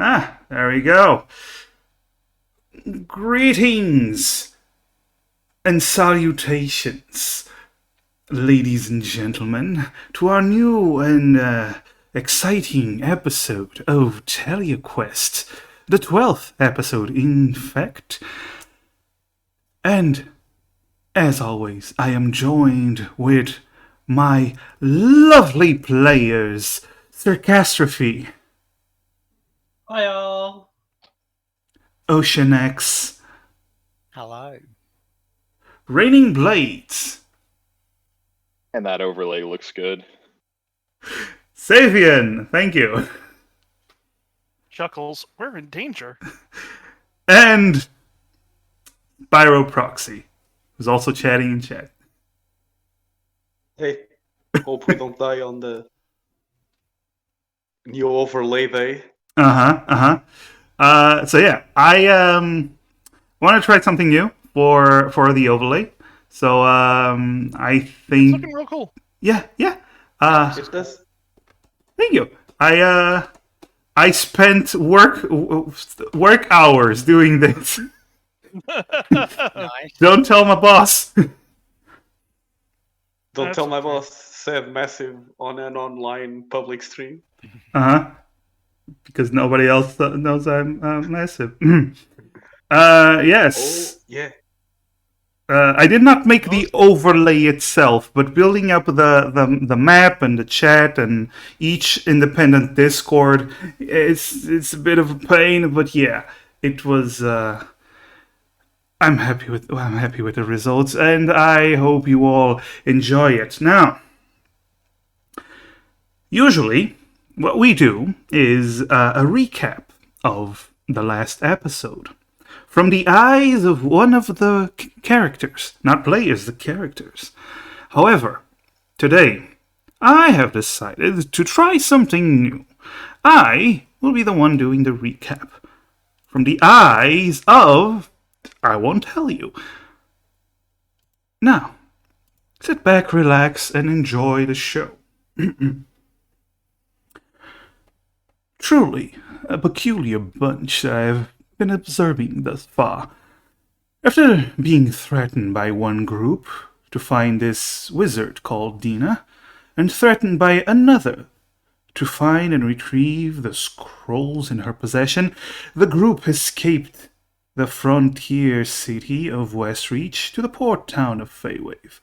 There we go. Greetings and salutations, ladies and gentlemen, to our new and exciting episode of Telia Quest, the 12th episode, in fact. And as always, I am joined with my lovely players, Sarcastrophe, Hi all. Ocean X, Hello. Raining Blades, And that overlay looks good. Savian, thank you, Chuckles, we're in danger. and Pyroproxy, who's also chatting in chat. Hey, hope we don't die on the new overlay day. So yeah, I want to try something new for the overlay. So I It's think looking real cool. yeah. Is this? Thank you. I spent work hours doing this. Nice. Don't tell my boss. Don't That's tell my okay. boss. Said massive on an online public stream. Because nobody else knows I'm massive. Yes. Oh yeah. I did not make the overlay itself, but building up the map and the chat and each independent Discord, it's a bit of a pain. But yeah, it was. I'm happy with the results, and I hope you all enjoy it. Now, usually, what we do is a recap of the last episode from the eyes of one of the characters, not players, the characters. However, today, I have decided to try something new. I will be the one doing the recap from the eyes of... I won't tell you. Now, sit back, relax, and enjoy the show. Truly, a peculiar bunch I've been observing thus far. After being threatened by one group to find this wizard called Dina, and threatened by another to find and retrieve the scrolls in her possession, the group escaped the frontier city of Westreach to the port town of Feywave.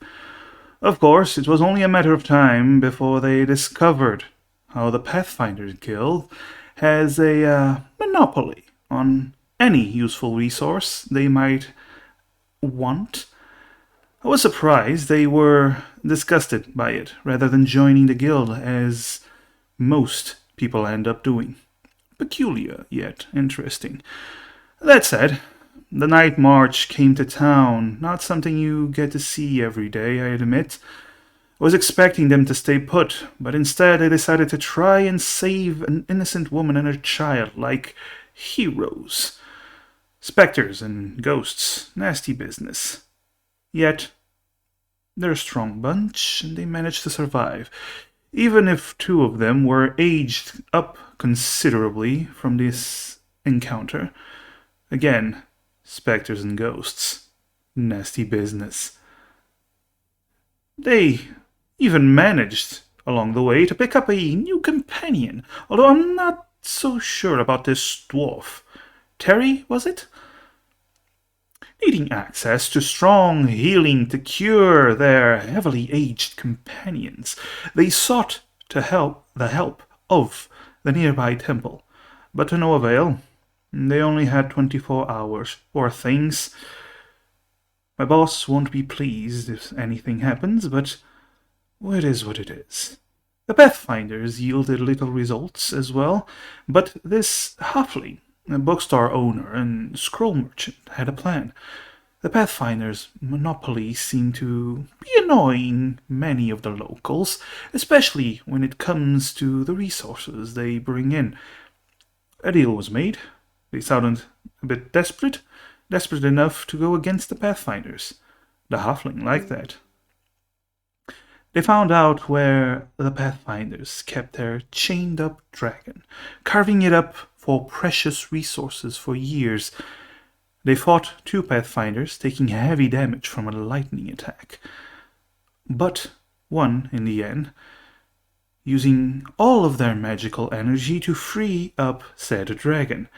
Of course, it was only a matter of time before they discovered how the Pathfinders Guild has a monopoly on any useful resource they might want. I was surprised they were disgusted by it, rather than joining the guild, as most people end up doing. Peculiar, yet interesting. That said, the night march came to town, not something you get to see every day, I admit. I was expecting them to stay put, but instead they decided to try and save an innocent woman and her child like heroes. Spectres and ghosts, nasty business. Yet, they're a strong bunch, and they managed to survive, even if two of them were aged up considerably from this encounter. Again, spectres and ghosts. Nasty business. They even managed, along the way, to pick up a new companion, although I'm not so sure about this dwarf. Terry, was it? Needing access to strong healing to cure their heavily aged companions, they sought the help of the nearby temple, but to no avail. They only had 24 hours, poor things. My boss won't be pleased if anything happens, but it is what it is. The Pathfinders yielded little results as well, but this halfling, a bookstore owner and scroll merchant, had a plan. The Pathfinders' monopoly seemed to be annoying many of the locals, especially when it comes to the resources they bring in. A deal was made. They sounded a bit desperate enough to go against the Pathfinders. The halfling liked that. They found out where the Pathfinders kept their chained-up dragon, carving it up for precious resources for years. They fought 2 Pathfinders, taking heavy damage from a lightning attack. But won in the end, using all of their magical energy to free up said dragon.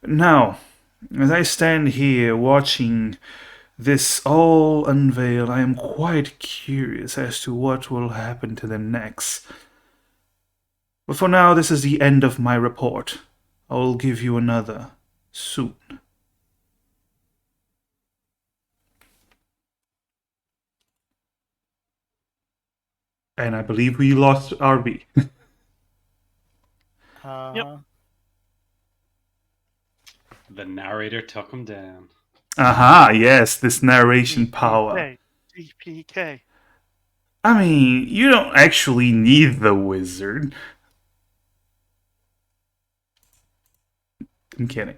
Now, as I stand here watching this all unveil, I am quite curious as to what will happen to them next. But for now, this is the end of my report. I will give you another soon. And I believe we lost RB. Yep. The narrator took him down. Aha, yes, this narration power. DPK. I mean, you don't actually need the wizard. I'm kidding.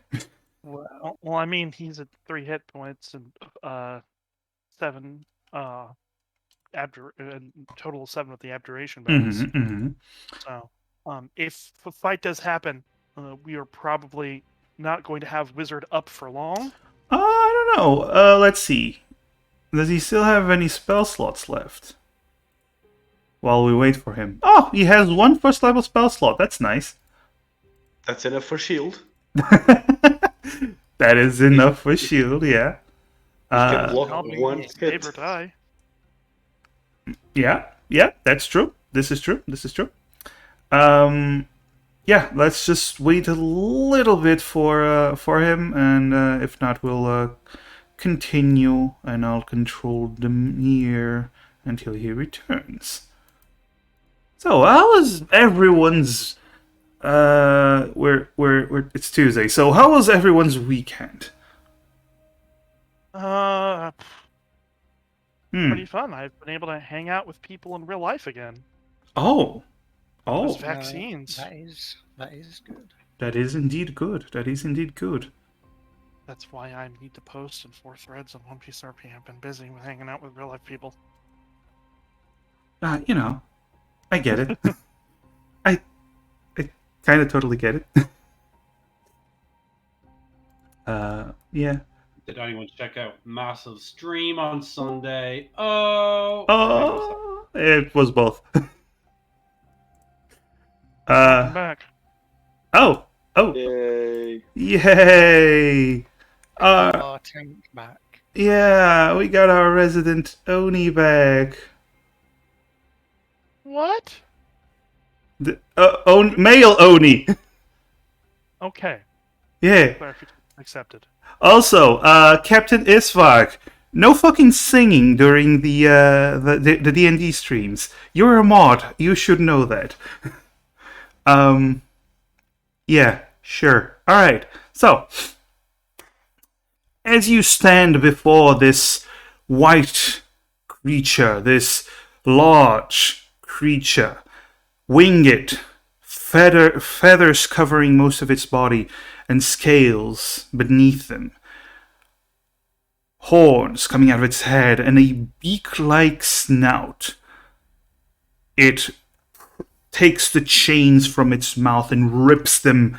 Well, I mean, he's at 3 hit points and 7 total of 7 with the abjuration bonus. So, if the fight does happen, we are probably not going to have wizard up for long. I don't know. Let's see. Does he still have any spell slots left? While we wait for him. Oh, he has 1 first level spell slot. That's nice. That's enough for shield. That is enough for shield, yeah. You can block Helping one me hit. save or die. Yeah, that's true. This is true. Yeah, let's just wait a little bit for him, and if not, we'll continue, and I'll control them here until he returns. So, how was everyone's? It's Tuesday. So, how was everyone's weekend? Pretty fun. I've been able to hang out with people in real life again. Oh, Those vaccines. That is good. That is indeed good. That's why I need to post in 4 threads on One Piece RP. I've been busy with hanging out with real life people. You know, I get it. I kind of totally get it. Yeah. Did anyone check out Massive Stream on Sunday? Oh, It was both. I'm back. Oh, yay! Tank back. Yeah, we got our resident Oni back. What? The male Oni. Okay. Yeah. Clarification accepted. Also, Captain Isvark, no fucking singing during the D&D streams. You're a mod. You should know that. Yeah, sure. All right. So, as you stand before this white creature, this large creature, winged, feathers covering most of its body, and scales beneath them, horns coming out of its head, and a beak-like snout, it takes the chains from its mouth and rips them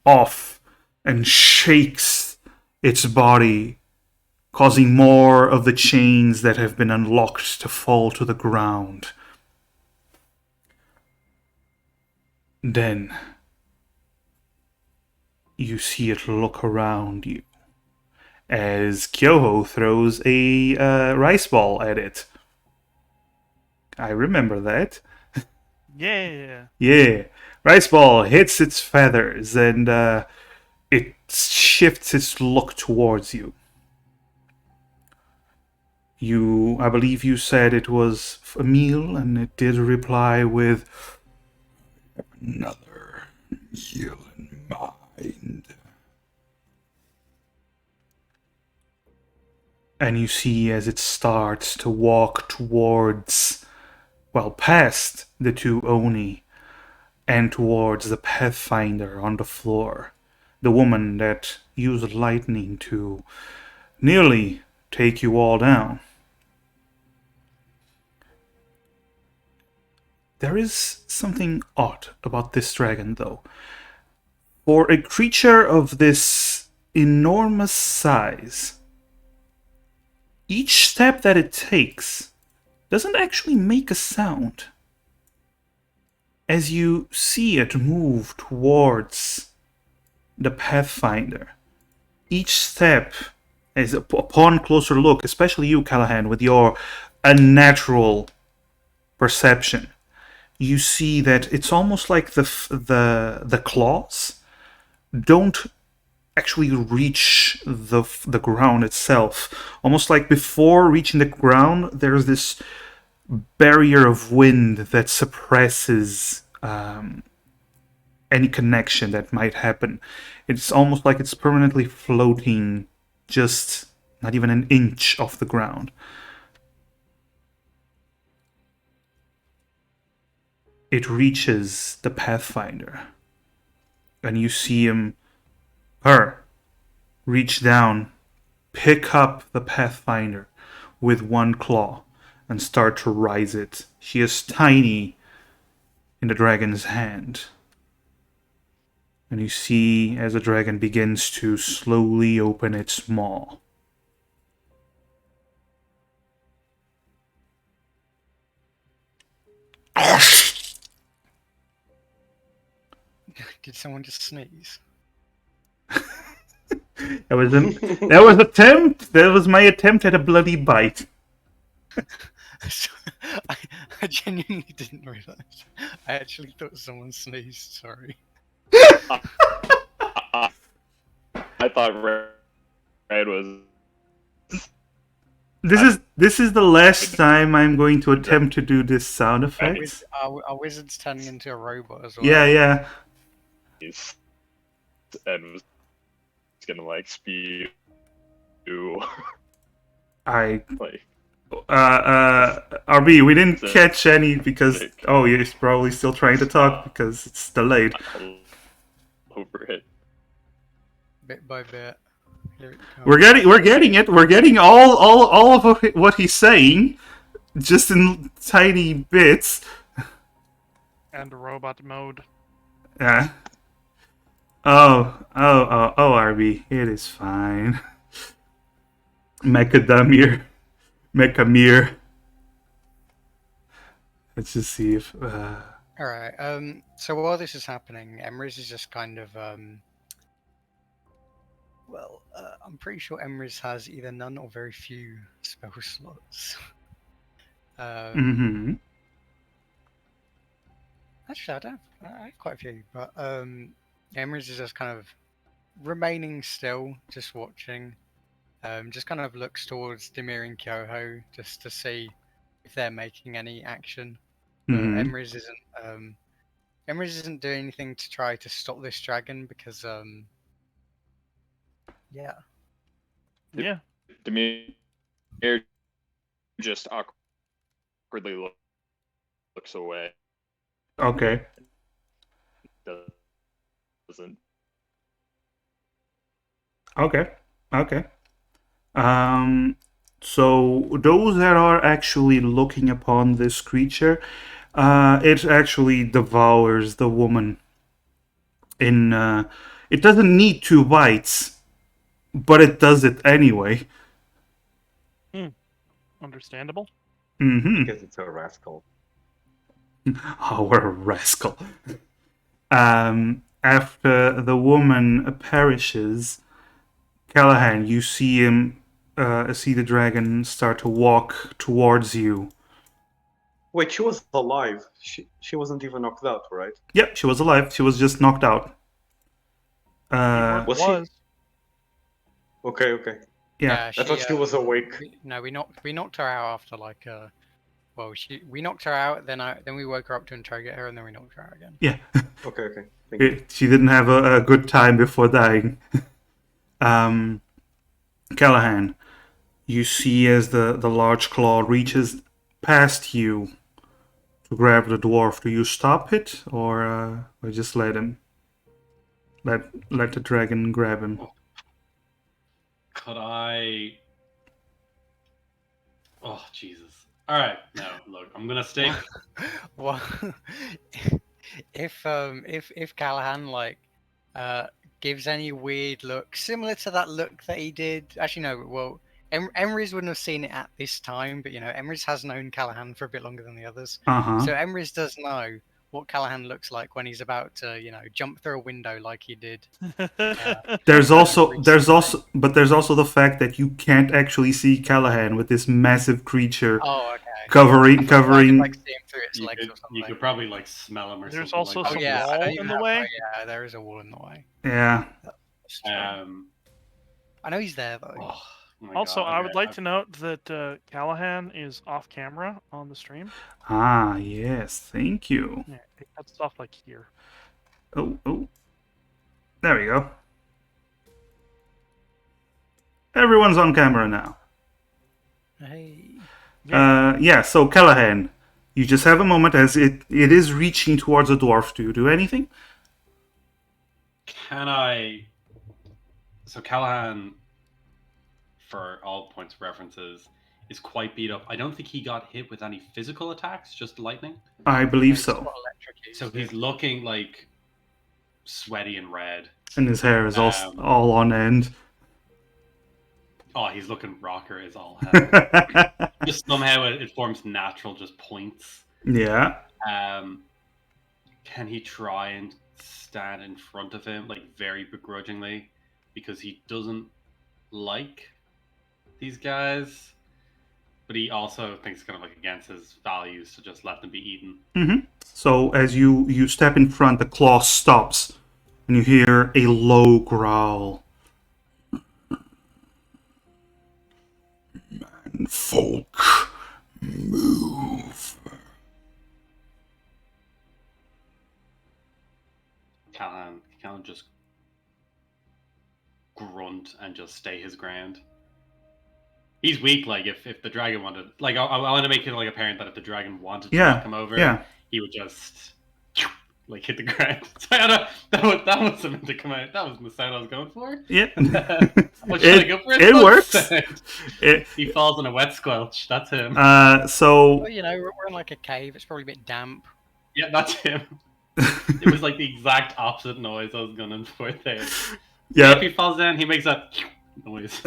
off and shakes its body, causing more of the chains that have been unlocked to fall to the ground. Then you see it look around you as Kyoho throws a rice ball at it. I remember that. Yeah. Yeah. Rice ball hits its feathers and it shifts its look towards you. I believe you said it was a meal, and it did reply with another meal in mind. And you see as it starts to walk past the 2 Oni, and towards the Pathfinder on the floor, the woman that used lightning to nearly take you all down. There is something odd about this dragon, though. For a creature of this enormous size, each step that it takes doesn't actually make a sound. As you see it move towards the Pathfinder, each step is upon closer look, especially you, Callahan, with your unnatural perception, you see that it's almost like the claws don't actually reach the ground itself. Almost like before reaching the ground, there's this barrier of wind that suppresses any connection that might happen. It's almost like it's permanently floating, just not even an inch off the ground. It reaches the Pathfinder, and you see her reach down, pick up the Pathfinder with one claw, and start to rise it. She is tiny in the dragon's hand. And you see as the dragon begins to slowly open its maw. Did someone just sneeze? That was attempt. That was my attempt at a bloody bite. I genuinely didn't realize. I actually thought someone sneezed. Sorry. I thought Red was. This is the last time I'm going to attempt to do this sound effect. Our wizard's turning into a robot as well. Yeah. And was gonna like spew. I Like, RB, we didn't catch any because you're probably still trying to talk because it's delayed. over it. Bit by bit. Here it comes. We're getting it. We're getting all of what he's saying, just in tiny bits. And robot mode. Yeah. Oh, RB, it is fine. Mechamir. Let's just see if. Alright, so while this is happening, Emrys is just kind of, I'm pretty sure Emrys has either none or very few spell slots. Mm-hmm. Actually, I have quite a few, but, Emrys is just kind of remaining still, just watching. Just kind of looks towards Dimir and Kyoho just to see if they're making any action. Mm-hmm. Emrys isn't doing anything to try to stop this dragon because Yeah. Demir just awkwardly looks away. Okay. Doesn't. Okay. So those that are actually looking upon this creature, it actually devours the woman. It doesn't need 2 bites, but it does it anyway. Understandable. Mm-hmm. Because it's a rascal. Our rascal. After the woman perishes, Callahan, you see the dragon start to walk towards you. Wait, she was alive. She wasn't even knocked out, right? Yep, she was alive. She was just knocked out. Was she? Okay. Yeah. I thought she was awake. We knocked her out after we knocked her out, then we woke her up to interrogate her, and then we knocked her out again. Yeah. Okay. Thank you. She didn't have a good time before dying. Callahan, you see as the large claw reaches past you to grab the dwarf. Do you stop it, or just let him? Let the dragon grab him. Could I? Oh Jesus! All right, no. Look, I'm gonna stay. Well, if Callahan gives any weird look similar to that look that he did. Actually, no. Well, Emrys wouldn't have seen it at this time, but Emrys has known Callahan for a bit longer than the others. Uh-huh. So Emrys does know what Callahan looks like when he's about to, jump through a window like he did. There's also recently. there's also the fact that you can't actually see Callahan with this massive creature Oh, okay. covering I thought I could, like, covering. see him through its You legs could, or something. you could probably like smell him or There's something also like some that. yeah, I wall don't in even the have- way. yeah, there is a wall in the way. Yeah. That's true. I know he's there though. Oh, my Also, God, I would okay, like to note that Callahan is off camera on the stream. Ah, yes. Thank you. Yeah, it cuts off like here. Oh. There we go. Everyone's on camera now. Hey. Yeah, so Callahan, you just have a moment as it is reaching towards the dwarf to do anything. Can I? So Callahan, for all points of references, is quite beat up. I don't think he got hit with any physical attacks, just lightning. I believe He's so. got electrocuted. So he's looking like sweaty and red. And his hair is all on end. Oh, he's looking rocker as all hell. Just somehow it forms natural just points. Yeah. Can he try and stand in front of him, like very begrudgingly, because he doesn't like these guys, but he also thinks kind of like against his values to just let them be eaten. Mm-hmm. So as you step in front, the claw stops, and you hear a low growl. Folk, move. Callahan just grunt and just stay his ground. He's weak. Like if the dragon wanted, like I want to make it like apparent that if the dragon wanted to knock him over, he would just like hit the ground. So that wasn't meant to come out. That wasn't the sound I was going for. Yeah. It works. He falls in a wet squelch. That's him. So Well, we're in like a cave. It's probably a bit damp. Yeah, that's him. It was like the exact opposite noise I was going for there. Yeah. If he falls down, he makes that noise.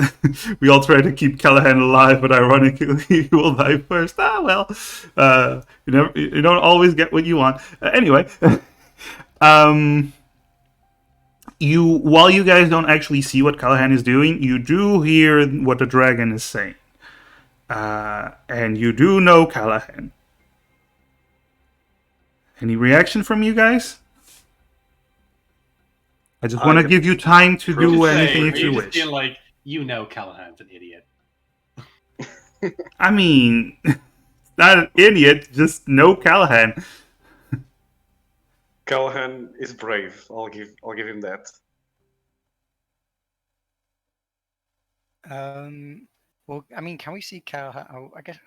We all try to keep Callahan alive, but ironically, he will die first. Ah, well, you don't always get what you want. Anyway, while you guys don't actually see what Callahan is doing, you do hear what the dragon is saying, and you do know Callahan. Any reaction from you guys? I just want to give you time to do anything if you wish. Feel like Callahan's an idiot. I mean, not an idiot, just know Callahan. Callahan is brave. I'll give him that. Well, I mean, can we see Callahan? Oh, I guess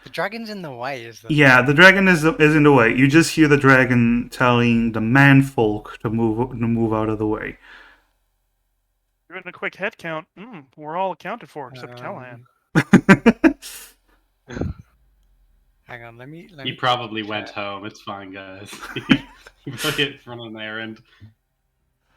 the dragon's in the way. Yeah, the dragon is in the way. You just hear the dragon telling the manfolk to move out of the way. Doing a quick head count. We're all accounted for except Callahan. Hang on, let me. He probably went home. It's fine, guys. He put it in front of an errand.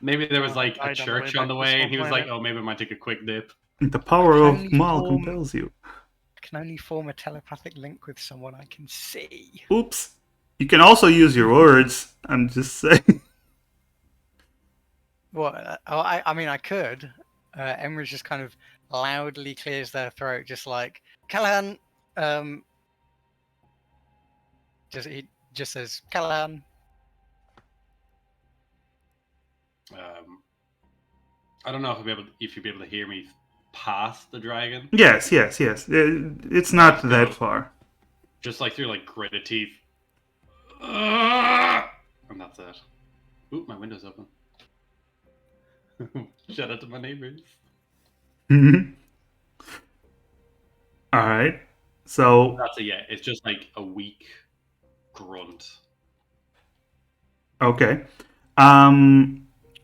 Maybe there was like a church on the way, and he was like, "Oh, maybe I might take a quick dip." The power of Mal compels you. I can only form a telepathic link with someone I can see. Oops. You can also use your words. I'm just saying. Well, I mean, I could. Emrys just kind of loudly clears their throat, just like Callahan. He just says Callahan. I don't know if you'd be able to hear me past the dragon. Yes. It's not that far. Just like through like gritted teeth. And that's it. Oop, my window's open. Shout out to my neighbors. Alright. So that's it, yeah. It's just like a weak grunt. Okay.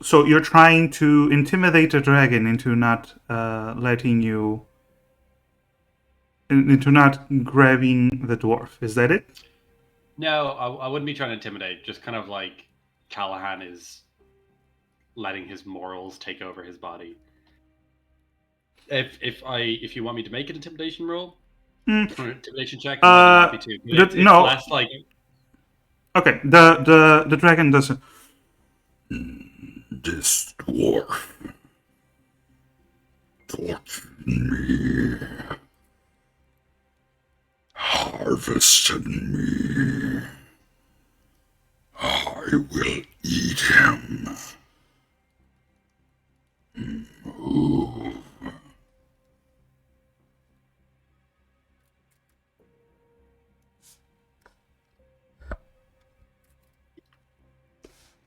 So you're trying to intimidate the dragon into not into not grabbing the dwarf. Is that it? No, I wouldn't be trying to intimidate. Just kind of like Callahan is letting his morals take over his body. If you want me to make an intimidation roll or an intimidation check, I'm more than happy to. It's no. less like Okay, the dragon doesn't. This dwarf tortured me, harvested me. I will eat him. Move.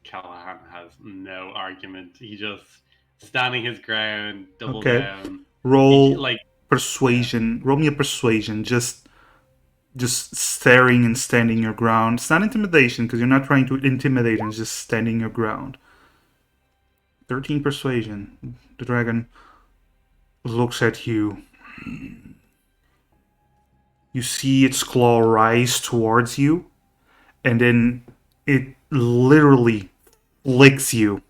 Callahan has no argument. He just standing his ground, double Okay. down. Roll Like persuasion. Roll me a persuasion. Just staring and standing your ground. It's not intimidation because you're not trying to intimidate him. It's just standing your ground. 13 persuasion. The dragon looks at you. You see its claw rise towards you, and then it literally flicks you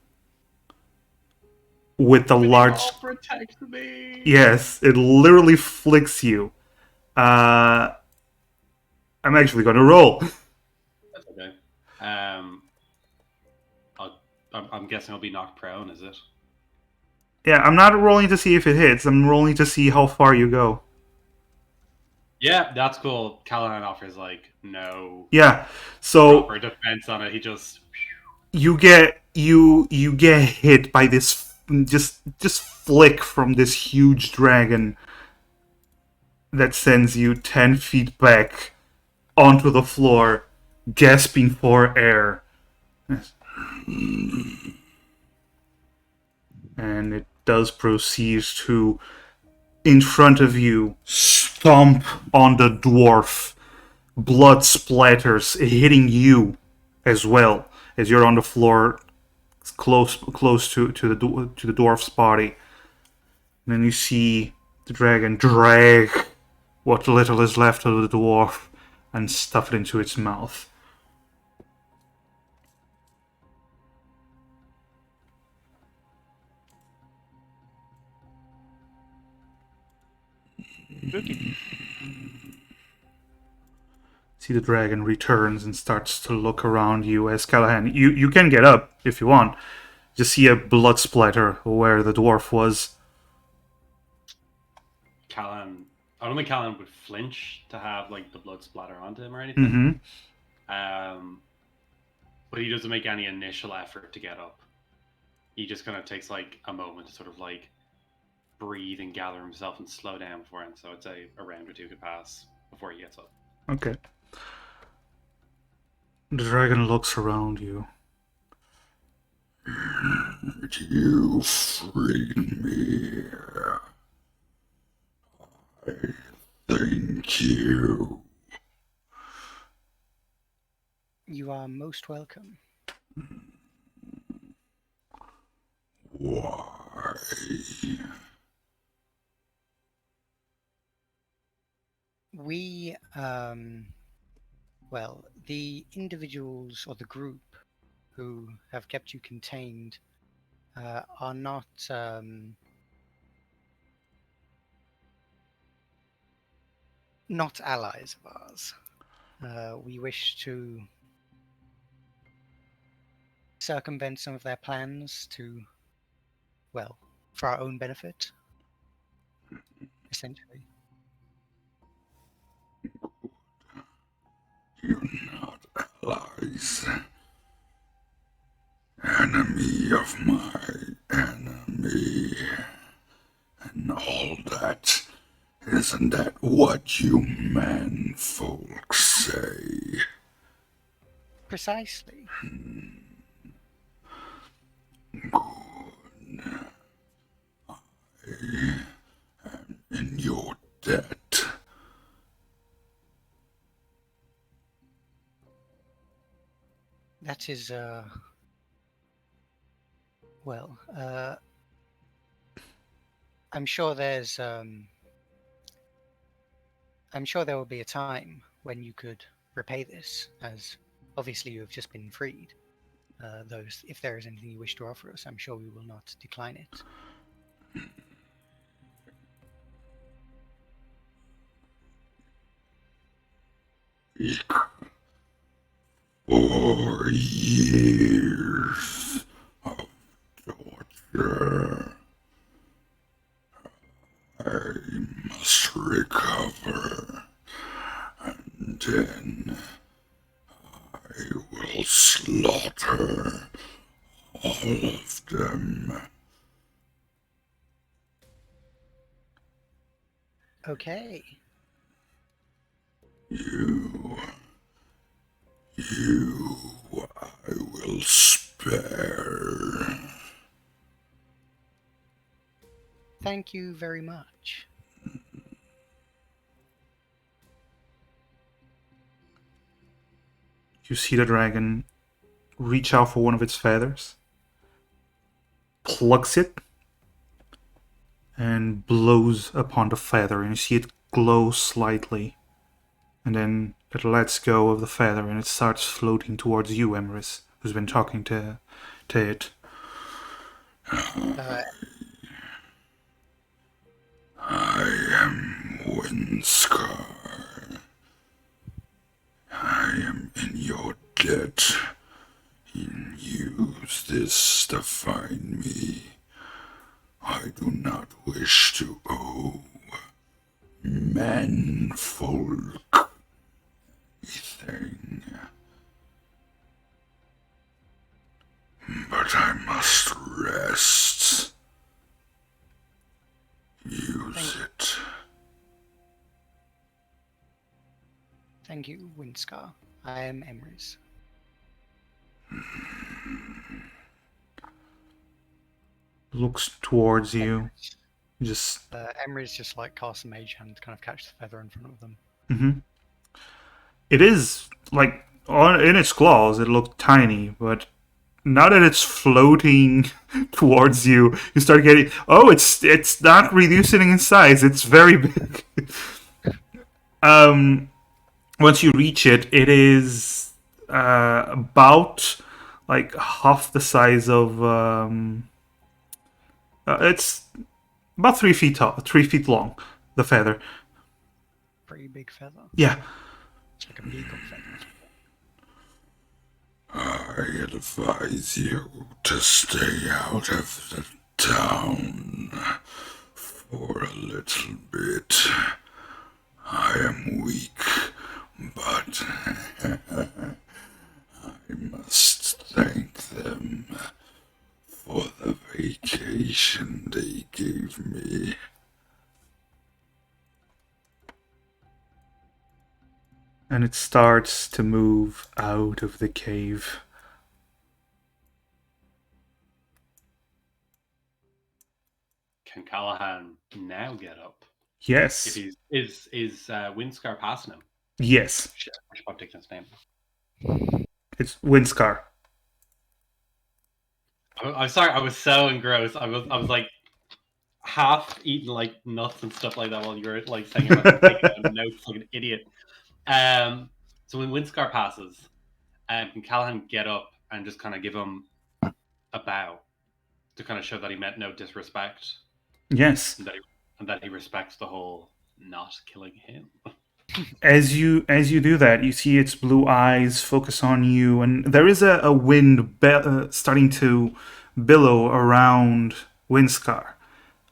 with the large. protect me. Yes, it literally flicks you. I'm actually gonna roll. That's okay. I'm guessing I'll be knocked prone. Is it? Yeah, I'm not rolling to see if it hits. I'm rolling to see how far you go. Yeah, that's cool. Callahan offers like no Yeah, so proper defense on it. He just you get hit by this just flick from this huge dragon that sends you 10 feet back onto the floor, gasping for air. And it does proceed to, in front of you, stomp on the dwarf. Blood splatters, hitting you as well as you're on the floor, close to the dwarf's body. And then you see the dragon drag what little is left of the dwarf and stuff it into its mouth. Spooky. See the dragon returns and starts to look around you as Callahan. You can get up if you want. Just see a blood splatter where the dwarf was. Callahan. I don't think Callahan would flinch to have like the blood splatter onto him or anything. But he doesn't make any initial effort to get up. He just kind of takes like a moment to sort of like breathe and gather himself and slow down before him. So I'd say a round or two could pass before he gets up. Okay. The dragon looks around you. You freed me. I thank you. You are most welcome. Why? We, well, the individuals or the group who have kept you contained are not not allies of ours. We wish to circumvent some of their plans to, well, for our own benefit, essentially. You're not allies. Enemy of my enemy. And all that. Isn't that what you men folks say? Precisely. Good. I am in your debt. That is, well, I'm sure there's, I'm sure there will be a time when you could repay this, as obviously you have just been freed. those. If there is anything you wish to offer us, I'm sure we will not decline it. For years of torture, I must recover, and then I will slaughter all of them. Okay. You I will spare. Thank you very much. You see the dragon reach out for one of its feathers, plucks it, and blows upon the feather, and you see it glow slightly. And then it lets go of the feather and it starts floating towards you, Emerus, who's been talking to it. I am Windscar. I am in your debt. Use this to find me. I do not wish to owe menfolk anything. But I must rest. Use it. Thank you, Windscar. I am Emrys. Looks towards you. Just. Emrys just like casts a mage hand to kind of catch the feather in front of them. Mm-hmm. It is like in its claws. It looked tiny, but now that it's floating towards you, you start getting. Oh, it's not reducing in size. It's very big. Once you reach it, it is about like half the size of. It's about 3 feet tall, 3 feet long. The feather. Pretty big feather. Yeah. It's like a peacock feather. I advise you to stay out of the town for a little bit. I am weak, but I must thank them for the vacation they gave me. And it starts to move out of the cave. Can Callahan now get up? Yes. If he's is Windscar passing him? Yes. Shit, I should probably take his name. It's Windscar. I'm sorry, I was so engrossed. I was like half eating like nuts and stuff like that while you were like saying about taking down notes like an idiot. So when Windscar passes, can Callahan get up and just kind of give him a bow to kind of show that he meant no disrespect? Yes. And that he respects the whole not killing him. As you do that, you see its blue eyes focus on you, and there is a wind starting to billow around Windscar.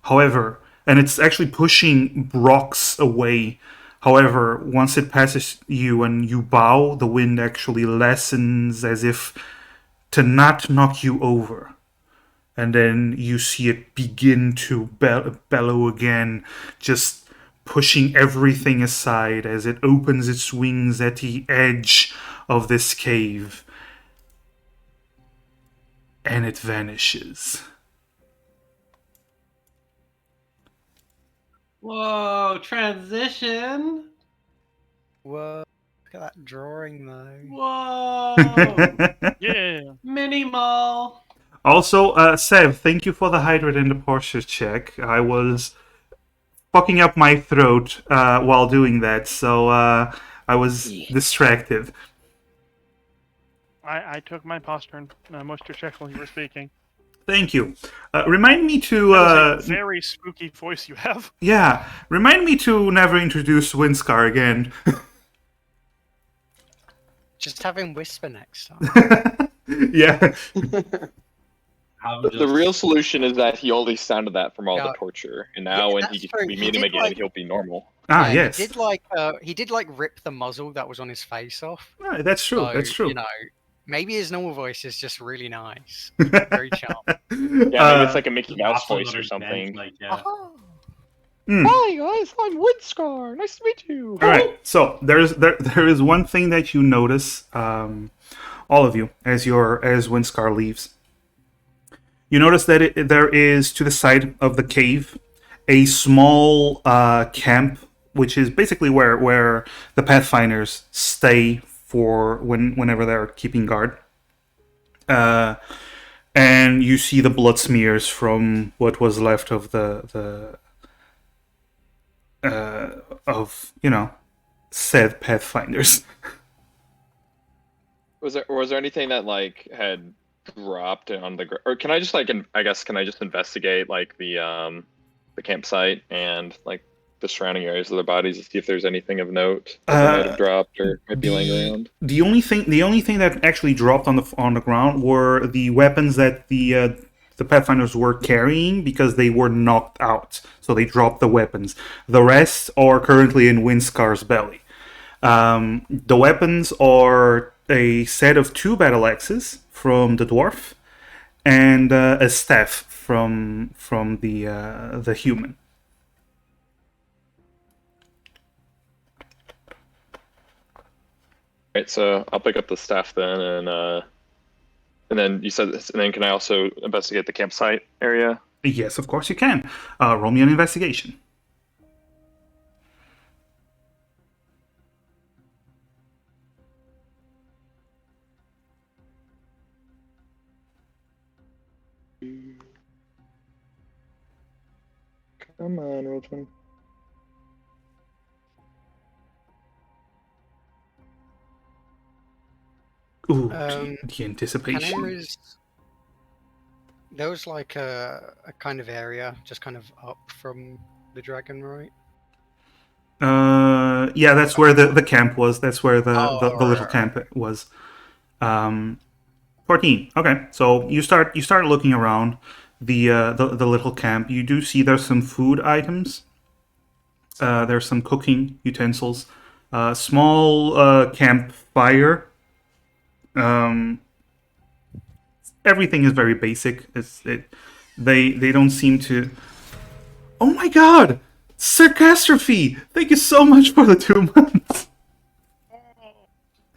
However, and it's actually pushing rocks away. However, once it passes you and you bow, the wind actually lessens as if to not knock you over. And then you see it begin to bellow again, just pushing everything aside as it opens its wings at the edge of this cave. And it vanishes. Whoa, transition! Whoa, look at that drawing though. Whoa! Yeah. Mini mall! Also, Sev, thank you for the hydrate and the posture check. I was fucking up my throat while doing that, so I was distracted. I took my postern moisture check while you were speaking. Thank you. Remind me to... That was a very spooky voice you have. yeah, remind me to never introduce Windscar again. Just have him whisper next time. Yeah. The real solution is that he only sounded that from all the Yeah. torture, and now Yeah, when that's true. we He meet him did, again, like- he'll be normal. Ah, Yeah, yes. He did rip the muzzle that was on his face off. Ah, that's true. So, That's true. You know, maybe his normal voice is just really nice, very charming. Yeah, maybe it's like a Mickey Mouse Muscles voice that or are something. bent, like, yeah. Hi guys, I'm Windscar. Nice to meet you. All right. So there is one thing that you notice, all of you, as Windscar leaves. You notice that there is to the side of the cave a small camp, which is basically where the Pathfinders stay for whenever they're keeping guard. And you see the blood smears from what was left of the said Pathfinders. Was there anything that like had dropped on the ground, or can I just can I just investigate like the campsite and like the surrounding areas of their bodies to see if there's anything of note that might have dropped or might be laying around? The only thing that actually dropped on the ground were the weapons that the Pathfinders were carrying because they were knocked out, so they dropped the weapons. The rest are currently in Windscar's belly. The weapons are a set of 2 battle axes from the dwarf and a staff from the human. Right, so I'll pick up the staff then, and then you said, and then can I also investigate the campsite area? Yes, of course you can. Roll me an investigation. Come on, Roach1. Ooh, the Can anticipation. Emrys... There was like a kind of area just kind of up from the dragon, right? Yeah, that's where the camp was. That's where the little right. camp was. 14. Okay, so you start looking around the little camp. You do see there's some food items. There's some cooking utensils. Small campfire. Everything is very basic. They don't seem to. Oh my God! Sarcastrophe! Thank you so much for the 2 months.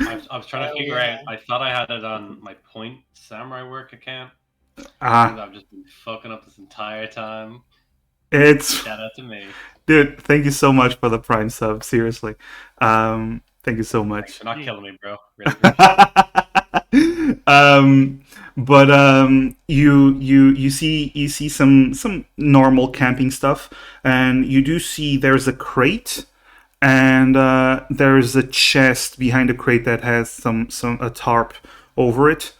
I was trying to figure out. I thought I had it on my Point Samurai work account. I've just been fucking up this entire time. It's Shout out to me, dude. Thank you so much for the Prime sub. Seriously, thank you so much. Thanks for not killing me, bro. Really You see some normal camping stuff, and you do see there's a crate, and there's a chest behind the crate that has a tarp over it.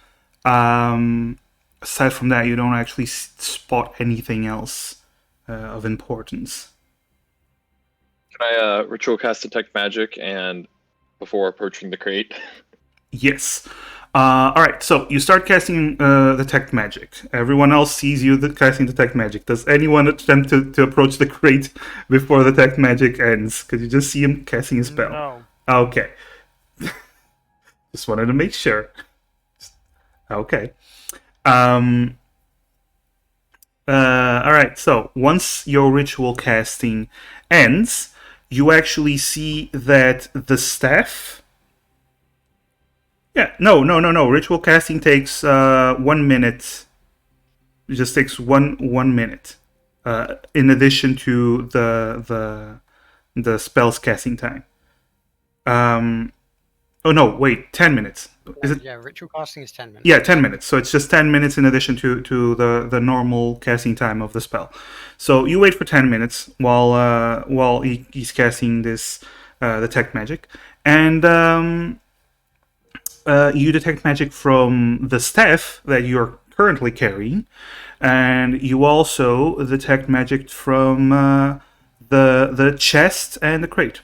Aside from that, you don't actually spot anything else of importance. Can I ritual cast detect magic and before approaching the crate? Yes. All right. So you start casting detect magic. Everyone else sees you casting detect magic. Does anyone attempt to approach the crate before the detect magic ends? Because you just see him casting a spell. No. Okay. Just wanted to make sure. Okay. All right. So once your ritual casting ends, you actually see that the staff. Yeah. No. Ritual casting takes 1 minute. It just takes one minute. In addition to the spell's casting time. Oh no! Wait, 10 minutes. Is it? Yeah, ritual casting is 10 minutes. Yeah, 10 minutes. So it's just 10 minutes in addition to the normal casting time of the spell. So you wait for 10 minutes while he's casting this detect magic, and you detect magic from the staff that you're currently carrying, and you also detect magic from the chest and the crate.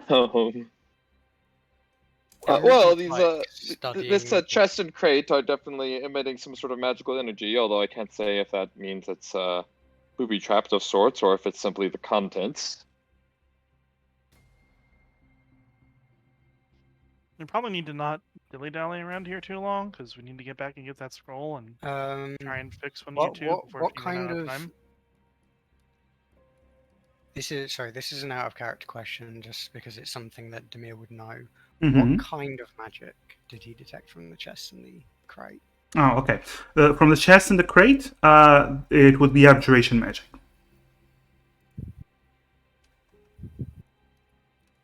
Um, Cameron's well, just, these like, this studying. chest and crate are definitely emitting some sort of magical energy. Although I can't say if that means it's booby trapped of sorts or if it's simply the contents. We probably need to not dilly-dally around here too long, because we need to get back and get that scroll and try and fix one of you two before what we run out kind of of time. This is an out of character question, just because it's something that Demir would know. Mhm. What kind of magic did he detect from the chest and the crate? Oh, okay. From the chest and the crate, it would be abjuration magic.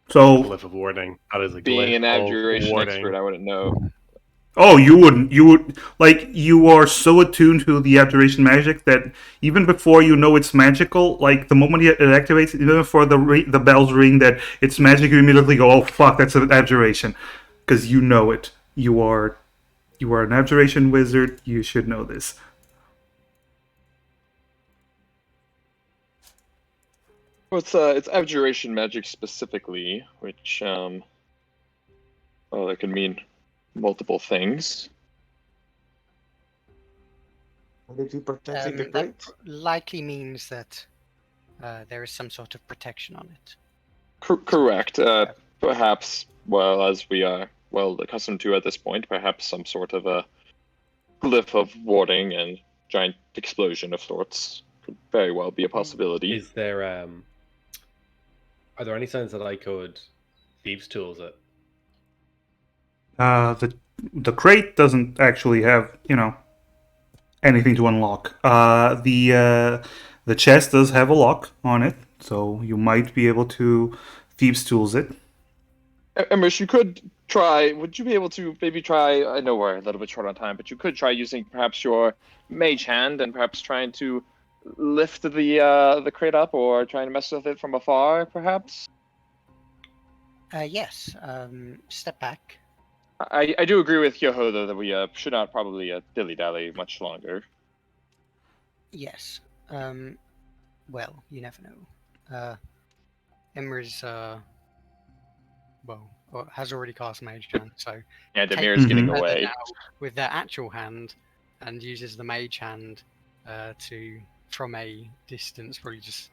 So, Glyph of warding. That is a Being glyph an of abjuration expert, warding. I wouldn't know. oh, you wouldn't. You would like you are so attuned to the abjuration magic that even before you know it's magical, like the moment it activates, even before the bells ring that it's magic, you immediately go, "Oh fuck, that's an abjuration," because you know it. You are an abjuration wizard. You should know this. Well, it's abjuration magic specifically, which well, that could mean multiple things. Would it be protecting the That crate? likely means that there is some sort of protection on it. Correct. Perhaps, well, as we are well accustomed to at this point, perhaps some sort of a glyph of warding and giant explosion of sorts could very well be a possibility. Is there are there any signs that I could thieves' tools it? The crate doesn't actually have anything to unlock. The chest does have a lock on it, so you might be able to thieves tools it. Emrys, you could try. Would you be able to maybe try? I know we're a little bit short on time, but you could try using perhaps your mage hand and perhaps trying to lift the crate up or trying to mess with it from afar, perhaps. Yes. Step back. I do agree with Yoho though that we should not probably dilly dally much longer. Yes. Well, you never know. Emra's has already cast Mage Hand, so Yeah, takes Demir's getting Mhm. away. now with their actual hand and uses the Mage Hand to, from a distance, probably just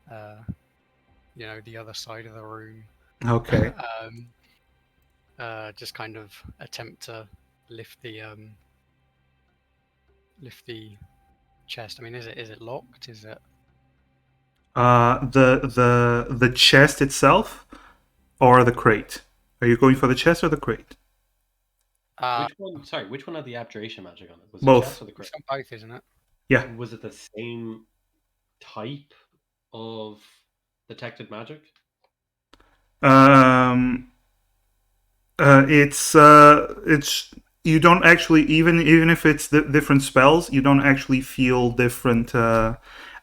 the other side of the room. Okay. Just kind of attempt to lift the chest. I mean, is it locked? Is it? The chest itself or the crate? Are you going for the chest or the crate? Which one? Sorry, which one had the abjuration magic on it? Was Both. the chest or the crate? It's on both, isn't it? Yeah. Was it the same type of detected magic? It's you don't actually even if it's different spells, you don't actually feel different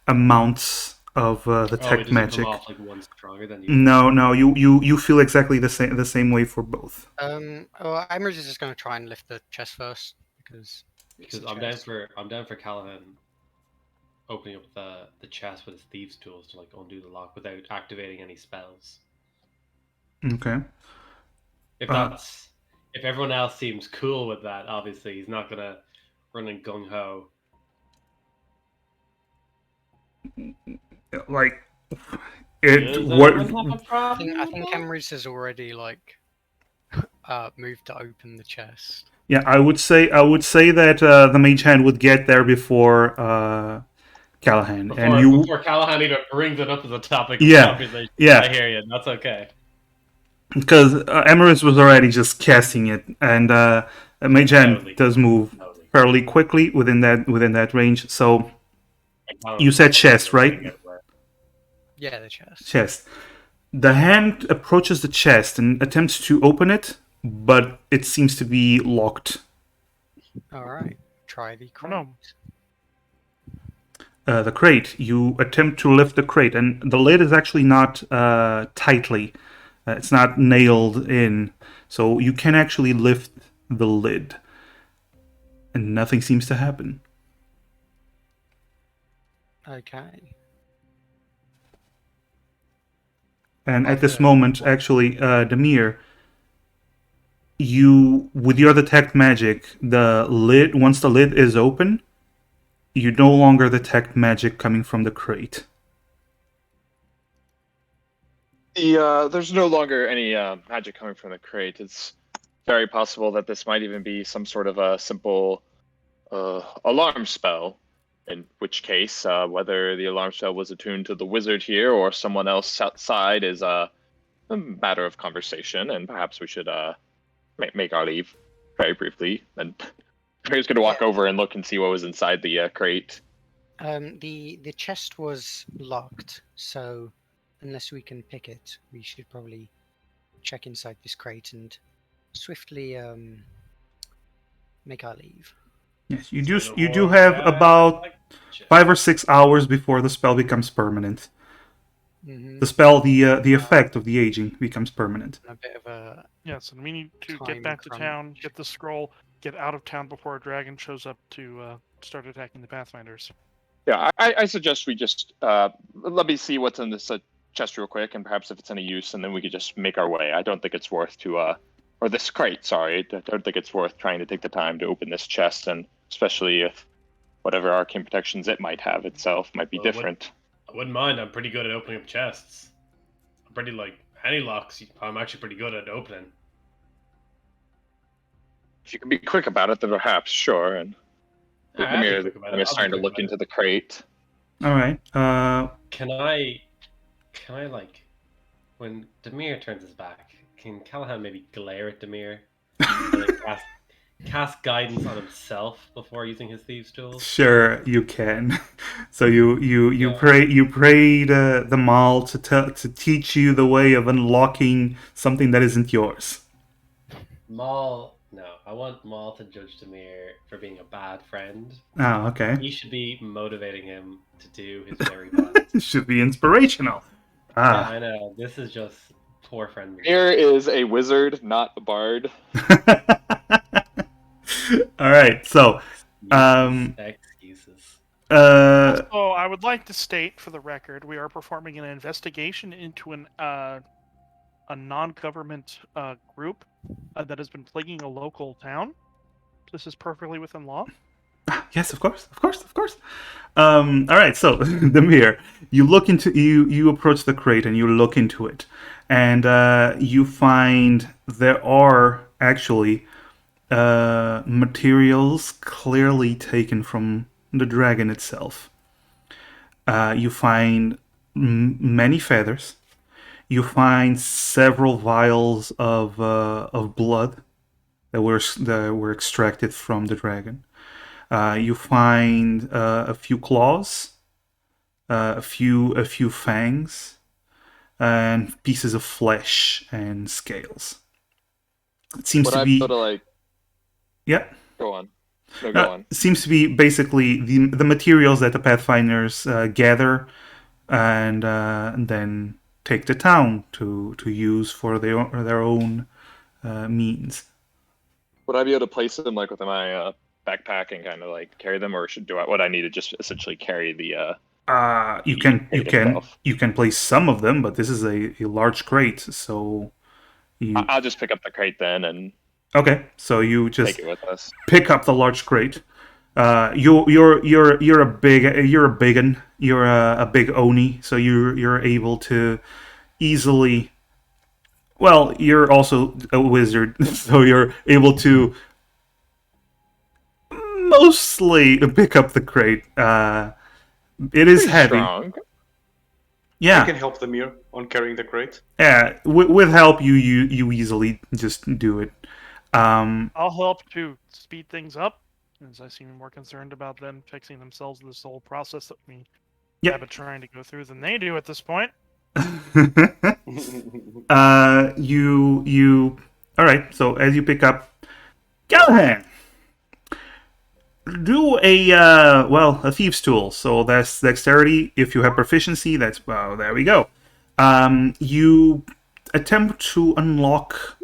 amounts of detect it magic. come off like one stronger than the No, you feel exactly the same way for both. Well, Emrys is just going to try and lift the chest first because I'm down for Callahan opening up the chest with his thieves' tools to like undo the lock without activating any spells. Okay. If everyone else seems cool with that, obviously he's not gonna run in gung ho. Like Does anyone have a I problem? think Emrys has already moved to open the chest. Yeah, I would say that the mage hand would get there before Callahan, Before Callahan even brings it up as a topic of conversation. Yeah. I hear you. That's okay. Because Emrys was already just casting it, and mage hand does move fairly quickly within that range. So you said chest, right? Yeah, the chest. Chest. The hand approaches the chest and attempts to open it, but it seems to be locked. All right, try the crate. no. the crate. You attempt to lift the crate, and the lid is actually not tightly. It's not nailed in, so you can actually lift the lid, and nothing seems to happen. Okay. And I at this feel moment, like- actually, Demir, you, with your detect magic, once the lid is open, you no longer detect magic coming from the crate. There's no longer any magic coming from the crate. It's very possible that this might even be some sort of a simple alarm spell. In which case, whether the alarm spell was attuned to the wizard here or someone else outside is a matter of conversation, and perhaps we should make our leave very briefly. And Trey's going to walk over and look and see what was inside the crate. The chest was locked, so unless we can pick it, we should probably check inside this crate and swiftly make our leave. Yes, you do have about 5 or 6 hours before the spell becomes permanent. Mm-hmm. The spell, the effect of the aging becomes permanent. A bit of a Yes, and we need to Time get back to town, crunch. get the scroll, get out of town before a dragon shows up to start attacking the Pathfinders. Yeah, I suggest we just let me see what's in this chest real quick, and perhaps if it's any use, and then we could just make our way. I don't think it's worth or this crate. Sorry, I don't think it's worth trying to take the time to open this chest, and especially if whatever arcane protections it might have itself might be different. I wouldn't mind. I'm pretty good at opening up chests. I'm pretty any locks. I'm actually pretty good at opening. If you can be quick about it, then perhaps sure. And I'll be Demir quick about it. is I'll be starting to quick look about it. into the crate. All right. Can I when Demir turns his back, can Callahan maybe glare at Demir and then cast guidance on himself before using his thieves' tools? Sure, you can. So you Yeah. pray the Maul to teach you the way of unlocking something that isn't yours. Maul, no, I want Maul to judge Demir for being a bad friend. Oh, okay. He should be motivating him to do his very best. It should be inspirational. Yeah, Ah. I know. This is just poor friend. Demir is a wizard, not a bard. All right. So, Excuses. Also, I would like to state for the record, we are performing an investigation into a non-government group that has been plaguing a local town. This is perfectly within law. yes, of course. All right. So, Demir, you approach the crate and you look into it, and you find there are actually materials clearly taken from the dragon itself. You find many feathers. You find several vials of blood that were extracted from the dragon. You find a few claws, a few fangs, and pieces of flesh and scales. It seems Would to I be be able to, like... yeah. Go on. No, go on. It seems to be basically the materials that the Pathfinders gather and then take to town to use for their own means. Would I be able to place them like within my backpack and kind of like carry them, or would I need to just essentially carry the? You crate itself? can place some of them, but this is a large crate, so I'll just pick up the crate then and okay. So you just take it with us. pick up the large crate. You're a big un. You're a big oni, so you're able to easily. Well, you're also a wizard, so you're able to mostly pick up the crate. It is Pretty heavy. I strong. Yeah, can help Demir on carrying the crate. yeah. With help, you easily just do it. I'll help to speed things up, as I seem more concerned about them fixing themselves this whole process that we Yep. have been trying to go through than they do at this point. you all right, so as you pick up Callahan, do a a thieves tool. So that's dexterity. If you have proficiency, that's there we go. You attempt to unlock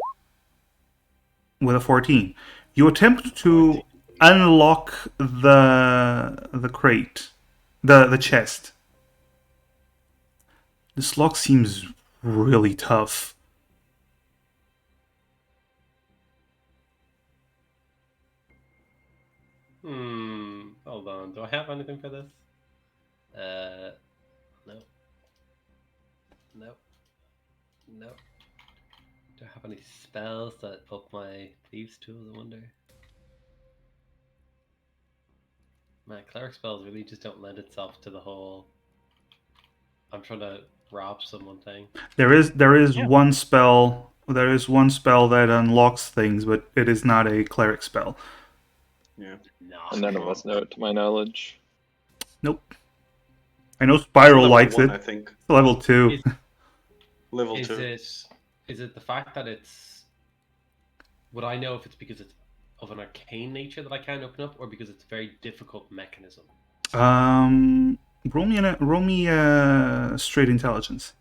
with a 14. You attempt to unlock the crate, the chest. This lock seems really tough. Hold on. Do I have anything for this? No. Nope. Nope. Do I have any spells that up my thieves tools? I wonder. Man, cleric spells really just don't lend itself to the whole. I'm trying to rob someone thing. There is one spell. There is one spell that unlocks things, but it is not a cleric spell. Yeah. No. And none of us know it, to my knowledge. Nope. I know Spiral Level likes 1, it. I think. It's level 2. Level Is 2. it the fact that it's? Would I know if it's because it's of an arcane nature that I can't open up, or because it's a very difficult mechanism? Roll me straight intelligence.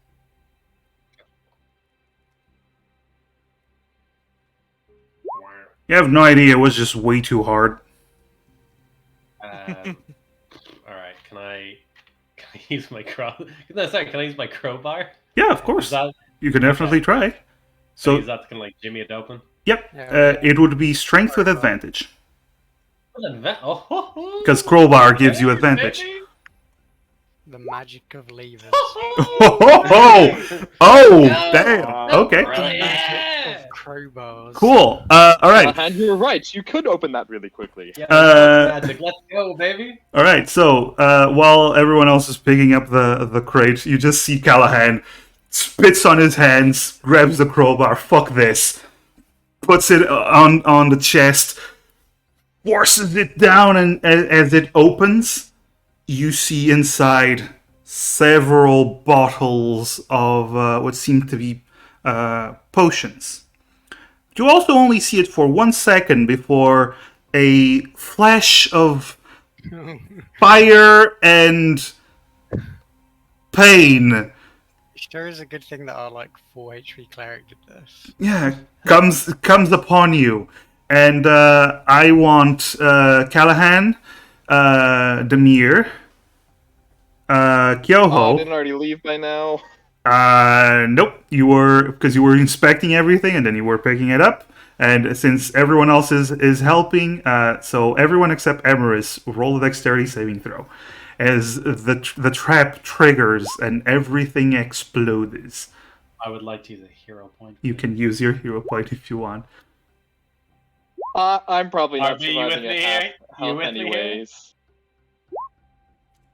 You have no idea. It was just way too hard. All right. Can I use my No, sorry. Can I use my crowbar? Yeah, of course. You can definitely try. So is that gonna jimmy it open? Yep. It would be strength with advantage. Because crowbar gives you advantage. The magic of levers. Damn. Okay. Of crowbars. Cool. All right. And you were right. You could open that really quickly. Yeah, magic. Let's go, baby. All right. So while everyone else is picking up the crate, you just see Callahan spits on his hands, grabs the crowbar. Fuck this. Puts it on the chest, forces it down, and as it opens, you see inside several bottles of what seem to be potions. You also only see it for 1 second before a flash of fire and pain. Sure is a good thing that our 4 HP cleric did this. Yeah, comes upon you, and I want Callahan, Demir, Kyoho. Oh, I didn't already leave by now. Nope. You were inspecting everything, and then you were picking it up. And since everyone else is helping, so everyone except Emeris roll a dexterity saving throw, as the trap triggers and everything explodes. I would like to use a hero point. You can use your hero point if you want. I'm probably not RB, you surviving with at me? half You health with me here? anyways.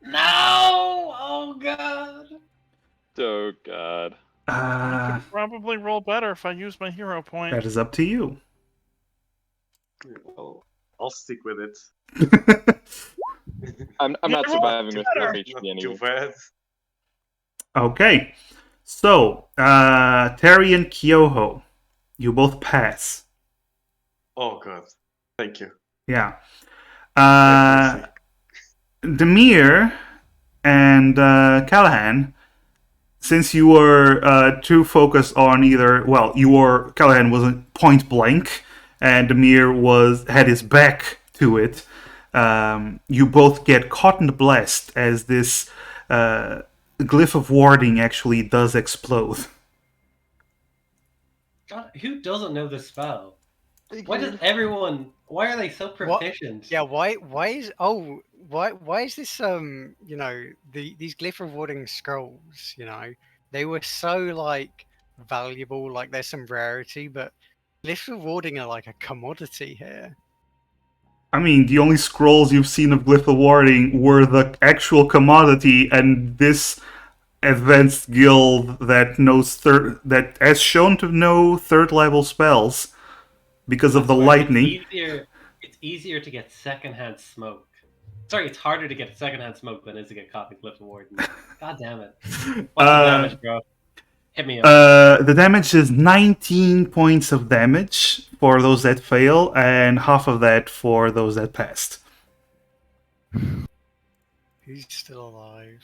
No! Oh god! Oh god. I could probably roll better if I use my hero point. That is up to you. Well, I'll stick with it. I'm not Yeah, surviving with better. 4 HP Not anyway. too bad. Okay. So, Terry and Kyoho, you both pass. Oh god. Thank you. Yeah. Have mercy. Demir and Callahan, since you were too focused on Callahan wasn't point blank, and Demir had his back to it. You both get caught in the blast as this glyph of warding actually does explode. God, who doesn't know this spell? Why does everyone? Why are they so proficient? Yeah, why is this these glyph rewarding scrolls, they were so valuable, there's some rarity, but glyph rewarding are a commodity here. I mean, the only scrolls you've seen of glyph of warding were the actual commodity, and this advanced guild that has shown to know third level spells because of the lightning. It's easier to get secondhand smoke. Sorry, it's harder to get secondhand smoke than it is to get caught in glyph of warding. God damn it! What's the damage, bro? Hit me up. The damage is 19 points of damage for those that fail, and half of that for those that passed. Who's still alive?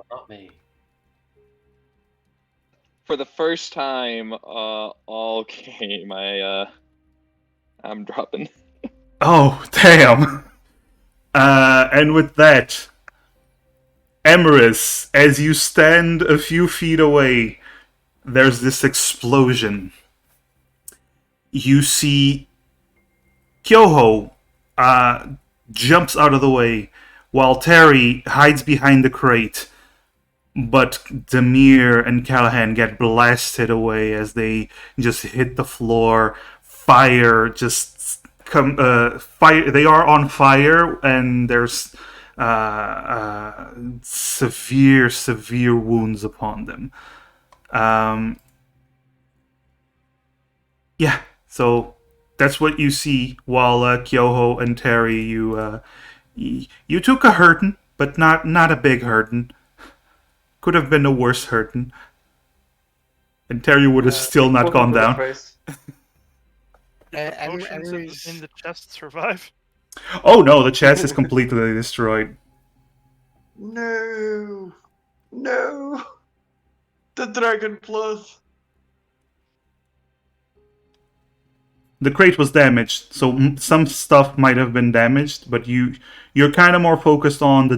Not me. For the first time all game, I'm dropping. Oh, damn. And with that, Emerus, as you stand a few feet away, there's this explosion. You see Kyoho jumps out of the way while Terry hides behind the crate. But Demir and Callahan get blasted away as they just hit the floor. Fire just fire. They are on fire, and there's severe wounds upon them. Yeah, so that's what you see. While Kyoho and Terry, you took a hurting, but not a big hurting. Could have been a worse hurting. And Terry would have still not gone down. Potions in the chest survive. Oh no, the chest is completely destroyed. No! No! The Dragon Plus! The crate was damaged, so some stuff might have been damaged, but you're kind of more focused on the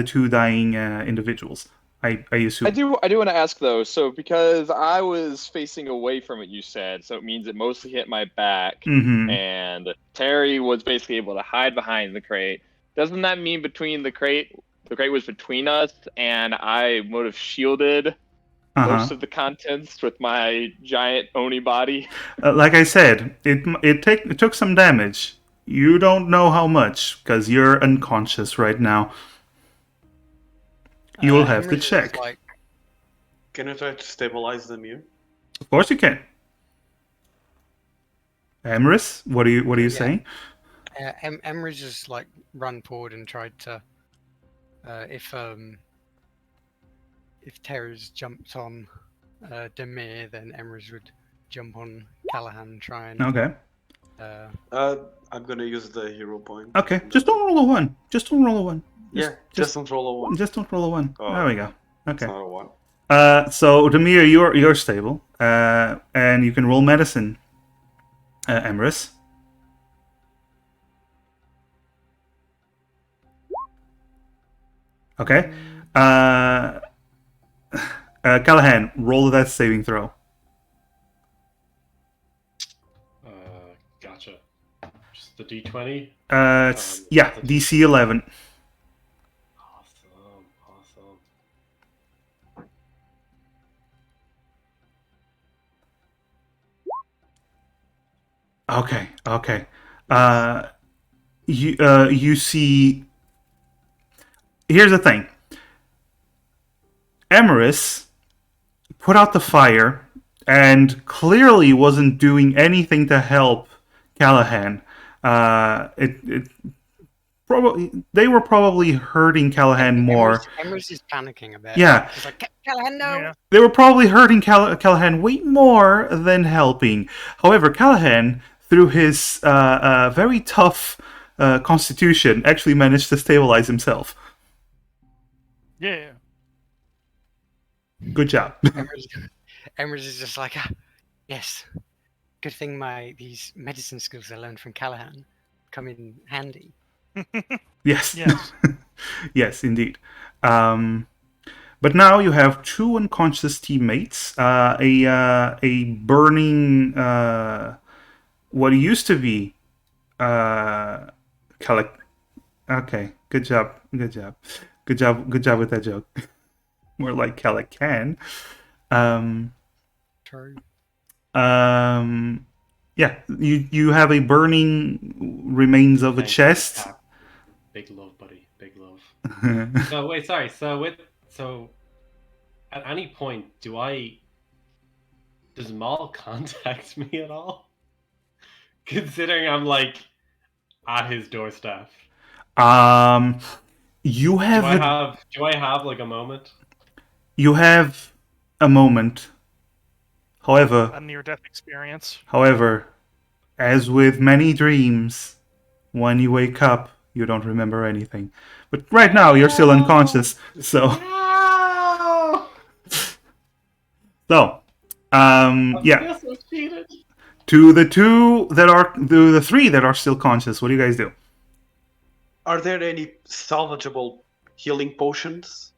two dying individuals. I assume. I do want to ask though. So because I was facing away from it, you said, so it means it mostly hit my back, and Terry was basically able to hide behind the crate. Doesn't that mean the crate was between us, and I would have shielded most of the contents with my giant Oni body? Like I said, it took some damage. You don't know how much because you're unconscious right now. You will have to check. Can you try to stabilize the mute? Of course you can. Emrys, what are you saying? Emrys just run forward and tried to if Terry's jumped on Demir, then Emrys would jump on Callahan and try and Okay. I'm gonna use the hero point. Okay, just don't roll a 1. Just don't roll a 1. Just don't roll a 1. Just don't roll a 1. Oh, there we go. Okay. It's not a 1. So Demir, you're stable, and you can roll medicine. Emrys. Okay. Callahan, roll that saving throw. Gotcha. Just the D20? Yeah, DC 11. Awesome. Okay. You see. Here's the thing. Emrys put out the fire and clearly wasn't doing anything to help Callahan. They were probably hurting Callahan more. Emrys is panicking a bit. Yeah. She's like, Callahan, no! Yeah. They were probably hurting Callahan way more than helping. However, Callahan, through his very tough constitution, actually managed to stabilize himself. Yeah. Good job. Emrys is just like, yes. Good thing these medicine skills I learned from Callahan come in handy. Yes. Yes. Yes, indeed. But now you have 2 unconscious teammates, a burning, what used to be, Okay, good job with that joke. More like Calican. True. Yeah, you have a burning remains of a chest. Big love, buddy. Big love. So wait, sorry. So at any point, does Maul contact me at all? Considering I'm at his doorstep. You have. Do I have a moment? You have a moment. However, A near-death experience. However, as with many dreams, When you wake up, you don't remember anything. But right now, you're still unconscious. So, so, yeah. I feel so cheated. To the three that are still conscious, what do you guys do? Are there any salvageable healing potions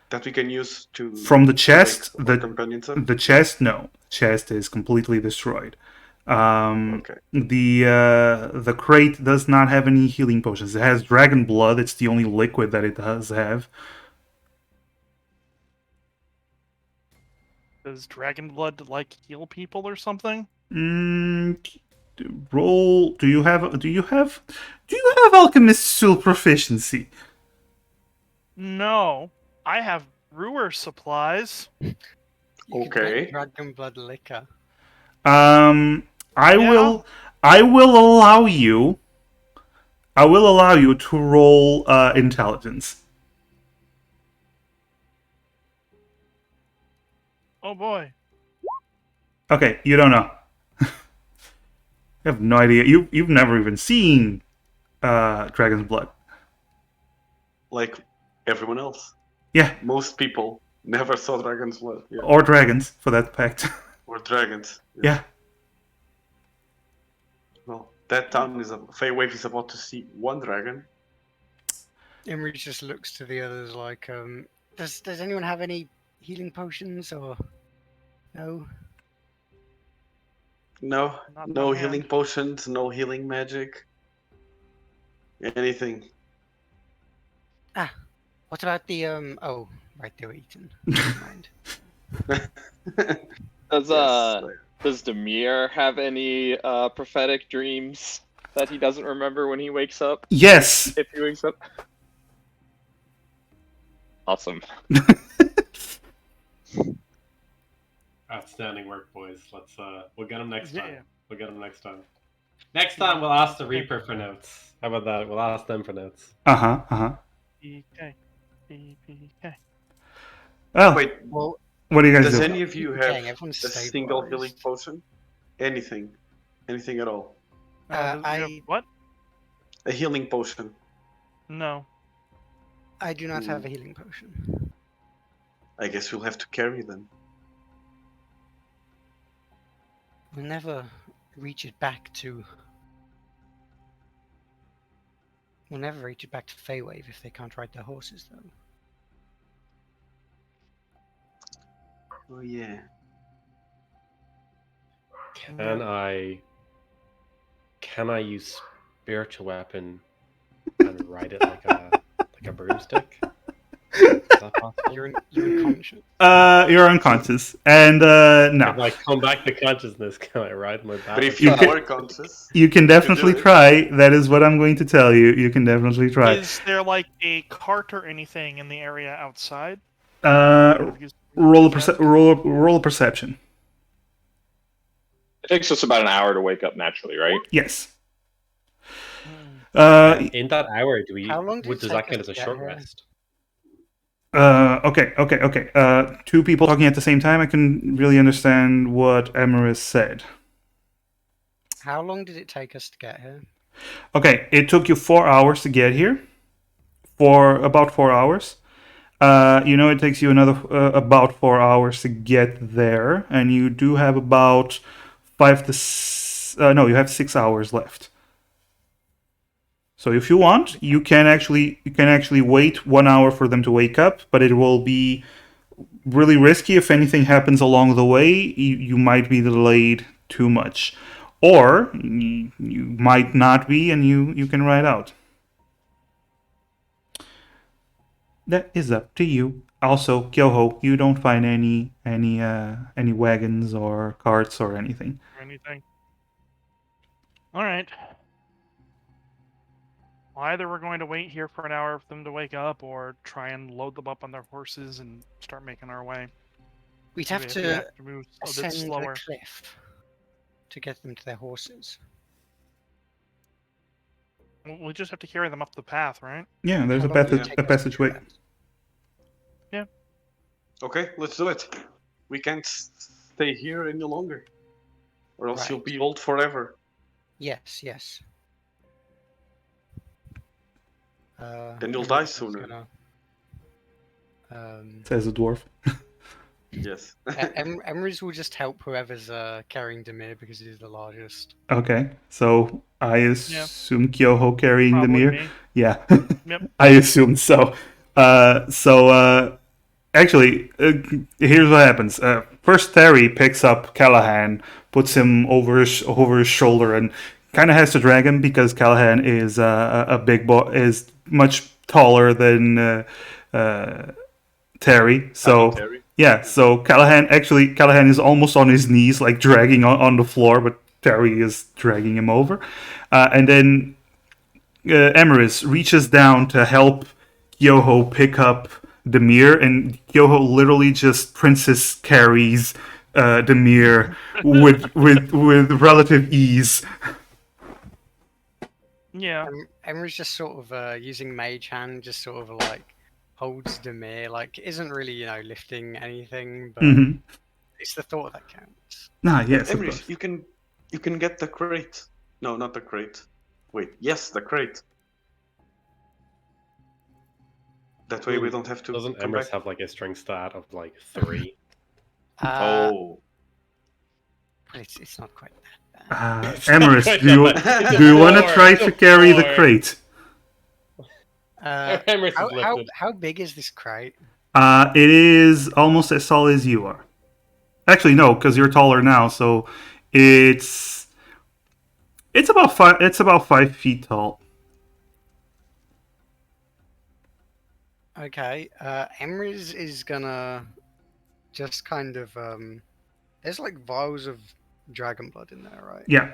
that we can use to From the chest, wake our companions up? the chest, no. The chest is completely destroyed. Okay. The crate does not have any healing potions. It has dragon blood. It's the only liquid that it does have. Does dragon blood heal people or something? Roll. Do you have alchemist tool proficiency? No, I have brewer supplies. You could Okay. make dragon blood liquor. I Yeah. will allow you. I will allow you to roll intelligence. Oh boy. Okay, you don't know. You have no idea. You've never even seen dragon's blood. Like everyone else. Yeah, Most people never saw dragon's blood. Yeah. or dragons for that fact. Or dragons. Yeah. Well, that town Feywave is about to see one dragon. Emery just looks to the others like, does anyone have any healing potions or no? No, Not no on healing hand. potions, no healing magic. Anything. What about the oh right, they were eaten. Never mind. Does Yes. does Demir have any prophetic dreams that he doesn't remember when he wakes up? Yes. If he wakes up. Awesome. Outstanding work, boys. Let's we'll get them next time. Yeah. We'll get them next time. Next time we'll ask the Reaper for notes. How about that? We'll ask them for notes. PK. PK. Well, Wait, Well, what do you guys does do? any of you have dang, everyone's a single healing stabilized. potion? Anything. Anything at all. You have what? A healing potion. No. I do not have a healing potion. I guess we'll have to carry them. We'll never reach it back to. We'll never reach it back to Feywave if they can't ride their horses, though. Oh yeah. Can I use spiritual weapon and ride it like a broomstick? Is that possible? You're unconscious. You're unconscious, and no. If I come back to consciousness, can I ride my back? But if you were conscious, You can definitely do it. try. That is what I'm going to tell you. You can definitely try. Is there a cart or anything in the area outside? Roll a perception. It takes us about an hour to wake up naturally, right? Yes. In that hour, How long did it does take that count us as a to get short here? rest? Okay. Two people talking at the same time. I can really understand what Emeris said. How long did it take us to get here? Okay, it took you 4 hours to get here. About 4 hours. It takes you another about 4 hours to get there, and you do have about you have 6 hours left. So if you want, you can actually wait 1 hour for them to wake up, but it will be really risky. If anything happens along the way, you might be delayed too much, or you might not be, and you can ride out. That is up to you. Also, Kyoho, you don't find any wagons or carts or anything. Or anything? Alright. Well, either we're going to wait here for an hour for them to wake up, or try and load them up on their horses and start making our way. We'd have We to move a bit ascend the slower. cliff to get them to their horses. We just have to carry them up the path, right? Yeah, there's How a long did it passage take a us to passageway. do that? Okay, let's do it. We can't stay here any longer. Or else you'll Right. be old forever. Yes. Then you'll Emrys die is sooner. gonna, Says a dwarf. Yes. Emrys will just help whoever's carrying Demir because he's the largest. Okay, so I assume Kyoho carrying Probably Demir. me. Yeah, Yep. I assumed so. Actually, here's what happens. First, Terry picks up Callahan, puts him over his shoulder, and kind of has to drag him because Callahan is a big boy, is much taller than Terry. So Terry. yeah, so Callahan is almost on his knees, like dragging on the floor, but Terry is dragging him over, and then Emerus reaches down to help Yoho pick up Demir, and Yoho literally just princess carries Demir with relative ease. Yeah. Emrys just sort of using Mage Hand, just sort of like holds Demir, like isn't really lifting anything, but Mm-hmm. it's the thought that counts. Yes, of Emrys, course. you can get the crate. No, not the crate. Wait, yes, the crate. That way we don't have to Doesn't come Emrys back. have like a string stat of like 3? Oh. But it's not quite that bad. Emrys, Quite do you that bad. do you want to Four, try it's to a carry the 4. crate? Emrys is lifted. How big is this crate? It is almost as tall as you are. Actually, no, because you're taller now, so it's about 5. It's about 5 feet tall. Okay, Emrys is gonna just kind of there's like vials of dragon blood in there, right? Yeah,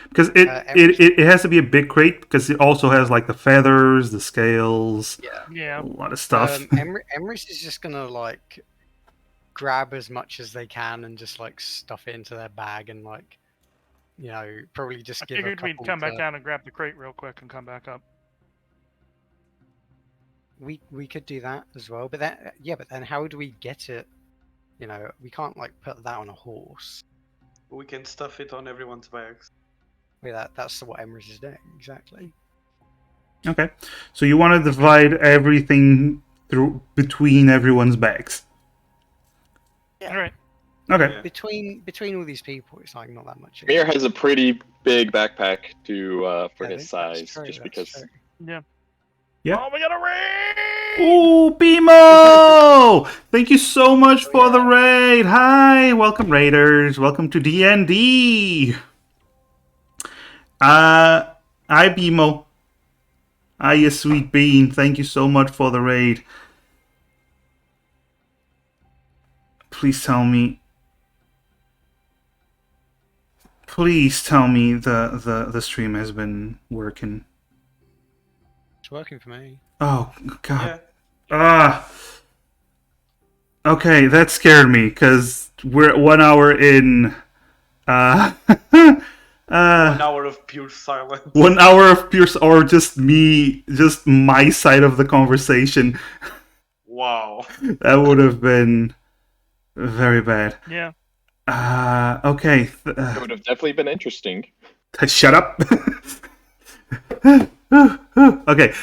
because it has to be a big crate because it also has like the feathers, the scales, Yeah. a lot of stuff. Emrys is just gonna like grab as much as they can and just like stuff it into their bag and like probably just I give figured a we'd couple come back to- down and grab the crate real quick and come back up. We could do that as well, but then how do we get it? We can't like put that on a horse. We can stuff it on everyone's bags. That's what Emrys is doing exactly. Okay, so you want to divide everything through between everyone's bags. Yeah. All right. Okay. Yeah. Between all these people, it's like not that much. Mir has a pretty big backpack for Yeah, his that's size, true, just that's because. true. Yeah. Oh, we got a raid! Ooh, Bimo! Thank you so much for the raid. Hi, welcome raiders. Welcome to D&D. Hi, Bimo. Hi, you sweet bean. Thank you so much for the raid. Please tell me. Please tell me the stream has been working. It's working for me. Oh God. Yeah. Okay, that scared me because we're 1 hour in. 1 hour of pure silence. 1 hour of pure, or just my side of the conversation. Wow. That would have been very bad. Yeah. Okay. It would have definitely been interesting. Shut up. Okay.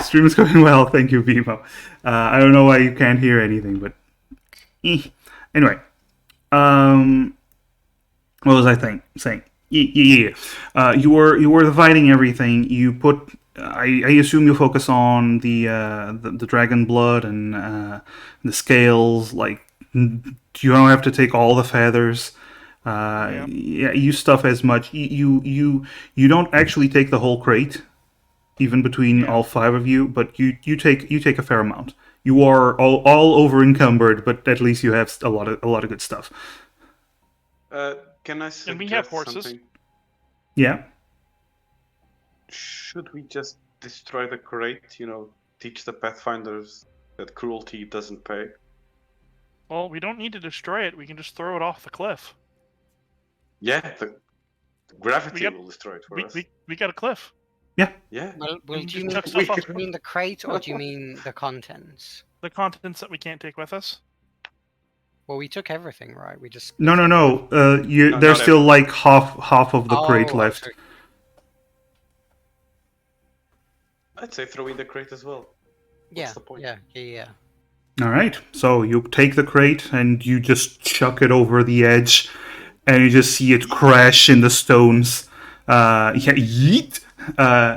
Stream is going well. Thank you, Bimo. I don't know why you can't hear anything, but anyway. What was I saying? Yeah. You were dividing everything. You put. I assume you focus on the dragon blood and the scales. Like you don't have to take all the feathers. Yeah, you stuff as much. You don't actually take the whole crate, even between all 5 of you. But you take a fair amount. You are all over encumbered, but at least you have a lot of good stuff. Can I suggest And we have horses. something? Yeah. Should we just destroy the crate? Teach the Pathfinders that cruelty doesn't pay. Well, we don't need to destroy it. We can just throw it off the cliff. Yeah, the gravity got- will destroy it for us. We got a cliff. Yeah. Well, You do you just mean, chuck stuff off do you mean the crate or do you mean the contents? The contents that we can't take with us. Well, we took everything, right? We just No. No, There's not still like half of the crate Oh, left. sorry. I'd say throw in the crate as well. Yeah, the point? yeah. All right, so you take the crate and you just chuck it over the edge, and you just see it crash in the stones. Yeet!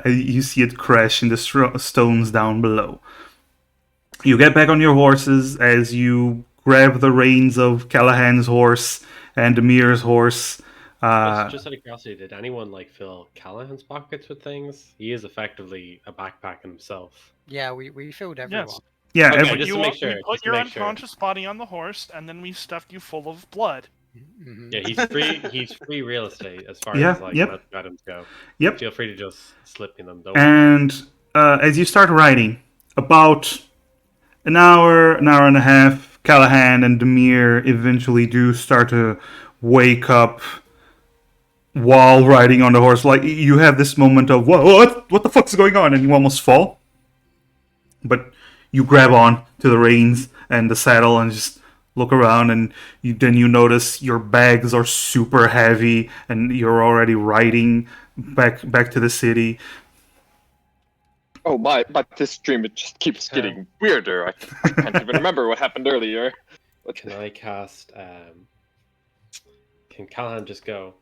You see it crash in the stones down below. You get back on your horses as you grab the reins of Callahan's horse and Demir's horse. Just out of curiosity, did anyone like fill Callahan's pockets with things? He is effectively a backpack himself. Yeah, we filled everyone. Yes. Yeah, Okay, just to make We sure. put Just to your make sure. unconscious body on the horse, and then we stuffed you full of blood. Mhm. Yeah, he's free. He's free real estate as far Yeah, as like yep. medical items go. Yep. Feel free to just slip me them. Don't And as you start riding, about an hour and a half, Callahan and Demir eventually do start to wake up while riding on the horse. Like, you have this moment of, what the fuck's going on? And you almost fall. But you grab on to the reins and the saddle and just look around, and then you notice your bags are super heavy and you're already riding back to the city. Oh my! But this dream, it just keeps getting weirder. I can't even remember what happened earlier. Can I cast? Can Callahan just go?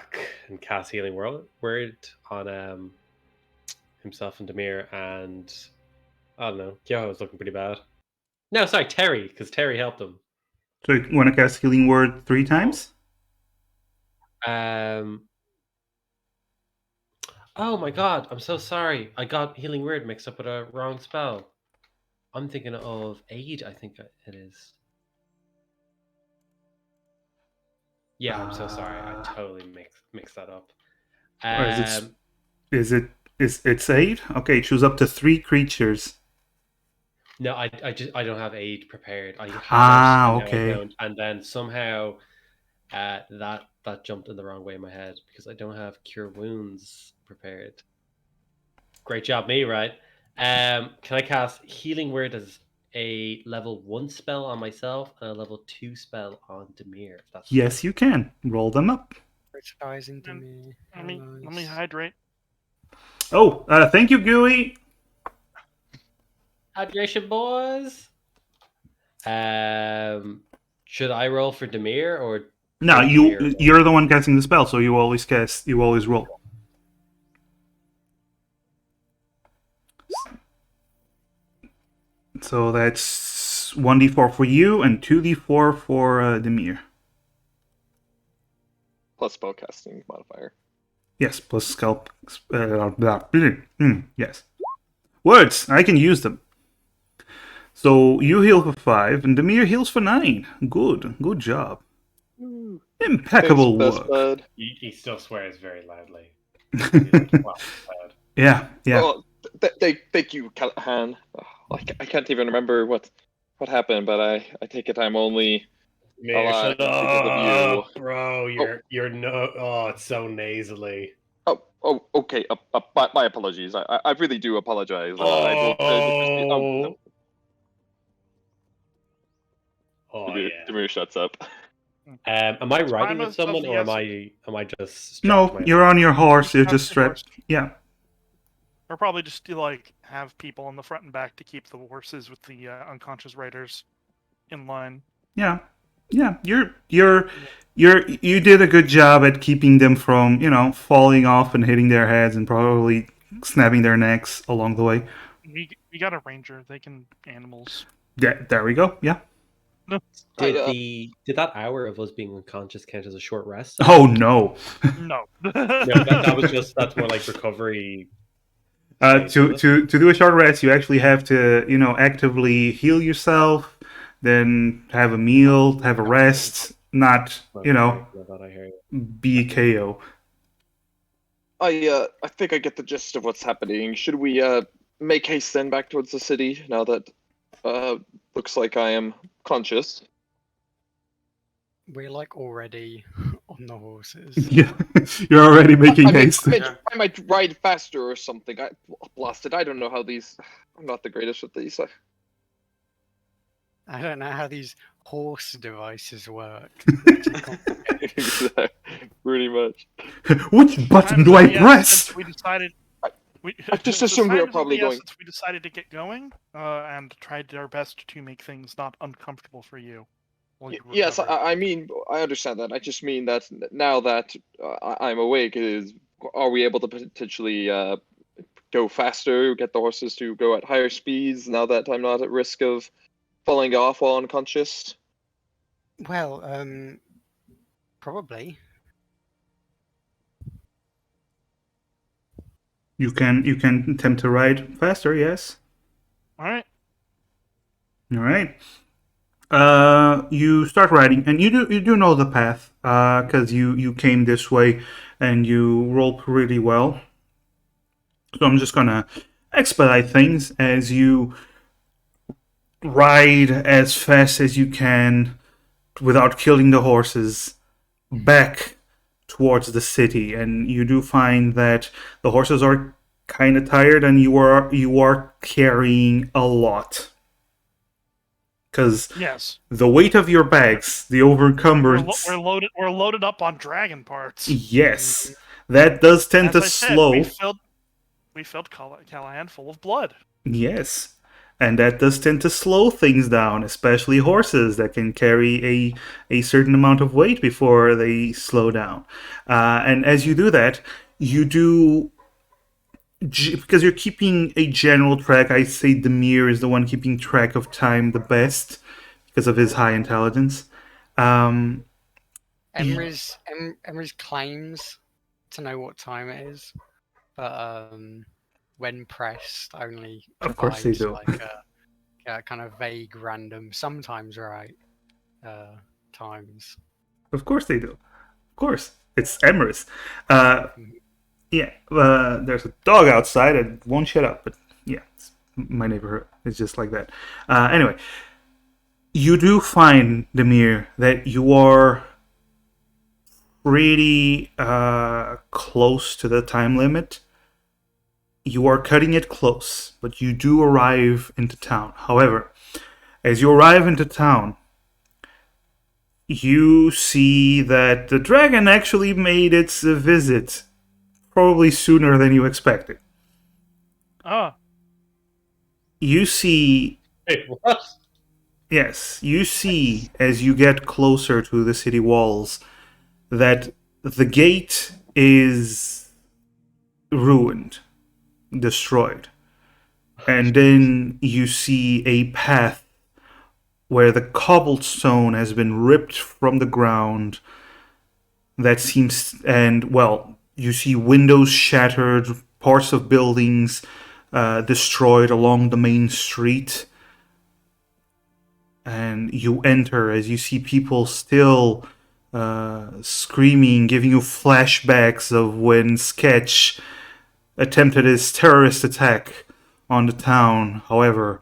Fuck, and cast Healing Word on himself and Demir, and I don't know. Kyoho was looking pretty bad. No, sorry, Terry, because Terry helped him. So you want to cast Healing Word 3 times? Oh my god, I'm so sorry. I got Healing Word mixed up with a wrong spell. I'm thinking of Aid, I think it is. Yeah, I'm so sorry. I totally mixed that up. Or it's Aid? Okay, choose up to 3 creatures. No, I don't have Aid prepared. I have it, okay. I don't. And then somehow that jumped in the wrong way in my head because I don't have Cure Wounds prepared. Great job, me, right? Can I cast Healing Word as a level 1 spell on myself and a level 2 spell on Demir? If that's Yes, you can. Roll them up. Criticizing to me. Let me hydrate. Oh, thank you, Gooey. Hydration, boys. Should I roll for Demir or? No, you're the one casting the spell, so you always roll. So that's 1d4 for you and 2d4 for Demir. Plus spellcasting modifier. Yes, plus scalp. Yes. Words, I can use them. So you heal for 5, and Demir heals for 9. Good job. Impeccable work. He still swears very loudly. Yeah. Oh, thank you, Callahan. Oh, I can't even remember what happened, but I take it I'm only alive because of you. Bro. You're no. Oh, it's so nasally. Oh, okay. My apologies. I really do apologize. Demir shuts up. Am I riding with someone, or am I just? No, you're on your horse. You're just strapped. Yeah. Or probably just to like have people on the front and back to keep the horses with the unconscious riders in line. Yeah. You did a good job at keeping them from falling off and hitting their heads and probably snapping their necks along the way. We got a ranger. They can animals. Yeah, there we go. Yeah. Did that hour of us being unconscious count as a short rest? Oh no. No. That's more like recovery. To do a short rest, you actually have to actively heal yourself, then have a meal, have a rest, not be KO. I think I get the gist of what's happening. Should we make haste then back towards the city now that looks like I am conscious? We're like already on the horses. Yeah, you're already making haste. I might ride faster or something. I don't know how these. I'm not the greatest with these. I don't know how these horse devices work. Pretty much. Which button Time's do of I the press? essence, we decided. I just assumed we were probably going. Since we decided to get going, and tried our best to make things not uncomfortable for you. While you Yes, recover. I mean, I understand that. I just mean that now that I'm awake, are we able to potentially go faster, get the horses to go at higher speeds now that I'm not at risk of falling off while unconscious? Well, probably. You can attempt to ride faster, yes. All right. All right. You start riding, and you do know the path, because you came this way, and you roll pretty well. So I'm just gonna expedite things as you ride as fast as you can without killing the horses back towards the city, and you do find that the horses are kind of tired, and you are carrying a lot because Yes. the weight of your bags, the overencumbrance. We're loaded up on dragon parts. Yes, that does tend As to I said, slow. we filled Callahan full of blood. Yes. And that does tend to slow things down, especially horses that can carry a certain amount of weight before they slow down. And as you do that, you do, because you're keeping a general track, I say Demir is the one keeping track of time the best because of his high intelligence. Emrys claims to know what time it is, but when pressed, only Of course they provides do. like a kind of vague, random, sometimes right times. Of course they do. Of course. It's Emrys. Yeah, there's a dog outside. It won't shut up, but yeah, it's my neighborhood. It's just like that. Anyway, you do find, Demir, that you are pretty close to the time limit. You are cutting it close, but you do arrive into town. However, as you arrive into town, you see that the dragon actually made its visit probably sooner than you expected. Ah. You see. Wait, what? Yes, you see as you get closer to the city walls that the gate is ruined, destroyed. And then you see a path where the cobblestone has been ripped from the ground that seems, and well, you see windows shattered, parts of buildings destroyed along the main street. And you enter as you see people still screaming, giving you flashbacks of when Sketch attempted his terrorist attack on the town. However,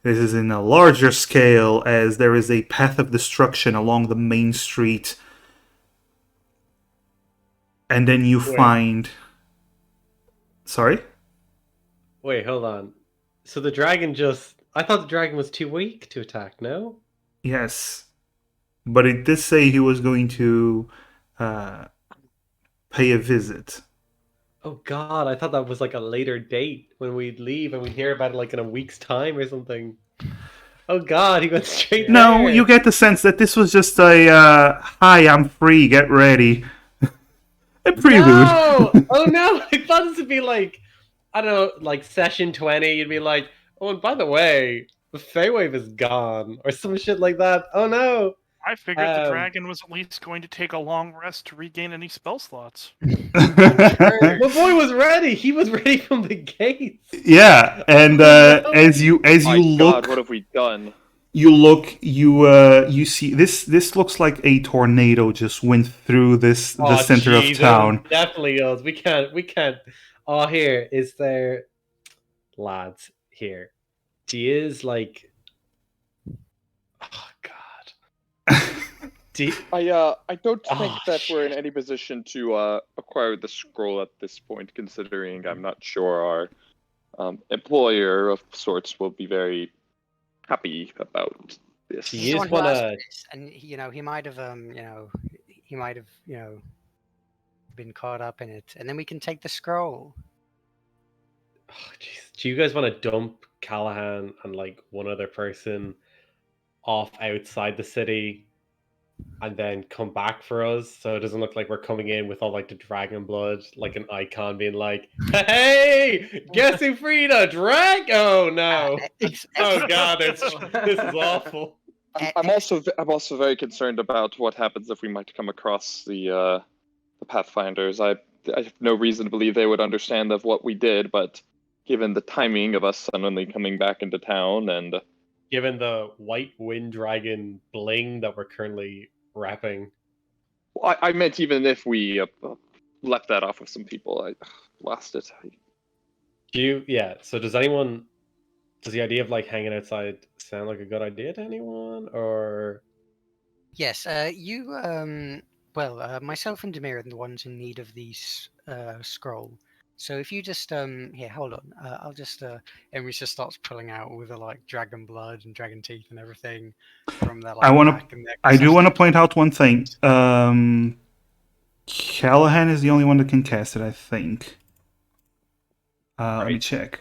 this is in a larger scale as there is a path of destruction along the main street. And then you find... Sorry? Wait, hold on. So the dragon just... I thought the dragon was too weak to attack, no? Yes. But it did say he was going to pay a visit. Oh god, I thought that was like a later date when we'd leave and we'd hear about it like in a week's time or something. Oh god, he went straight No, there. you get the sense that this was just a, hi, I'm free, get ready. A prelude. No! Oh no! I thought this would be like, I don't know, like session 20, you'd be like, oh, and by the way, the Feywave is gone, or some shit like that. Oh no! I figured the dragon was at least going to take a long rest to regain any spell slots. My boy was ready. He was ready from the gates. Yeah, and as you My look, God, what have we done? you see this looks like a tornado just went through the center of town. Definitely is. We can't. Oh, here is there, lads. Here, she is like. Oh God. I don't think that we're in any position to acquire the scroll at this point, considering I'm not sure our employer of sorts will be very happy about This. Do He's you the just one who asked want for to? this, and he might have he might have been caught up in it, and then we can take the scroll. Oh, do you guys want to dump Callahan and like one other person off outside the city, and then come back for us, so it doesn't look like we're coming in with all like the dragon blood, like an icon being like, "Hey, guess who freed a drag?" Oh no! Oh god, this is awful. I'm also very concerned about what happens if we might come across the Pathfinders. I have no reason to believe they would understand of what we did, but given the timing of us suddenly coming back into town and given the white wind dragon bling that we're currently wrapping. Well, I meant even if we left that off with some people, I lost it. So does the idea of like hanging outside sound like a good idea to anyone, or? Yes, myself and Demir are the ones in need of the scroll. So if you just here, hold on. I'll just Emery just starts pulling out with the like dragon blood and dragon teeth and everything from the like back and neck. I do want to point out one thing. Callahan is the only one that can cast it, I think. Let me check.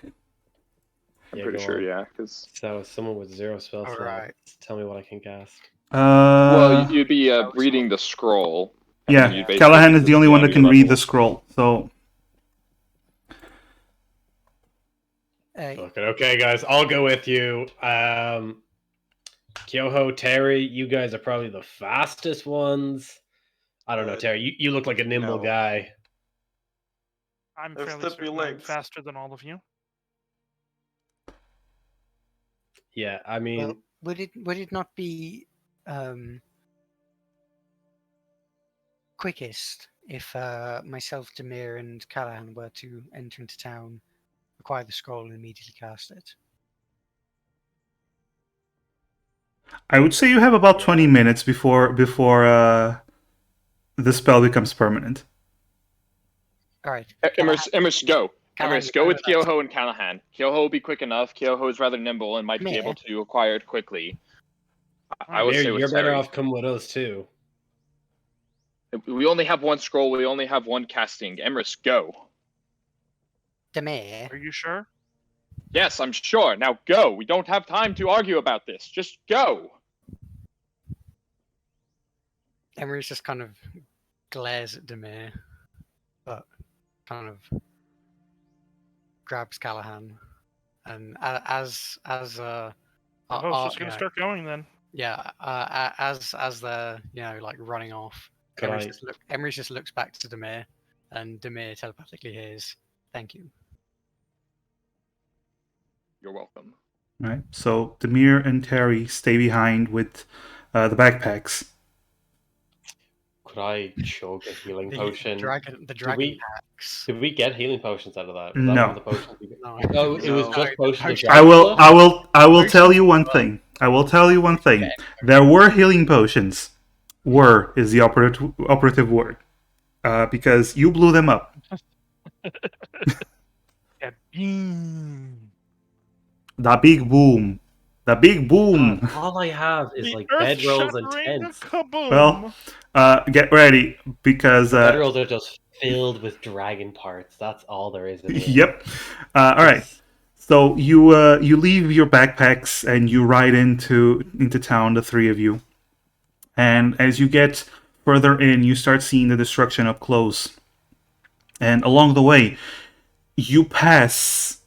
I'm pretty sure, yeah. Because so someone with 0 spell slots. Right. Tell me what I can cast. Well, you'd be reading the scroll. Yeah, Callahan is the only one that can read the scroll. So. Okay, guys, I'll go with you. Kyoho, Terry, you guys are probably the fastest ones. I don't know, Terry. You look like a nimble guy. I'm fairly certain I'm faster than all of you. Yeah, I mean, well, would it not be quickest if myself, Demir, and Callahan were to enter into town, acquire the scroll, and immediately cast it? I would say you have about 20 minutes before the spell becomes permanent. All right. Emrys, go. Emrys, go with Kyoho and Callahan. Kyoho will be quick enough. Kyoho is rather nimble and might be able to acquire it quickly. I would say with you're better Terry. off come with us too. We only have one scroll. We only have one casting. Emrys, go. Demir. Are you sure? Yes, I'm sure. Now go. We don't have time to argue about this. Just go. Emery's just kind of glares at Demir, but kind of grabs Callahan, and as the host is going to start going then. Yeah, as they're like running off, Emery just looks back to Demir, and Demir telepathically hears, "Thank you." You're welcome. All right. So Demir and Terry stay behind with the backpacks. Could I chug a healing potion? The dragon packs. Did we get healing potions out of that? No. That one of the potions we No. Oh, it was just potions. I will tell you one thing. There were healing potions. Were is the operative word. Because you blew them up. The big boom. The big boom. All I have is like bedrolls and tents. Kaboom. Well, get ready because bedrolls are just filled with dragon parts. That's all there is. Yep. All right. So you leave your backpacks and you ride into town, the three of you. And as you get further in, you start seeing the destruction up close. And along the way, you pass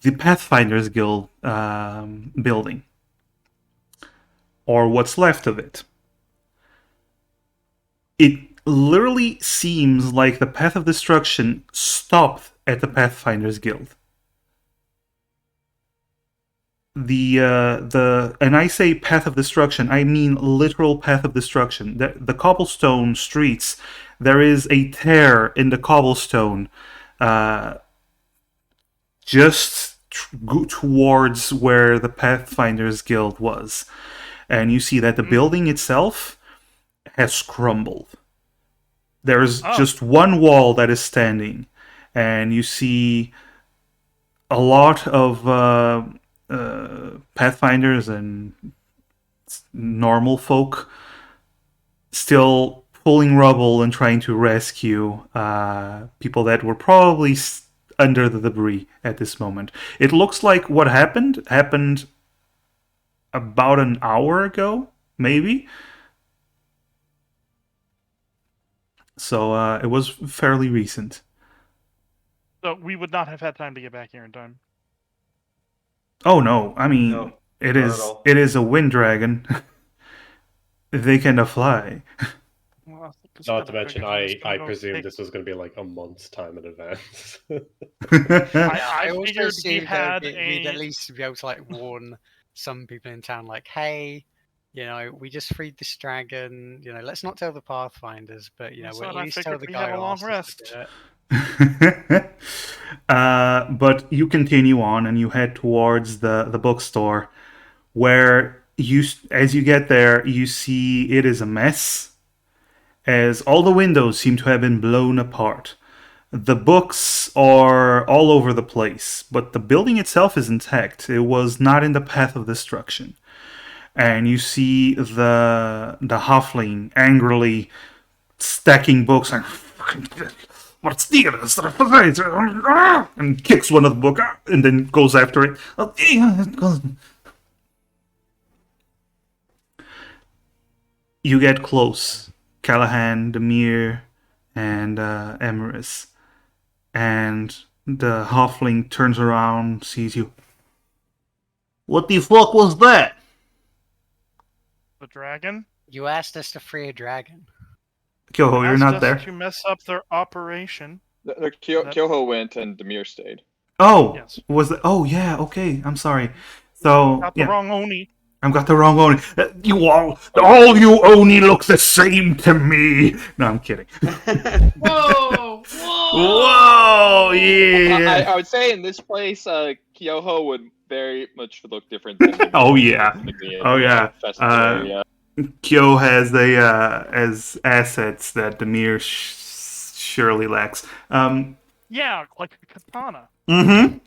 the Pathfinders Guild building, or what's left of it. It literally seems like the path of destruction stopped at the Pathfinders Guild. And I say path of destruction, I mean literal path of destruction. The cobblestone streets, there is a tear in the cobblestone, just towards where the Pathfinders Guild was, and you see that the building itself has crumbled. There's just one wall that is standing, and you see a lot of Pathfinders and normal folk still pulling rubble and trying to rescue people that were probably under the debris at this moment. It looks like what happened about an hour ago, maybe. So it was fairly recent. So we would not have had time to get back here in time. Oh no, I mean No, it not is at all. it is a wind dragon. They can fly. Well, I think it's Not gonna to mention, figure it's gonna I go presume take- this was going to be like a month's time in advance. I also figured we assumed had we'd at a. least be able to like warn some people in town, like, hey, we just freed this dragon. Let's not tell the Pathfinders, but That's we'll at what I least tell figured the we guy had a who long asked us rest. to do it. But you continue on and you head towards the bookstore, where as you get there, you see it is a mess, as all the windows seem to have been blown apart. The books are all over the place, but the building itself is intact. It was not in the path of destruction. And you see the halfling angrily stacking books and and kicks one of the book and then goes after it. You get close, Callahan, Demir, and Emerus, and the halfling turns around, sees you. What the fuck was that? The dragon. You asked us to free a dragon. Kyoho, you're asked not us there. to mess up their operation. Kyoho went and Demir stayed. Oh, Yes. was that? Oh, yeah. Okay, I'm sorry. So Got the wrong Oni. I've got the wrong Oni. You all you Oni look the same to me. No, I'm kidding. Whoa! Whoa! Whoa! Yeah. I would say in this place, Kyoho would very much look different than Demir. Oh yeah. Specifically in Oh the, yeah. festival area. Kyo has as assets that Demir surely lacks. Yeah, like a katana. Mm-hmm.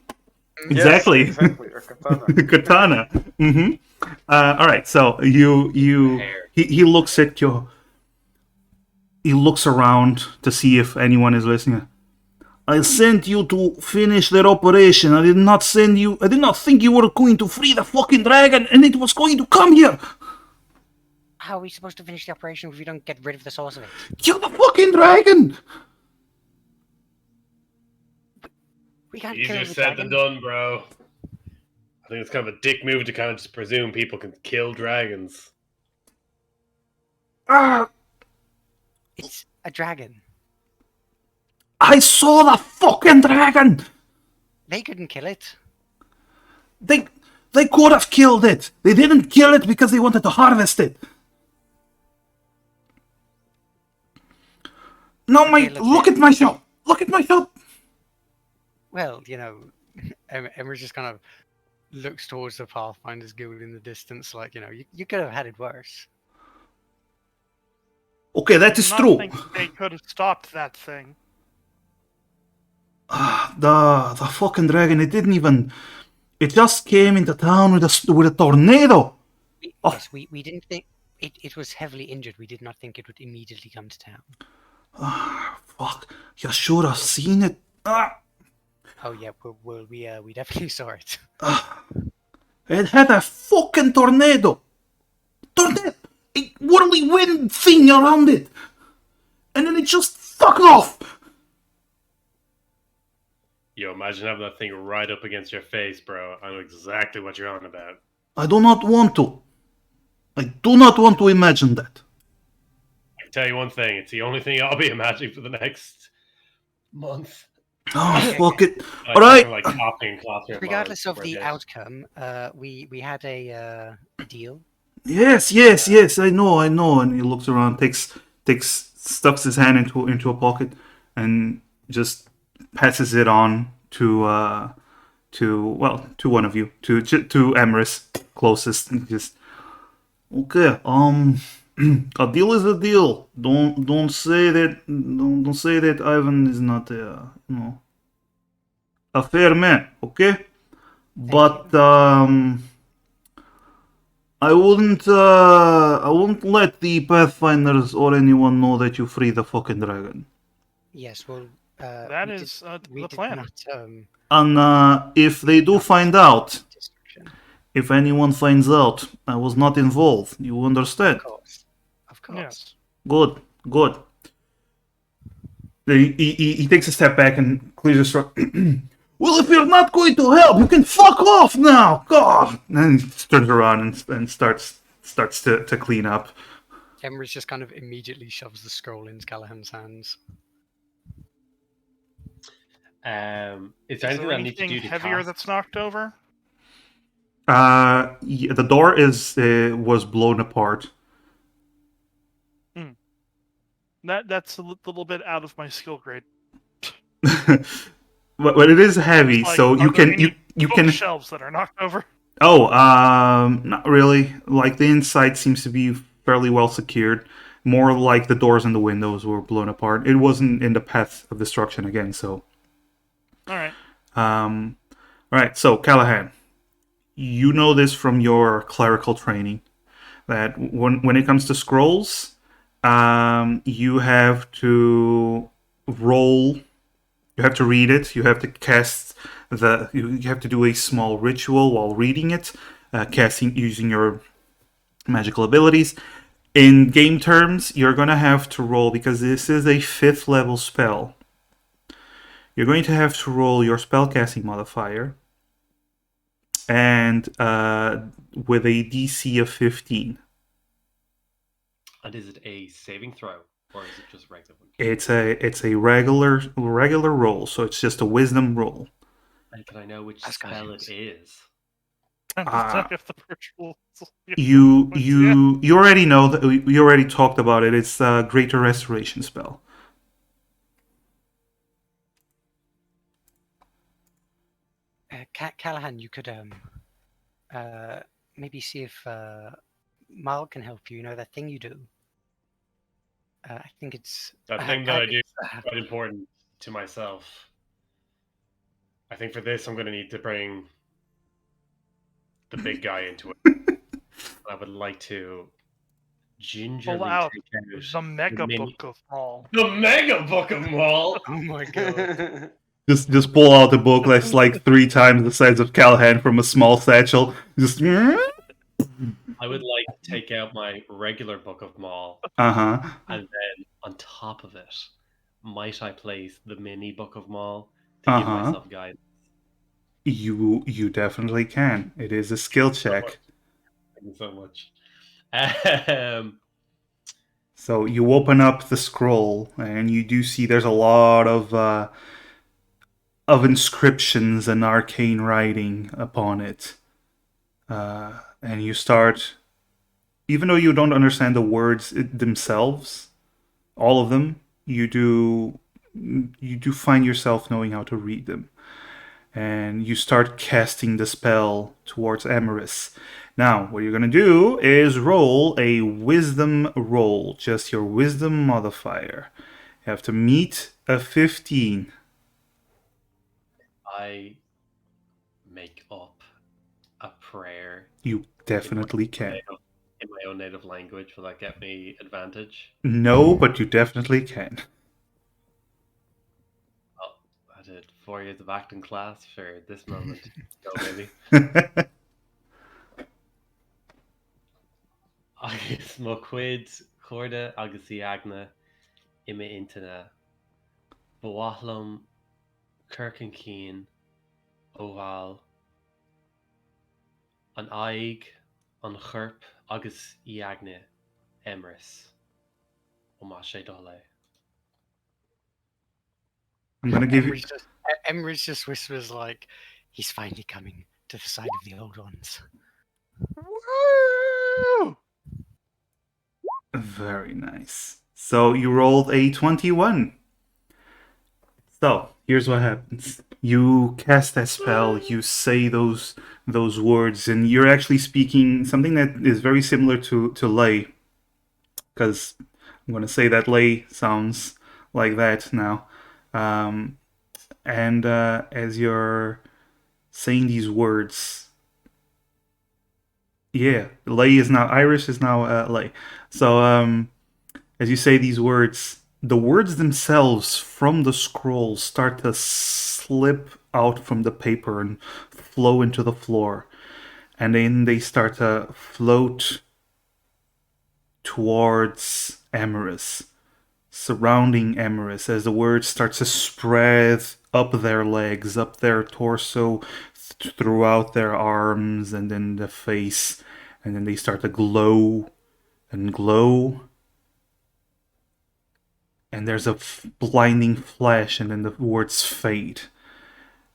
Exactly. Yes, exactly. A katana. Katana. Mm-hmm. All right. So he looks at Kyo. He looks around to see if anyone is listening. I sent you to finish their operation. I did not think you were going to free the fucking dragon and it was going to come here. How are we supposed to finish the operation if we don't get rid of the source of it? Kill the fucking dragon! We can't kill Easier the said than dragon. done, bro. I think it's kind of a dick move to kind of just presume people can kill dragons. It's a dragon. I saw the fucking dragon! They couldn't kill it. They could have killed it. They didn't kill it because they wanted to harvest it. No, look at my shop. Look at my shop. Well, Emma just kind of looks towards the Pathfinders Guild in the distance, like, you could have had it worse. Okay, that is true. I think they could have stopped that thing. The fucking dragon. It just came into town with a tornado. Yes, we didn't think it was heavily injured. We did not think it would immediately come to town. Fuck! You should have seen it. Oh yeah, well we definitely saw it. It had a fucking tornado. A whirlwind thing around it, and then it just fucked off. Yo, imagine having that thing right up against your face, bro. I know exactly what you're on about. I do not want to. I do not want to imagine that. I can tell you one thing. It's the only thing I'll be imagining for the next month. Oh, fuck it. Like, All right. Like coughing, claustrophobic, Regardless of where the it is. outcome, we had a deal. Yes. I know. And he looks around, stuffs his hand into a pocket, and just passes it on to one of you, to Emerus closest, and just okay. A deal is a deal. Don't say that Ivan is not a fair man, okay? But I wouldn't let the Pathfinders or anyone know that you free the fucking dragon. Yes, well, That we is we the did plan. not. And if they do find out, Destruction. if anyone finds out, I was not involved. You understand? Of course. Yes. Good, good. He takes a step back and clears his throat. Well, if you're not going to help, you can fuck off now. God. And he turns around and starts to clean up. Emrys just kind of immediately shoves the scroll into Callahan's hands. Is Is there anything there that I need to anything do to heavier cast? that's knocked over? Yeah, the door was blown apart. That's a little bit out of my skill grade. But it is heavy, Like, so are there any you can. bookshelves that are knocked over. Oh, not really. Like the inside seems to be fairly well secured. More like the doors and the windows were blown apart. It wasn't in the path of destruction again, so. All right. All right. So Callahan, you know this from your clerical training that when it comes to scrolls, you have to roll. You have to read it. You have to cast you have to do a small ritual while reading it, casting using your magical abilities. In game terms, you're going to have to roll, because this is a 5th level spell. You're going to have to roll your spellcasting modifier and with a DC of 15. And is it a saving throw, or is it just regular one? It's a regular roll, so it's just a wisdom roll. And can I know which spell it is? The virtual. You already know that we already talked about it. It's a greater restoration spell. Callahan, you could maybe see if Mal can help you. You know that thing you do. I think it's That thing that I do is quite important to myself. I think for this, I'm going to need to bring the big guy into it. I would like to gingerly Pull out take out the mega mini- book of Maul. The mega book of Maul. Oh my god! Just pull out a book that's like 3 times the size of Callahan from a small satchel. Just. I would like to take out my regular book of Maul, Uh-huh. and then on top of it, might I place the mini book of Maul to give Uh-huh. myself guidance? You definitely can. It is a skill check. Thank you so much. So you open up the scroll and you do see there's a lot of inscriptions and arcane writing upon it. And you start, even though you don't understand the words themselves, all of them, you do find yourself knowing how to read them. And you start casting the spell towards Emerus. Now, what you're going to do is roll a wisdom roll, just your wisdom modifier. You have to meet a 15. I make up a prayer. You definitely can. In my own native language, will that get me advantage? No, but you definitely can. Well, I did 4 years of acting class for this moment. Go, baby. Agus mo quid corda agus iagna ime intana Boahlum Kirkin Keen Oval an aig an chirp agus iagna Emrys O Mashe Dole. I'm going to give you. Emrys just whispers like, "He's finally coming to the side of the old ones." Woo! Very nice. So you rolled a 21. So here's what happens. You cast that spell, you say those words, and you're actually speaking something that is very similar to lay. Because I'm going to say that lay sounds like that now. And as you're saying these words, Yeah, Lay is now Irish is now Lay. So as you say these words, the words themselves from the scroll start to slip out from the paper and flow into the floor, and then they start to float towards Emerus, surrounding Emerus as the words start to spread up their legs, up their torso, throughout their arms, and then the face, and then they start to glow and glow. And there's a blinding flash, and then the words fade.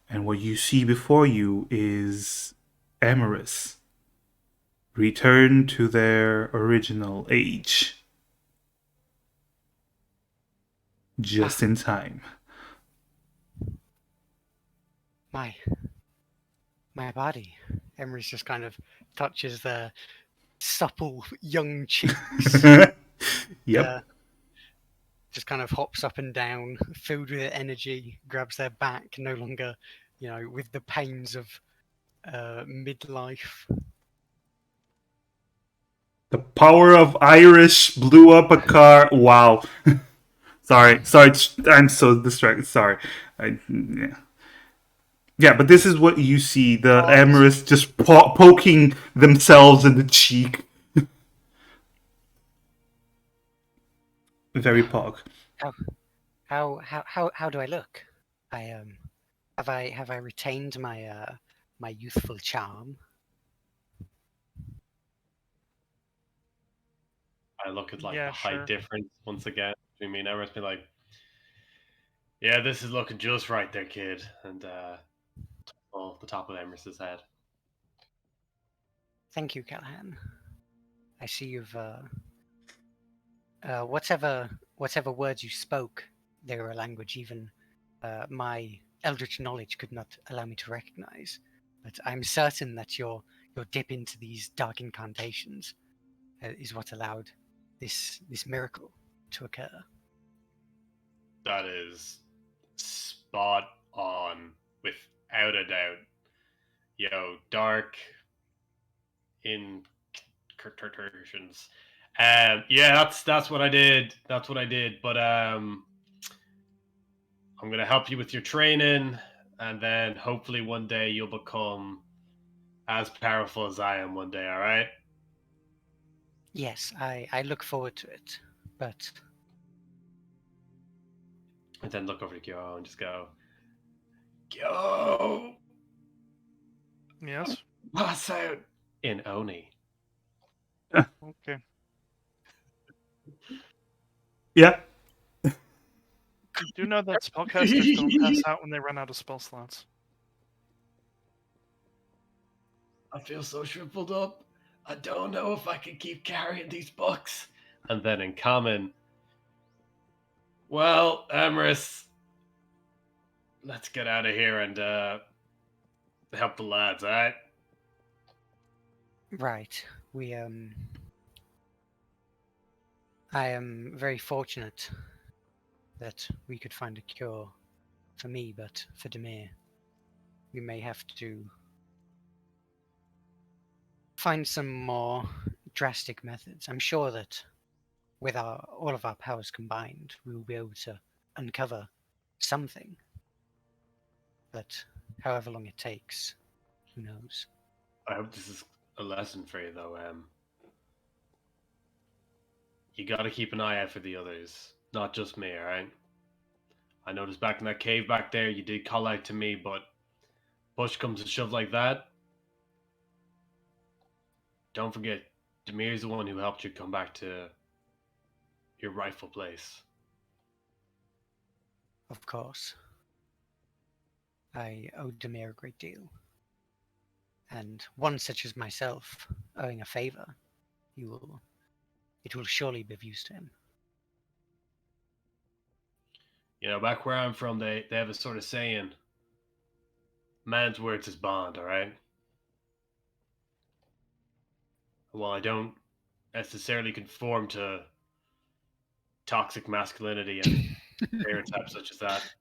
And what you see before you is Emerus return to their original age. Just in time. My body. Emery's just kind of touches the supple young cheeks. Yep. Just kind of hops up and down, filled with energy, grabs their back, no longer, with the pains of midlife. The power of Irish blew up a car. Wow. sorry. I'm so distracted. Sorry. Yeah, but this is what you see: the Emerus just poking themselves in the cheek. Very pog. How do I look? Have I retained my my youthful charm? I look at Yeah, the height sure. difference once again between me and Emrys, be like, yeah, this is looking just right there, kid. And the top of Emrys's head. Thank you, Callahan. I see you've whatever words you spoke, they were a language even my eldritch knowledge could not allow me to recognize. But I'm certain that your dip into these dark incantations is what allowed this miracle to occur. That is spot on, without a doubt. Dark incursions. Yeah, that's what I did. That's what I did. But I'm gonna help you with your training, and then hopefully one day you'll become as powerful as I am one day. All right? Yes, I look forward to it. But and then look over to Kyo and just go, Kyo, Yes. pass out in Oni. Okay. Yeah. You do know that spellcasters don't pass out when they run out of spell slots. I feel so shriveled up. I don't know if I can keep carrying these books. And then in common, well, Amorous, let's get out of here and help the lads, alright? right, we I am very fortunate that we could find a cure for me, but for Demir, we may have to find some more drastic methods. I'm sure that with all of our powers combined, we will be able to uncover something. But however long it takes, who knows? I hope this is a lesson for you, though. You gotta keep an eye out for the others, not just me, alright? I noticed back in that cave back there, you did call out to me, but push comes to shove like that. Don't forget, Demir's the one who helped you come back to your rightful place. Of course. I owe Demir a great deal. And one such as myself, owing a favor, it will surely be of use to him. Back where I'm from, they have a sort of saying, man's word's his bond, alright? While I don't necessarily conform to toxic masculinity and stereotypes such as that,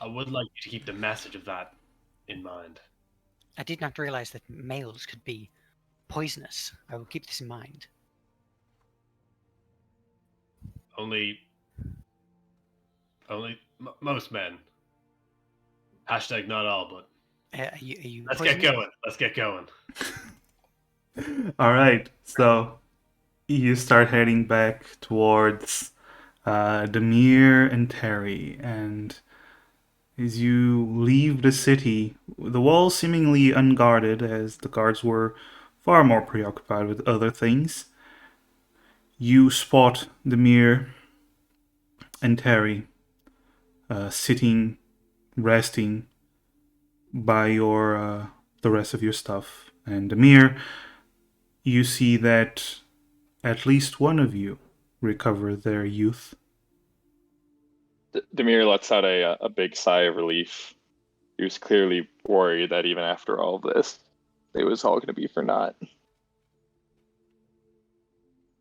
I would like you to keep the message of that in mind. I did not realize that males could be poisonous. I will keep this in mind. Only most men. Hashtag not all, but Are you let's poisonous? get going. Let's get going. All right, so you start heading back towards Demir and Terry, and as you leave the city, the walls seemingly unguarded as the guards were far more preoccupied with other things, you spot Demir and Terry sitting, resting by your the rest of your stuff. And Demir, you see that at least one of you recovered their youth. Demir lets out a big sigh of relief. He was clearly worried that even after all this, it was all going to be for naught.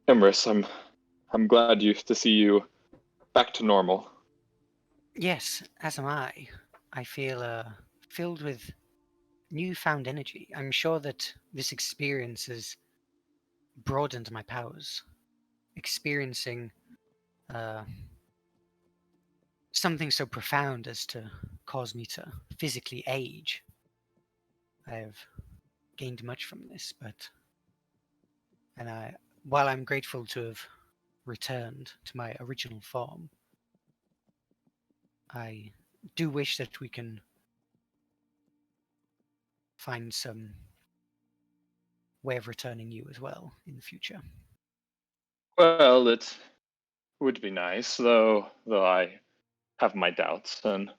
Emrys, I'm glad to see you back to normal. Yes, as am I. I feel filled with newfound energy. I'm sure that this experience has broadened my powers. Experiencing uh, something so profound as to cause me to physically age. I have gained much from this, while I'm grateful to have returned to my original form, I do wish that we can find some way of returning you as well in the future. Well, it would be nice, though I have my doubts. And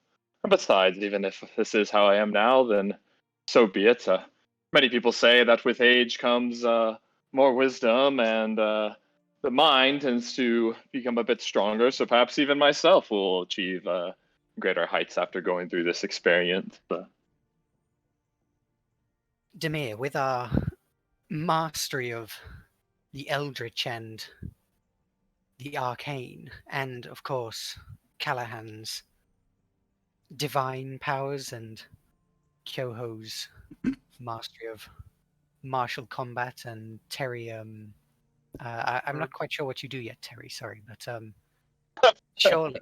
besides, even if this is how I am now, then so be it. Many people say that with age comes more wisdom, and the mind tends to become a bit stronger. So perhaps even myself will achieve greater heights after going through this experience. Demir, with our mastery of the Eldritch and the Arcane, and of course Callahan's divine powers and Kyoho's mastery of martial combat, and Terry, I'm not quite sure what you do yet, Terry, sorry, but surely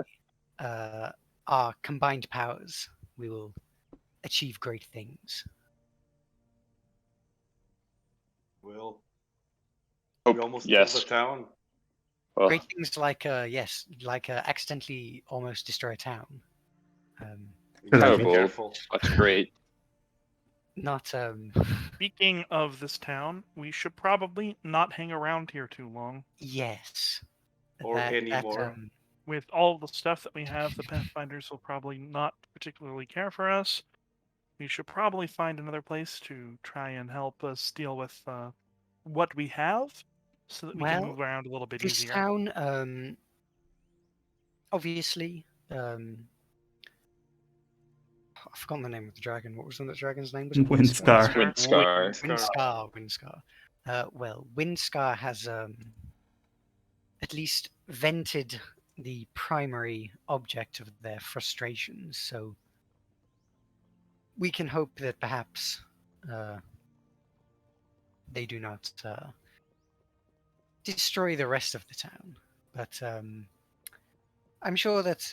our combined powers, we will achieve great things. Well, Oh, we almost yes. killed the town. Well, Great things like, accidentally almost destroy a town. Exactly. Be terrible, careful. but great. Not, Speaking of this town, we should probably not hang around here too long. yes. Or anymore. With all the stuff that we have, the Pathfinders will probably not particularly care for us. We should probably find another place to try and help us deal with what we have, so that we can Well, move around a little bit this easier. town, obviously, I've forgotten the name of the dragon. What was the dragon's name? Was it Windscar. Windscar. Windscar. Well, Windscar has at least vented the primary object of their frustrations, so we can hope that perhaps they do not destroy the rest of the town. But I'm sure that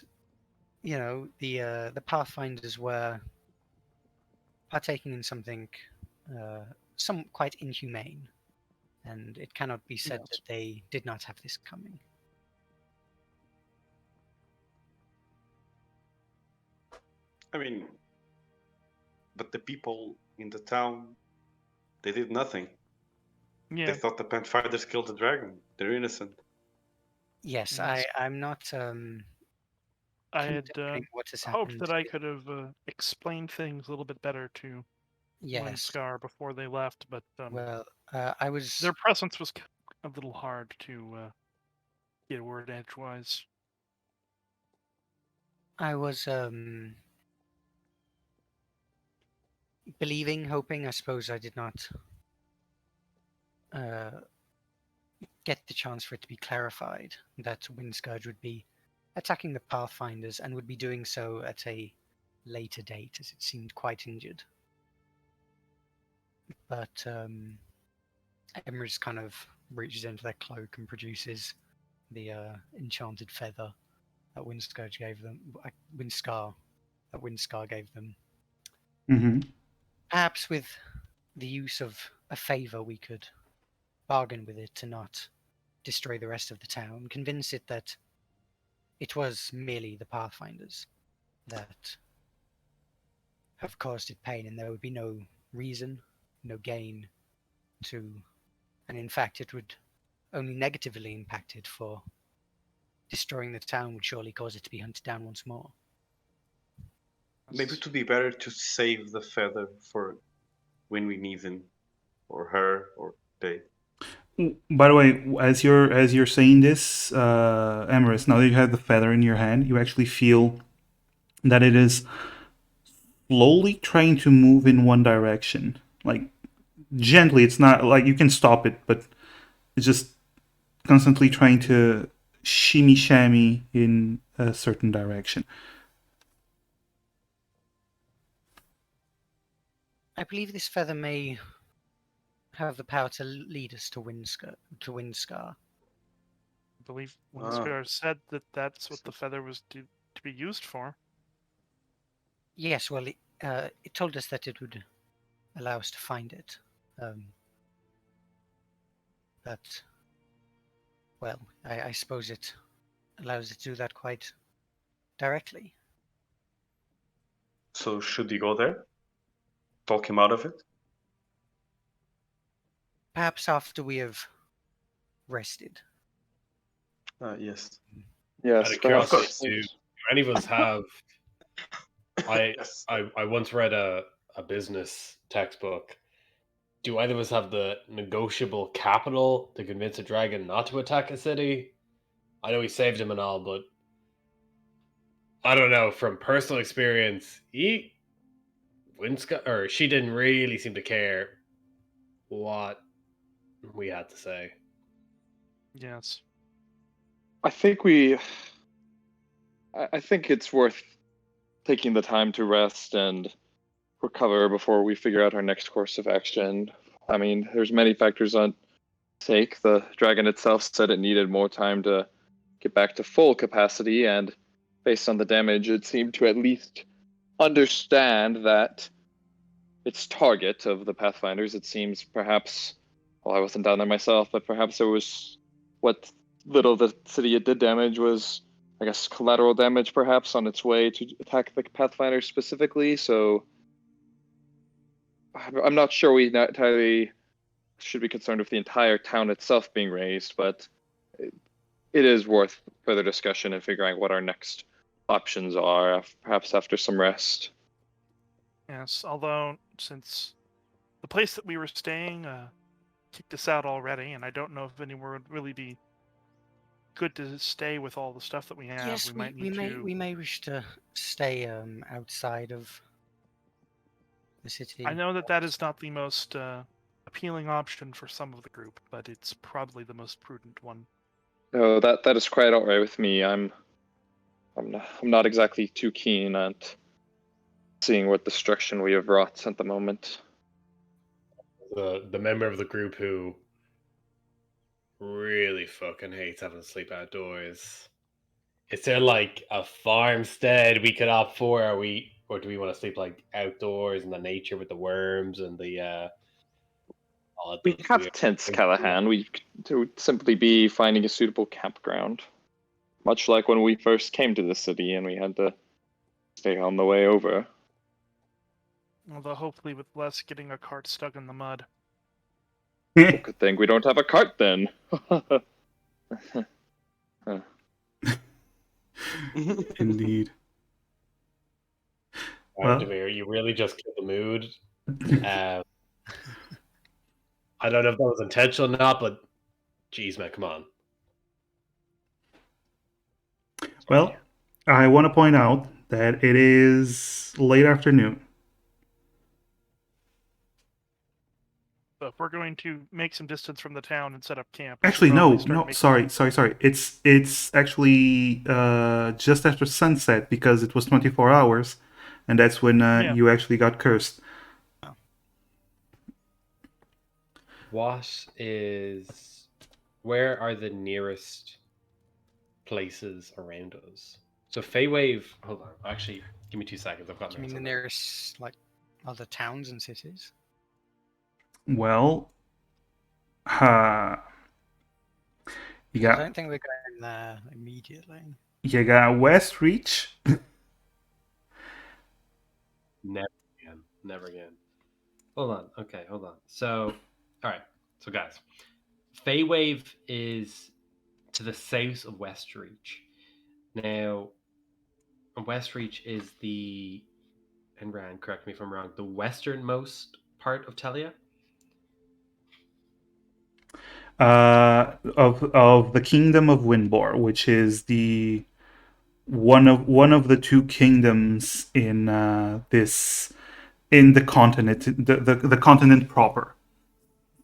the Pathfinders were partaking in something some quite inhumane, and it cannot be said that they did not have this coming. I mean, but the people in the town, they did nothing. Yeah, They thought the Pathfinders killed the dragon. They're innocent. Yes, Yes. I'm not I had condoning what has hoped happened. that I could have explained things a little bit better to Yes. Windscar before they left, but Well, I was. their presence was a little hard to get a word edgewise. I was believing, hoping. I suppose I did not get the chance for it to be clarified that Windscourge would be attacking the Pathfinders and would be doing so at a later date, as it seemed quite injured. But Emrys kind of reaches into their cloak and produces the enchanted feather that Windscar gave them. Windscar gave them. Mm-hmm. Perhaps with the use of a favor, we could bargain with it to not destroy the rest of the town. Convince it that it was merely the Pathfinders that have caused it pain, and there would be no reason, no gain to, and in fact, it would only negatively impact it, for destroying the town would surely cause it to be hunted down once more. Maybe it would be better to save the feather for when we need them, or her, or they. By the way, as you're saying this, Emerus, now that you have the feather in your hand, you actually feel that it is slowly trying to move in one direction, like gently. It's not like you can stop it, but it's just constantly trying to shimmy shammy in a certain direction. I believe this feather may have the power to lead us to Windscar. I believe Windscar said that that's what the feather was to be used for. Yes, well, it told us that it would allow us to find it. But, well, I suppose it allows it to do that quite directly. So should you go there? Talk him out of it? Perhaps after we have rested. Yes. Yes, Out of perhaps. curiosity, do any of us have? Yes. I once read a business textbook. Do either of us have the negotiable capital to convince a dragon not to attack a city? I know we saved him and all, but I don't know. From personal experience, she didn't really seem to care what we had to say. Yes. I think it's worth taking the time to rest and recover before we figure out our next course of action. I mean, there's many factors on stake. The dragon itself said it needed more time to get back to full capacity, and based on the damage, it seemed to at least understand that its target of the Pathfinders, it seems perhaps, well, I wasn't down there myself, but perhaps there was what little the city it did damage was, I guess, collateral damage perhaps on its way to attack the Pathfinders specifically. So I'm not sure we entirely should be concerned with the entire town itself being razed, but it is worth further discussion and figuring out what our next options are, perhaps after some rest. Yes, although since the place that we were staying kicked us out already, and I don't know if anywhere would really be good to stay with all the stuff that we have. Yes, we may wish to stay outside of the city. I know that is not the most appealing option for some of the group, but it's probably the most prudent one. No, that is quite all right with me. I'm not exactly too keen at seeing what destruction we have wrought at the moment. The member of the group who really fucking hates having to sleep outdoors. Is there like a farmstead we could opt for? Or do we want to sleep like outdoors in the nature with the worms and the we have tents, Callahan. It would simply be finding a suitable campground. Much like when we first came to the city and we had to stay on the way over. Although hopefully with less getting a cart stuck in the mud. Good thing we don't have a cart then. Indeed. Well, Demir, you really just killed the mood. I don't know if that was intentional or not, but geez, man, come on. Well, I want to point out that it is late afternoon. So if we're going to make some distance from the town and set up camp... Actually, no, sorry. It's actually just after sunset because it was 24 hours, and that's when you actually got cursed. Where are the nearest places around us? So Feywave, hold on. Actually, give me 2 seconds. I've got Do you mean notes the on that. nearest, like, other towns and cities? Well, you 'Cause I got don't think we're going there immediately. Westreach. Never again. Never again. Hold on. Okay, hold on. So, all right. So, guys, Feywave is to the south of Westreach. Now, Westreach is and Rand, correct me if I'm wrong, the westernmost part of Telia. Of the kingdom of Windbor, which is the one of the two kingdoms in in the continent, the continent proper.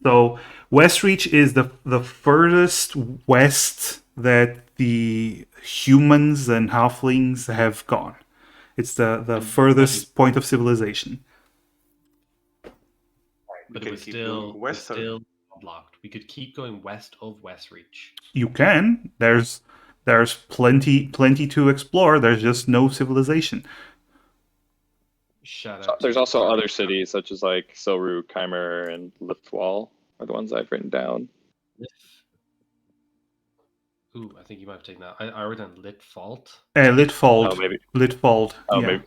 So Westreach is the furthest west that the humans and halflings have gone. It's the furthest point of civilization. But We it was can keep going still western. blocked. We could keep going west of Westreach. You can. There's plenty to explore. There's just no civilization. Shout out. There's also other cities such as like Silru, Chimer, and Liftwall are the ones I've written down. Ooh, I think you might have taken that. I wrote down Litfault. Litfold. Oh, maybe. Litfold. Oh, yeah. maybe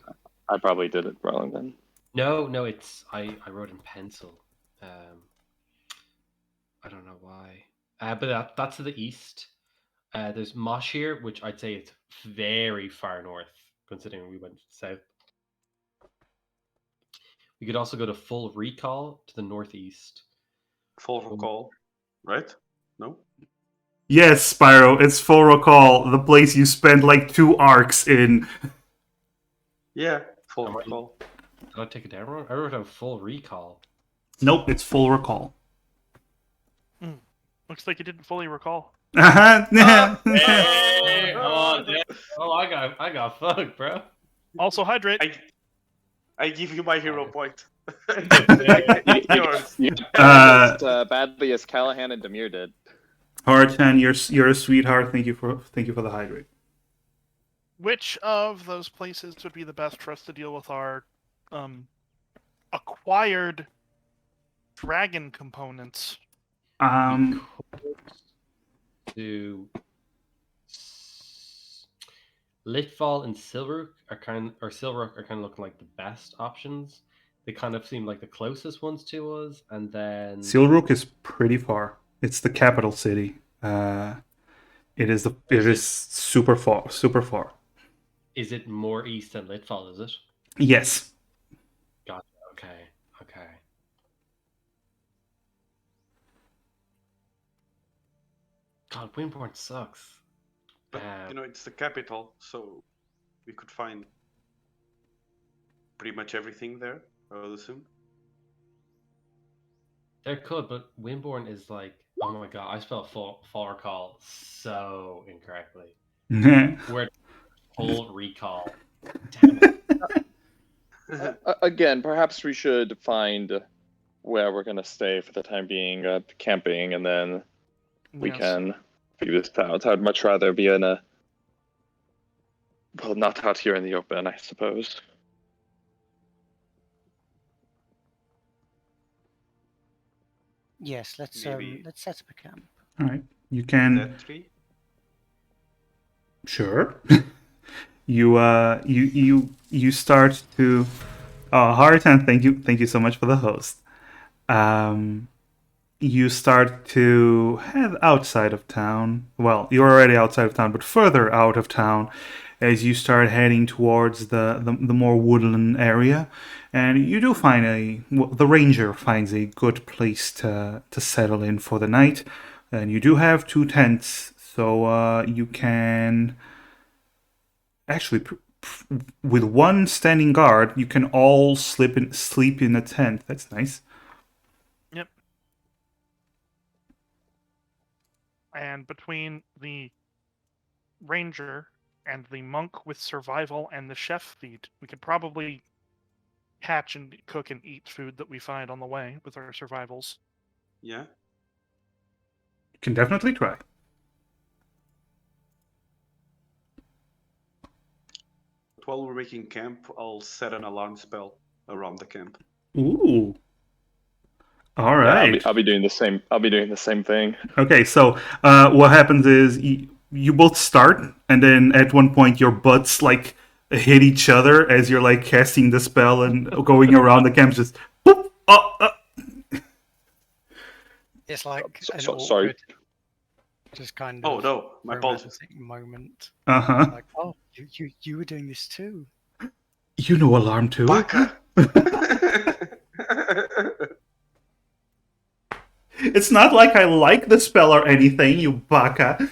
I probably did it wrong then. No, it's I wrote in pencil. I don't know why. But that's to the east. There's Moshir, which I'd say is very far north, considering we went south. We could also go to Full Recall to the northeast. Full recall, right? No? Yes, Spyro, it's Full Recall, the place you spent like 2 arcs in. Yeah, full recall. Did I take it down wrong? I wrote down Full Recall. Nope, it's Full Recall. Looks like you didn't fully recall. Hey, oh, damn. Oh, I got fucked, bro. Also hydrate. I give you my hero point. Yours. As badly as Callahan and Demir did. Hartan, you're a sweetheart. Thank you for the hydrate. Which of those places would be the best for us to deal with our acquired dragon components? To Litfall and Silrook are kind of looking like the best options. They kind of seem like the closest ones to us, and then Silrook is pretty far. It's the capital city. It is super far. Super far. Is it more east than Litfall? Is it? Yes. Gotcha. Okay. God, Windborn sucks. But, it's the capital, so we could find pretty much everything there, I would assume. There could, but Windborn is like, oh my god, I spelled Full Recall so incorrectly. We're Full Recall. Damn it. Again, perhaps we should find where we're going to stay for the time being, camping, and then we can figure this out. I'd much rather be in not out here in the open, I suppose. Yes, let's set up a camp. All right, you can. That tree? Sure. You start to. Oh, Hartan, thank you so much for the host. You start to head outside of town. Well, you're already outside of town, but further out of town as you start heading towards the more woodland area. And you do find the ranger finds a good place to settle in for the night. And you do have 2 tents, so you can actually, with 1 standing guard, you can all sleep in a tent. That's nice. Yep. And between the ranger and the monk with survival and the chef feat, we could probably hatch and cook and eat food that we find on the way with our survivals. Yeah. You can definitely try. But while we're making camp, I'll set an alarm spell around the camp. Ooh. All Yeah, right. I'll be doing the same. I'll be doing the same thing. Okay, so what happens is you both start, and then at one point your butts like hit each other as you're like casting the spell and going around the camp. Just boop, It's like an Sorry. awkward, just kind Oh of no, my apologies. romantic moment. Uh-huh. Like, oh, you were doing this too. You know alarm too. Baka! It's not like I like the spell or anything, you baka.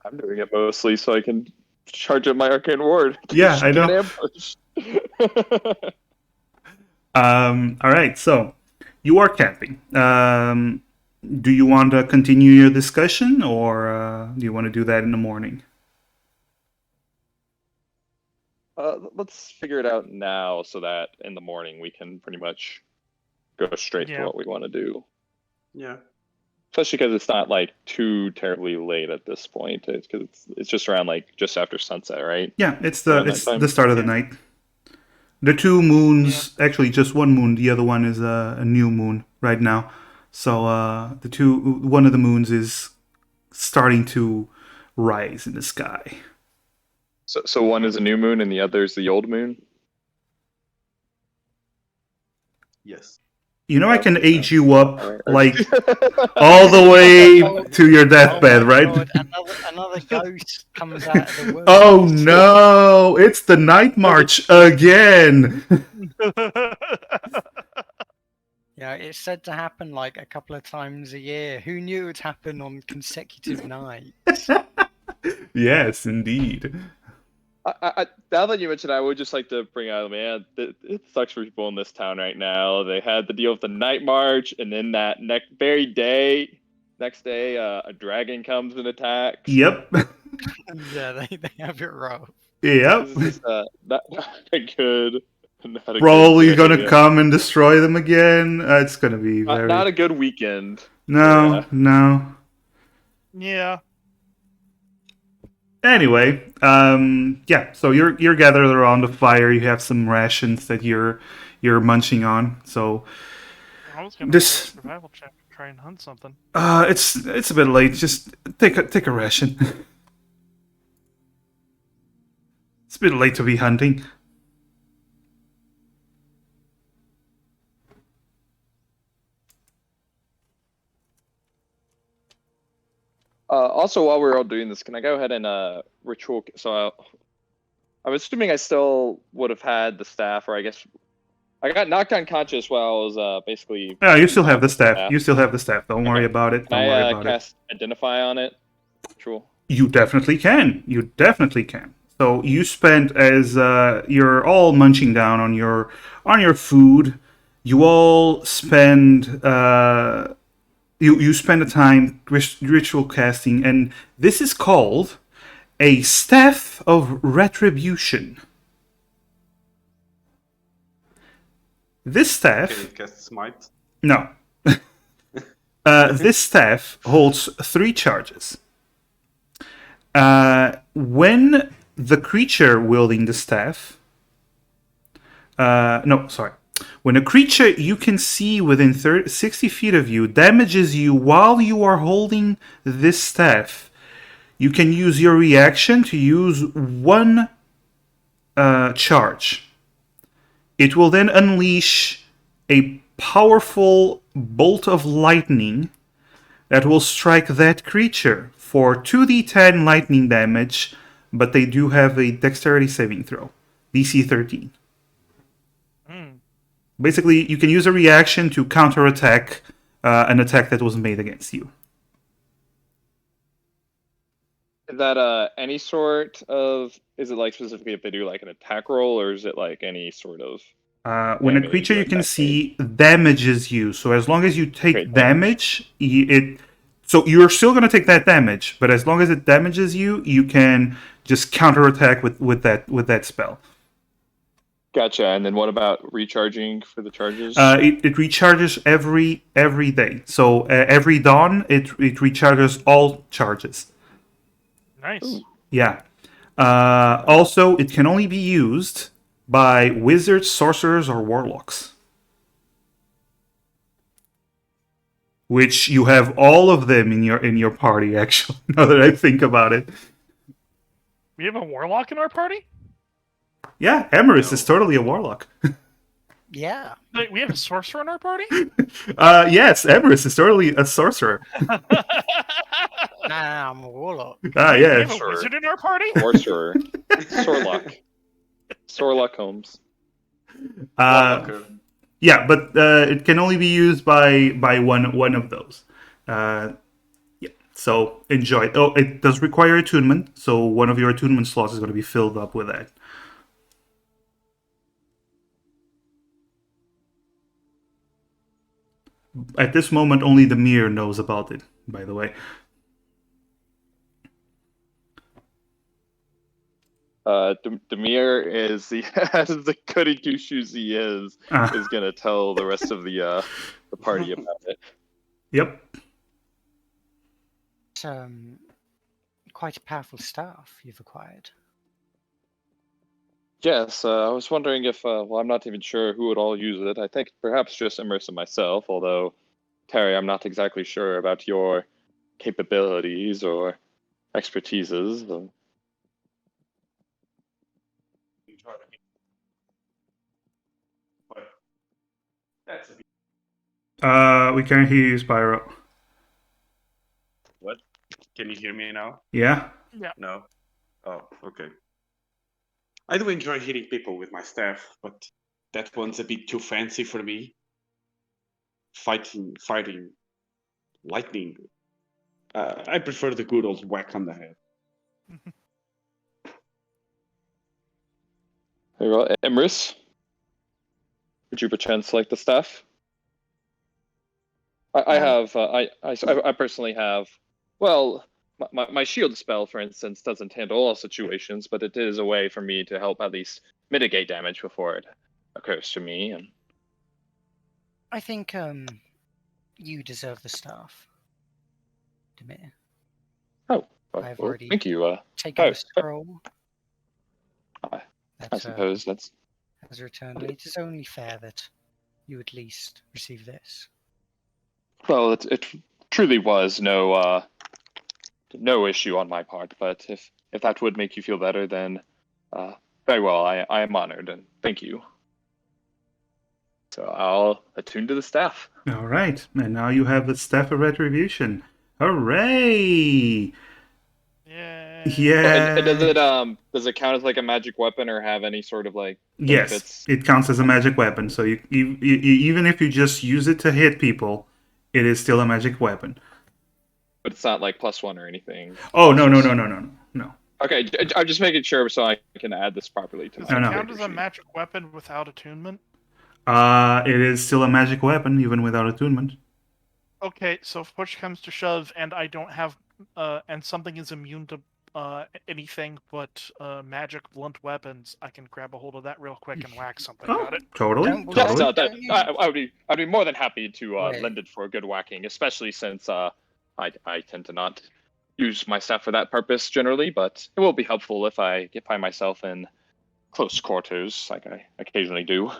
I'm doing it mostly so I can charge up my arcane ward. Yeah, I know. Ambush. All right, so you are camping. Do you want to continue your discussion, or do you want to do that in the morning? Let's figure it out now so that in the morning we can pretty much go straight to what we want to do. Yeah. Especially because it's not like too terribly late at this point. It's just around like just after sunset, right? Yeah, it's Around the that time? start of the night. The two moons, actually, just one moon. The other one is a new moon right now. So one of the moons is starting to rise in the sky. So one is a new moon and the other is the old moon. Yes. You know, I can age you up Alright. like all the way to your deathbed, my right? God, another ghost comes out of the woods. Oh no! It's the night march again. Yeah, it's said to happen like a couple of times a year. Who knew it would happen on consecutive nights? Yes, indeed. Now that you mentioned, I would just like to bring out, man, it sucks for people in this town right now. They had to deal with the night march, and then that next day, a dragon comes and attacks. Yep. Yeah, they have it rough. Yep. This is not a good. Not a Probably good gonna day. come and destroy them again. It's gonna be very. Not a good weekend. No, Yeah. no. Yeah. Anyway, yeah. So you're gathered around the fire. You have some rations that you're munching on. So I was gonna This- do a survival check and try and hunt something. it's a bit late. Just take a ration. It's a bit late to be hunting. Also, while we're all doing this, can I go ahead and ritual? So I'm assuming I still would have had the staff, or I guess I got knocked unconscious while I was basically. Yeah, you still have the staff. You still have the staff. Don't worry about it. Don't Can worry I about it. cast Identify on it? Ritual. You definitely can. You definitely can. So you spend as you're all munching down on your food. You all spend you spend a time ritual casting, and this is called a staff of retribution. This staff. Can you cast smite? No. This staff holds 3 charges. When the creature wielding the staff... When a creature you can see within 60 feet of you damages you while you are holding this staff, you can use your reaction to use 1 charge. It will then unleash a powerful bolt of lightning that will strike that creature for 2d10 lightning damage, but they do have a dexterity saving throw, DC 13. Basically, you can use a reaction to counterattack an attack that was made against you. Is that any sort of? Is it like specifically if they do like an attack roll, or is it like any sort of? When a damage creature you or can attack see damages you, so as long as you take Great damage, so you're still going to take that damage, but as long as it damages you, you can just counterattack with that spell. Gotcha. And then what about recharging for the charges? It recharges every day. So every dawn, it recharges all charges. Nice. Ooh. Yeah. Also, it can only be used by wizards, sorcerers, or warlocks. Which you have all of them in your party. Actually, now that I think about it. We have a warlock in our party? Yeah, Emerus is totally a warlock. Yeah. Wait, we have a sorcerer in our party? Yes, Emerus is totally a sorcerer. Nah, I'm a warlock. Ah, We yeah. have a wizard in our party? Sorcerer. Sorlock. Sorlock Holmes. Yeah, but it can only be used by one of those. Yeah, so enjoy. Oh, it does require attunement, so one of your attunement slots is going to be filled up with that. At this moment, only the mirror knows about it, by the way. Demir is as the goody two shoes he is gonna tell the rest of the party about it. Yep. It's quite a powerful staff you've acquired. Yes, I was wondering if well, I'm not even sure who would all use it. I think perhaps just Emerson myself, although Terry, I'm not exactly sure about your capabilities or expertises. We can't hear you, Spyro. What? Can you hear me now? Yeah? Yeah. No? Oh, okay. I do enjoy hitting people with my staff, but that one's a bit too fancy for me. Fighting lightning. I prefer the good old whack on the head. Very well, Emrys, would you perchance like the staff? I personally have, well, my shield spell, for instance, doesn't handle all situations, but it is a way for me to help at least mitigate damage before it occurs to me. And I think you deserve the staff, Demir. oh, I've well, already thank you. taken the scroll. I suppose that's has returned. It is only fair that you at least receive this. well. It truly was no issue on my part, but if that would make you feel better, then very well. I am honored and thank you. So I'll attune to the staff. All right. And now you have the Staff of Retribution. Hooray! Yeah. Yeah. And does it count as like a magic weapon or have any sort of like benefits? Yes, it counts as a magic weapon. So you even if you just use it to hit people, it is still a magic weapon. But it's not like +1 or anything. Oh no. Okay, I'm just making sure so I can add this properly to Does my it no. count as a magic weapon without attunement? It is still a magic weapon even without attunement. Okay, so if push comes to shove and I don't have and something is immune to anything but magic blunt weapons, I can grab a hold of that real quick and whack something Oh, at it. totally. Yes, Totally. I'd be more than happy to Right. lend it for a good whacking, especially since I tend to not use my staff for that purpose generally, but it will be helpful if I find myself in close quarters, like I occasionally do.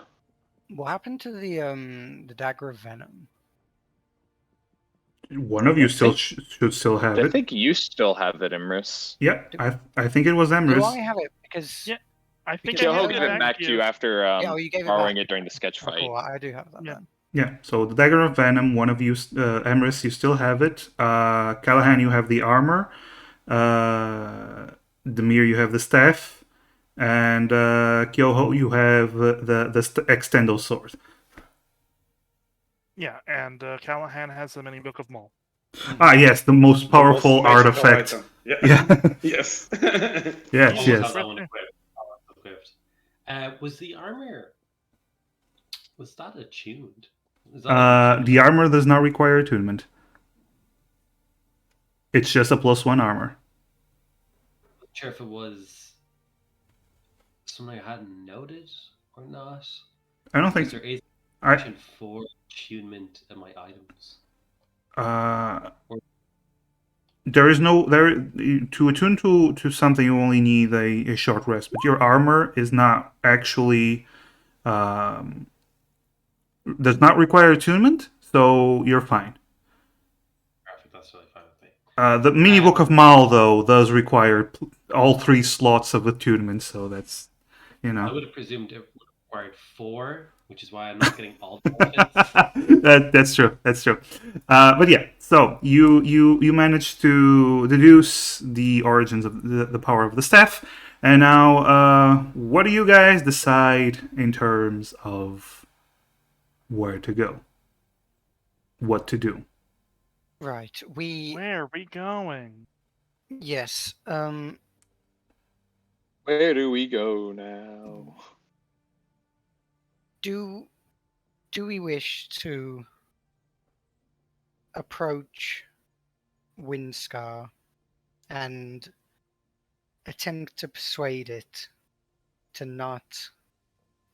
What happened to the dagger of venom? One of you should still have I it. think you still have it, Emrys. Yeah, I think it was Do Emrys. I have it? Because Yeah, I think Because I He'll handed give it back to you after you gave it borrowing back. it during the sketch Oh, fight. cool, I do have that Yeah. then. Yeah, so the Dagger of Venom, one of you, Emrys, you still have it. Callahan, you have the armor. Demir, you have the staff. And Kyoho, you have the extendo sword. Yeah, and Callahan has the mini book of Maul. Ah, yes, the most powerful The most magical artifact. item. Yeah. Yeah. Yes. Yes, Almost yes. have that one equipped. Was the armor? Was that attuned? Is that The armor does not require attunement. It's just a +1 armor. I'm not sure if it was something I hadn't noted or not? I don't Because think. there is I option for attunement in my items. there is no there to attune to something. You only need a short rest, but your armor is not actually um, does not require attunement, so you're fine. Perfect, that's really fine with me. The mini book of Mal though does require all 3 slots of attunement, so that's I would have presumed it would have required 4, which is why I'm not getting all the benefits. That's true. That's true. But yeah, so you managed to deduce the origins of the power of the staff, and now what do you guys decide in terms of where to go, what to do? Right. Where are we going? Yes. Where do we go now? Do we wish to approach Windscar and attempt to persuade it to not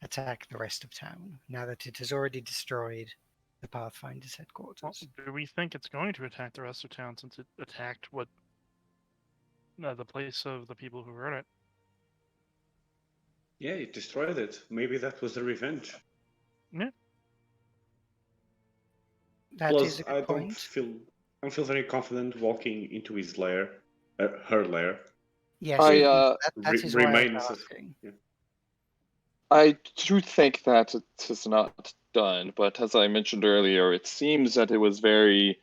attack the rest of town now that it has already destroyed the Pathfinder's Well, headquarters? do we think it's going to attack the rest of town since it attacked what the place of the people who wrote it? Yeah, it destroyed it. Maybe that was the revenge. Yeah. That is Plus, a good point. I don't feel very confident walking into his lair, her lair. Yes, that is why I was asking. Yeah. I do think that it is not done, but as I mentioned earlier, it seems that it was it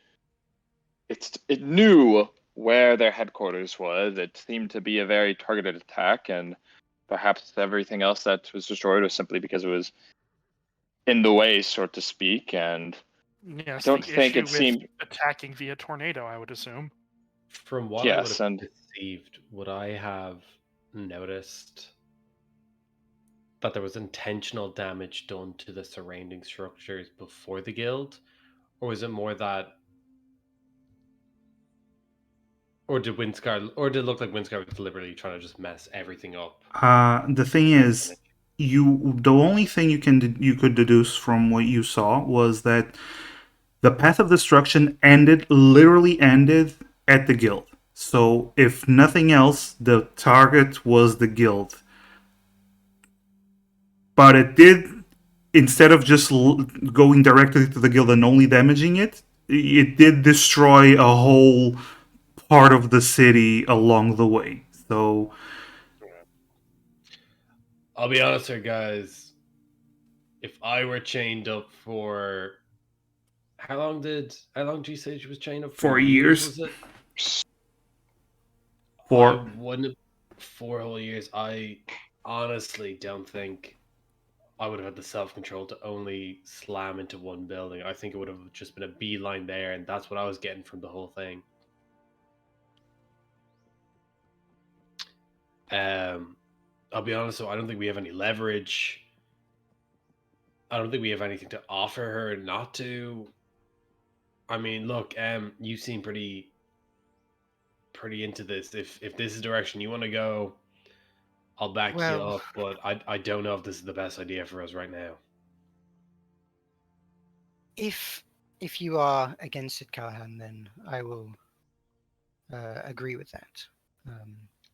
knew where their headquarters was. It seemed to be a very targeted attack, and perhaps everything else that was destroyed was simply because it was in the way, so to speak. And Yes, I don't the think issue it with seemed. attacking via tornado, I would assume. From what I would Yes, have and perceived, would I have noticed that there was intentional damage done to the surrounding structures before the guild? Or was it more that, or did it look like Windscar was deliberately trying to just mess everything up? The thing is, the only thing you could deduce from what you saw was that the path of destruction literally ended at the guild. So if nothing else, the target was the guild. But it did, instead of just going directly to the guild and only damaging it, it did destroy a whole part of the city along the way. So I'll be honest here, guys. If I were chained up for how long did you say she was chained up for? 4 years. Was it? I 4. wouldn't 4 whole years. I honestly don't think I would have had the self control to only slam into one building. I think it would have just been a beeline there, and that's what I was getting from the whole thing. I'll be honest, though, I don't think we have any leverage. I don't think we have anything to offer her not to. I mean, look, you seem pretty into this. If this is the direction you want to go, I'll back you Well, up, but I don't know if this is the best idea for us right now. if you are against it, Callahan, then I will agree with that.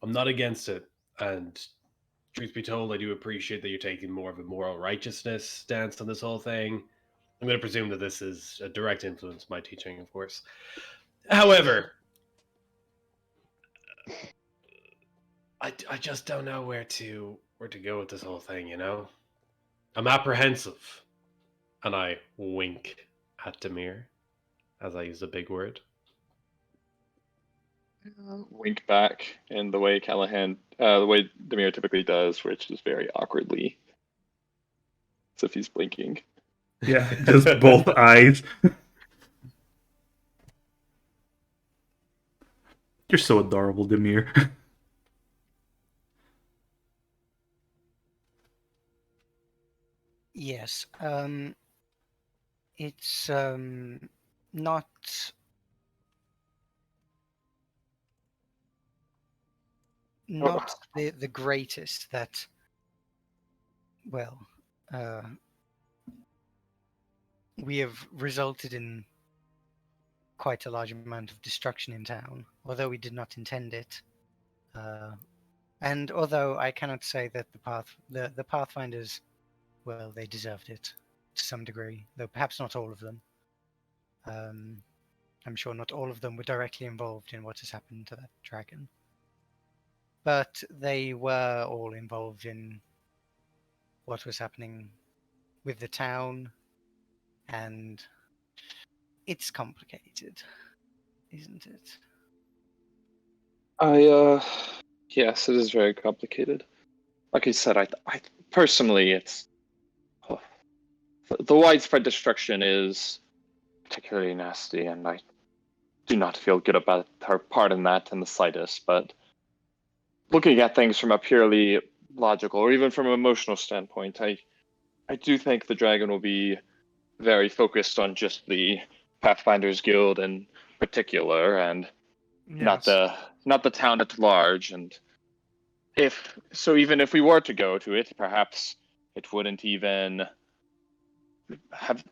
I'm not against it, and truth be told, I do appreciate that you're taking more of a moral righteousness stance on this whole thing. I'm going to presume that this is a direct influence of my teaching, of course. However, I just don't know where to go with this whole thing, you know? I'm apprehensive. And I wink at Demir as I use a big word. wink back in the way the way Demir typically does, which is very awkwardly, as if he's blinking. Yeah, just both eyes. You're so adorable, Demir. Yes. It's not the greatest that, well, we have resulted in quite a large amount of destruction in town, although we did not intend it. And although I cannot say that the Pathfinders, well, they deserved it to some degree, though perhaps not all of them. I'm sure not all of them were directly involved in what has happened to that dragon. But they were all involved in what was happening with the town, and it's complicated, isn't it? Yes, it is very complicated. Like I said, I personally, it's the widespread destruction is particularly nasty, and I do not feel good about her part in that in the slightest. But looking at things from a purely logical or even from an emotional standpoint, I do think the dragon will be very focused on just the Pathfinders Guild in particular, and not the town at large. And even if we were to go to it, perhaps it wouldn't even have.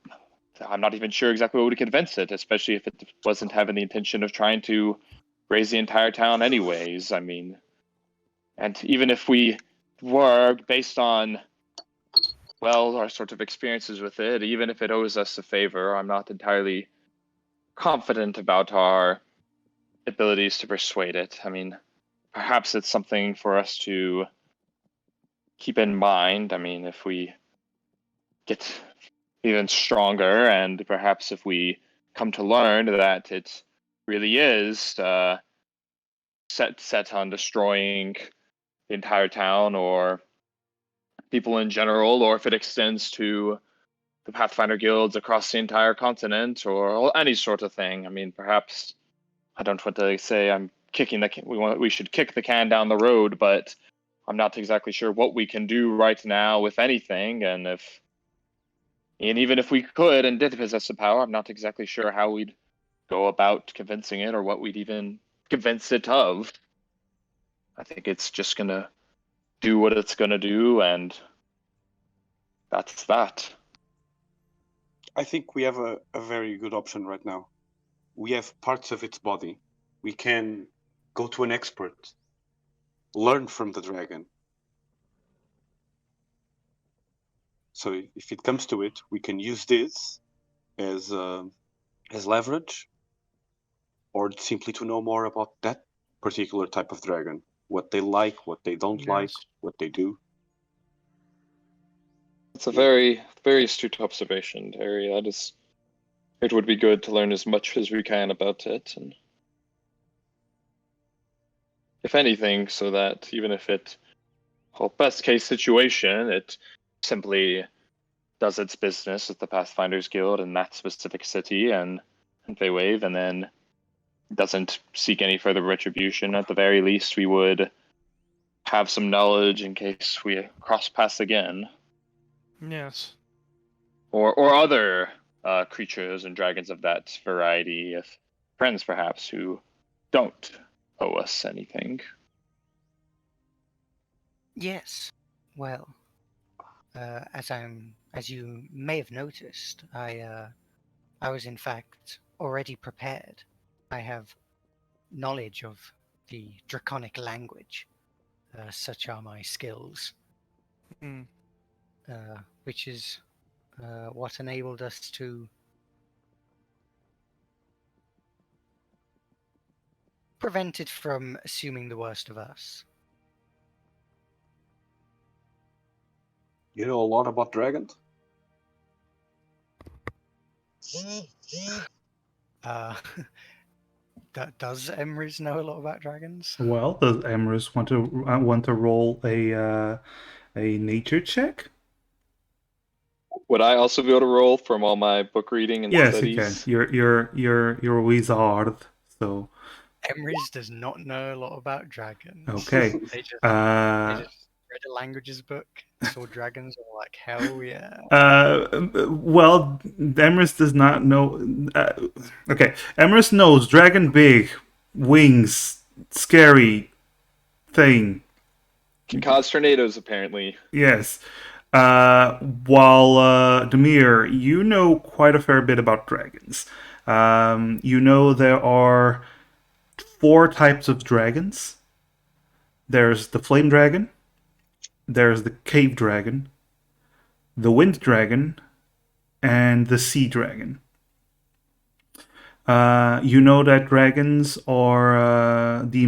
I'm not even sure exactly what would convince it, especially if it wasn't having the intention of trying to raise the entire town anyways. I mean, and even if we were, based on, well, our sort of experiences with it, even if it owes us a favor, I'm not entirely confident about our abilities to persuade it. I mean, perhaps it's something for us to keep in mind. I mean, if we get even stronger, and perhaps if we come to learn that it really is set on destroying the entire town or people in general, or if it extends to the Pathfinder guilds across the entire continent, or any sort of thing. I mean, perhaps I don't want to say I'm kicking we should kick the can down the road, but I'm not exactly sure what we can do right now with anything, and even if we could and did possess the power, I'm not exactly sure how we'd go about convincing it or what we'd even convince it of. I think it's just gonna do what it's gonna do, and that's that. I think we have a very good option right now. We have parts of its body. We can go to an expert, learn from the dragon. So if it comes to it, we can use this as leverage, or simply to know more about that particular type of dragon, what they like, what they don't like, what they do. It's a very, very astute observation, Terry. It would be good to learn as much as we can about it, and if anything, so that even if best case situation, it simply does its business with the Pathfinders Guild in that specific city and Faywave, and then doesn't seek any further retribution. At the very least, we would have some knowledge in case we cross paths again. Yes. Or other creatures and dragons of that variety, if friends perhaps who don't owe us anything. Yes. Well, as you may have noticed, I was in fact already prepared. I have knowledge of the draconic language. Such are my skills. Which is what enabled us to prevent it from assuming the worst of us. You know a lot about dragons? Does Emrys know a lot about dragons? Well, does Emrys want to roll a nature check? Would I also be able to roll from all my book reading and studies? Yes, you can. You're a wizard, so. Emrys does not know a lot about dragons. Okay. They just read a languages book, saw dragons, and were like, hell yeah. Well, Emrys does not know. Okay, Emrys knows dragon big, wings, scary thing. Can cause tornadoes, apparently. Yes. While Demir, you know quite a fair bit about dragons. You know there are 4 types of dragons. There's the flame dragon, there's the cave dragon, the wind dragon, and the sea dragon. You know that dragons are the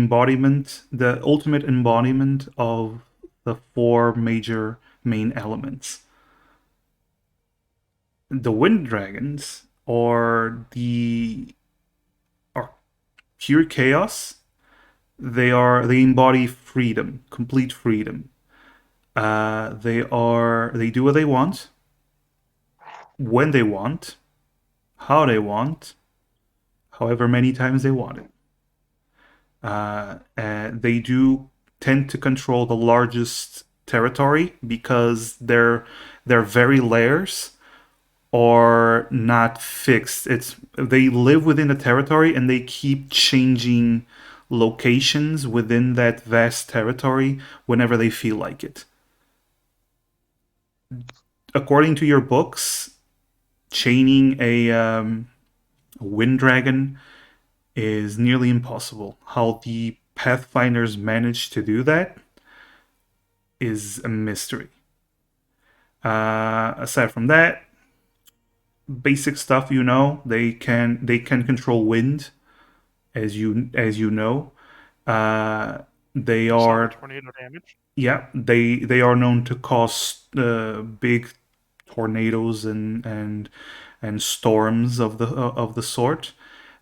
ultimate embodiment of the 4 major main elements. The wind dragons are pure chaos. They embody freedom, complete freedom. They do what they want, when they want, how they want, however many times they want it. And they do tend to control the largest territory because their very layers are not fixed. They live within a territory and they keep changing locations within that vast territory whenever they feel like it. According to your books, chaining a wind dragon is nearly impossible. How the Pathfinders managed to do that is a mystery. Aside from that, basic stuff they can control wind, as you know. They are tornado damage. Yeah, they are known to cause big tornadoes and storms of the sort.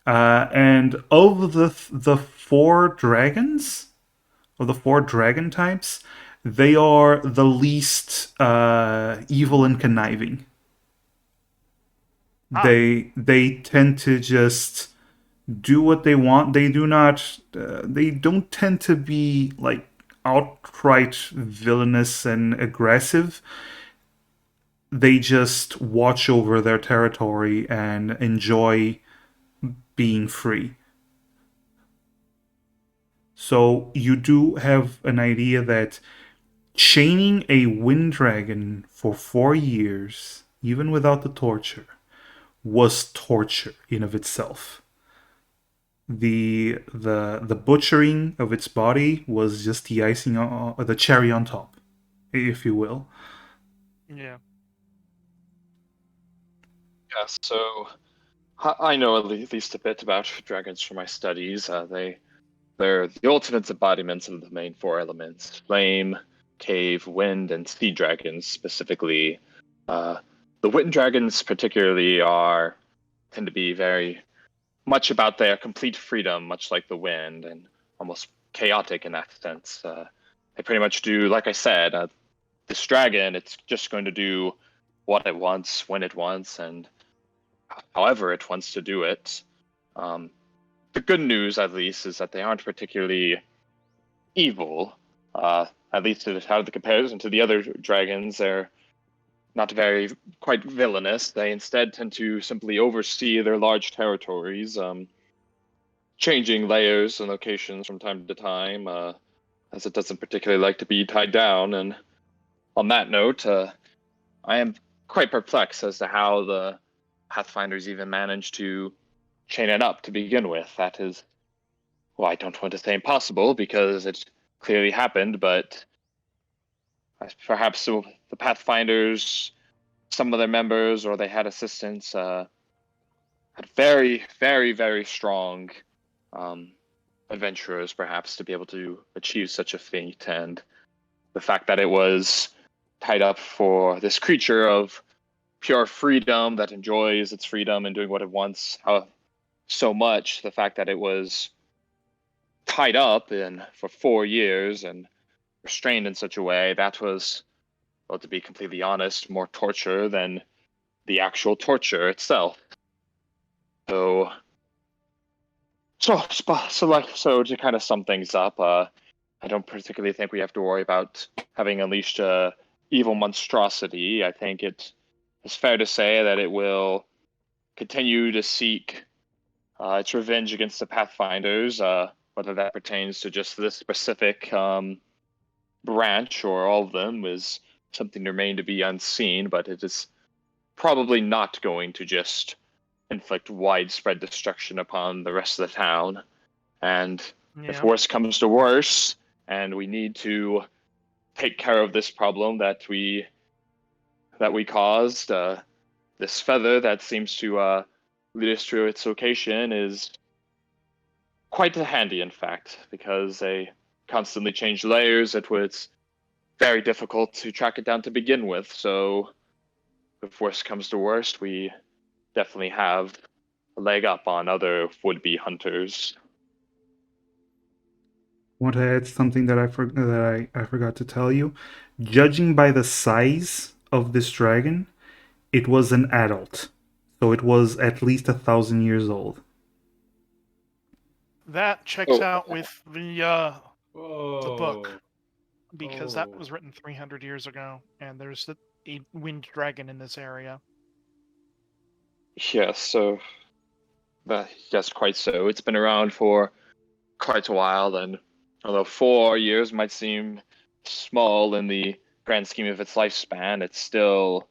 And of the 4 dragons, of the 4 dragon types, they are the least evil and conniving. They tend to just do what they want. They do not. They don't tend to be like outright villainous and aggressive. They just watch over their territory and enjoy being free. So you do have an idea that chaining a wind dragon for 4 years, even without the torture, was torture in of itself. The butchering of its body was just the icing on the cherry on top, if you will. Yeah. Yeah, so I know at least a bit about dragons from my studies. They're the ultimate embodiments of the main 4 elements: flame, cave, wind, and sea dragons specifically. The wind dragons particularly tend to be very much about their complete freedom, much like the wind, and almost chaotic in that sense. They pretty much do, like I said, this dragon, it's just going to do what it wants, when it wants, and however it wants to do it. The good news, at least, is that they aren't particularly evil. At least out of the comparison to the other dragons, they're not quite villainous. They instead tend to simply oversee their large territories, changing layers and locations from time to time, as it doesn't particularly like to be tied down. And on that note, I am quite perplexed as to how the Pathfinders even managed to chain it up to begin with. That is, well, I don't want to say impossible because it clearly happened, but perhaps the Pathfinders, some of their members, or they had assistants, had very, very, very strong adventurers, perhaps, to be able to achieve such a feat. And the fact that it was tied up for this creature of pure freedom that enjoys its freedom and doing what it wants so much, the fact that it was tied up for 4 years and restrained in such a way, that was, well, to be completely honest, more torture than the actual torture itself. So to kind of sum things up, I don't particularly think we have to worry about having unleashed a evil monstrosity. I think it is fair to say that it will continue to seek its revenge against the Pathfinders, whether that pertains to just this specific branch or all of them is something remain to be unseen, but it is probably not going to just inflict widespread destruction upon the rest of the town. And if Yeah. worse comes to worse, and we need to take care of this problem that we caused, this feather that seems to lead us to its location is quite handy, in fact, because they constantly change layers. It's very difficult to track it down to begin with. So if worst comes to worst, we definitely have a leg up on other would-be hunters. I want to add something that I forgot to tell you. Judging by the size of this dragon, it was an adult, so it was at least 1,000 years old. That checks Oh. out with the book, Whoa. because that Oh. was written 300 years ago, and there's a wind dragon in this area. Yes, so yes, quite so. It's been around for quite a while, and although 4 years might seem small in the grand scheme of its lifespan, it's still,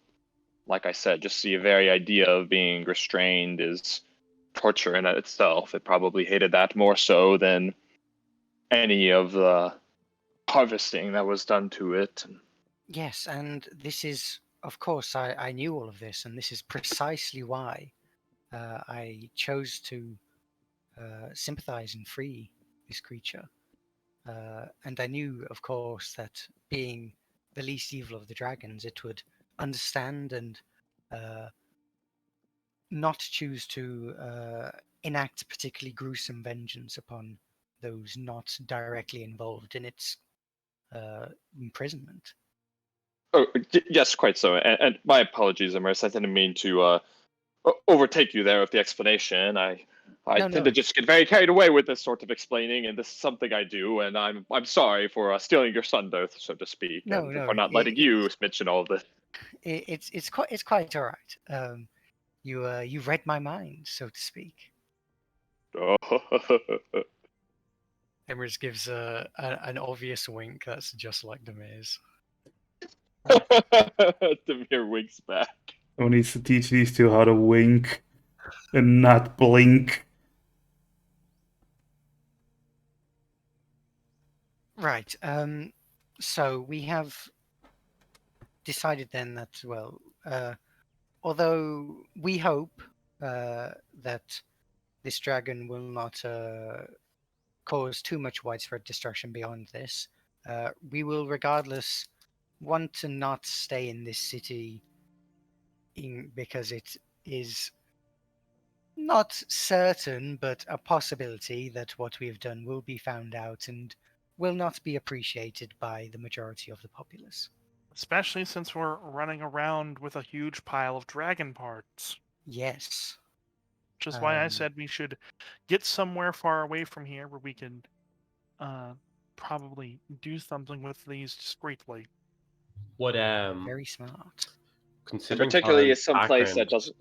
like I said, just the very idea of being restrained is torture in itself. It probably hated that more so than any of the harvesting that was done to it. Yes, and this is, of course, I knew all of this, and this is precisely why I chose to sympathize and free this creature. And I knew, of course, that being the least evil of the dragons, it would understand and not choose to enact particularly gruesome vengeance upon those not directly involved in its imprisonment. Oh, yes, quite so. And my apologies, Immerse. I didn't mean to overtake you there with the explanation. I No, tend to just get very carried away with this sort of explaining, and this is something I do. And I'm sorry for stealing your thunder, so to speak, No, and no, for not letting you mention all of this. It's quite all right. You read my mind, so to speak. Oh. Emrys gives an obvious wink that's just like Demir's. Demir winks back. Who needs to teach these two how to wink and not blink? Right. So we have decided then that, well, although we hope that this dragon will not cause too much widespread destruction beyond this, we will regardless want to not stay in this city because it is not certain, but a possibility that what we have done will be found out and will not be appreciated by the majority of the populace. Especially since we're running around with a huge pile of dragon parts. Yes. Which is why I said we should get somewhere far away from here where we can probably do something with these discreetly. What Very smart. considering Particularly Colin's some place that background- doesn't.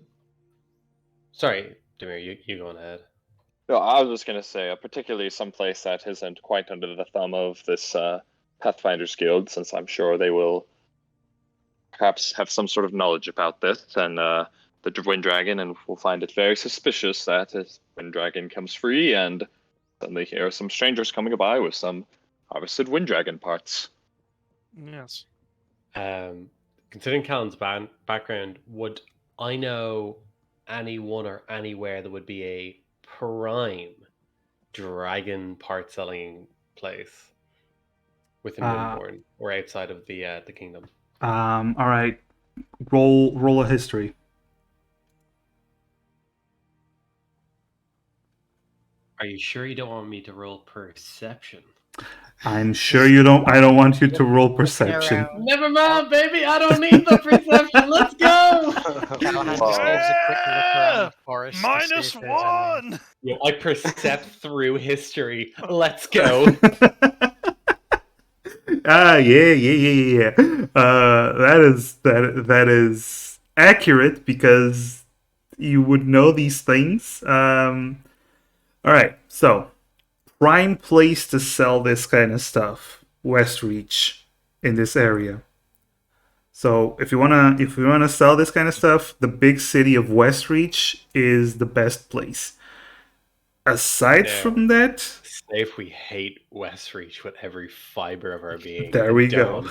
Sorry, Demir, you go on ahead. No, I was just going to say, particularly some place that isn't quite under the thumb of this Pathfinders Guild, since I'm sure they will perhaps have some sort of knowledge about this, and the Wind Dragon, and will find it very suspicious that this Wind Dragon comes free, and suddenly hear some strangers coming by with some harvested Wind Dragon parts. Yes. Considering Colin's background, would I know anyone or anywhere that would be a prime dragon part selling place within Windborn or outside of the kingdom? All right, roll a history. Are you sure you don't want me to roll perception? I'm sure you don't. I don't want you to roll perception. Never mind, baby. I don't need the perception. Let's go. Callahan just gives a quick look around the forest. to see if there's any- -1! Yo, I percept through history. Let's go. Yeah. That is accurate because you would know these things. All right, so prime place to sell this kind of stuff, Westreach, in this area. So if you wanna sell this kind of stuff, the big city of Westreach is the best place. Aside Now, from that, say if we hate Westreach with every fiber of our being, there we go.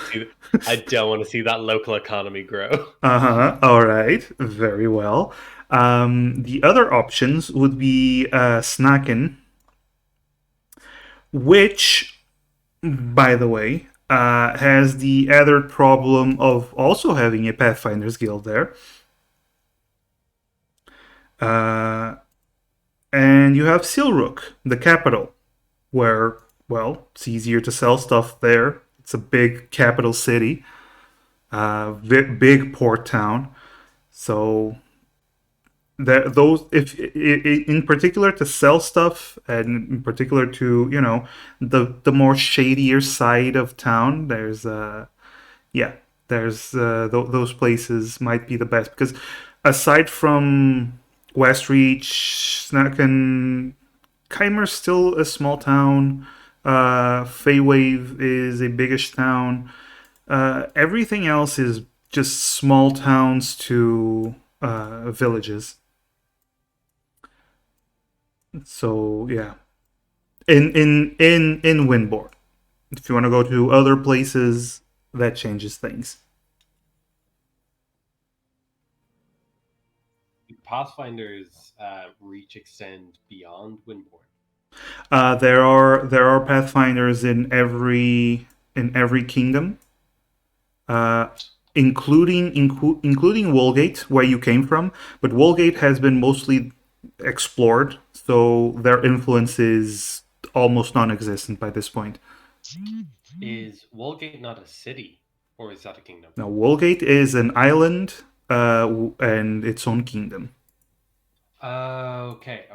I don't want to see that local economy grow. All right. Very well. The other options would be Snaken, which, by the way, has the added problem of also having a Pathfinders Guild there. And you have Silrook, the capital, where, well, it's easier to sell stuff there. It's a big capital city, big port town. So those, if in particular to sell stuff, and in particular to the more shadier side of town, there's those places might be the best, because aside from Westreach, Snaken, Keimer's still a small town. Feywave is a biggish town. Everything else is just small towns to villages. So yeah, in Windborn. If you want to go to other places, that changes things. Pathfinder's reach extend beyond Windborn. There are pathfinders in every kingdom, including Woolgate, where you came from. But Woolgate has been mostly explored, so their influence is almost non-existent by this point. Is Woolgate not a city, or is that a kingdom? Now, Woolgate is an island and its own kingdom. Okay.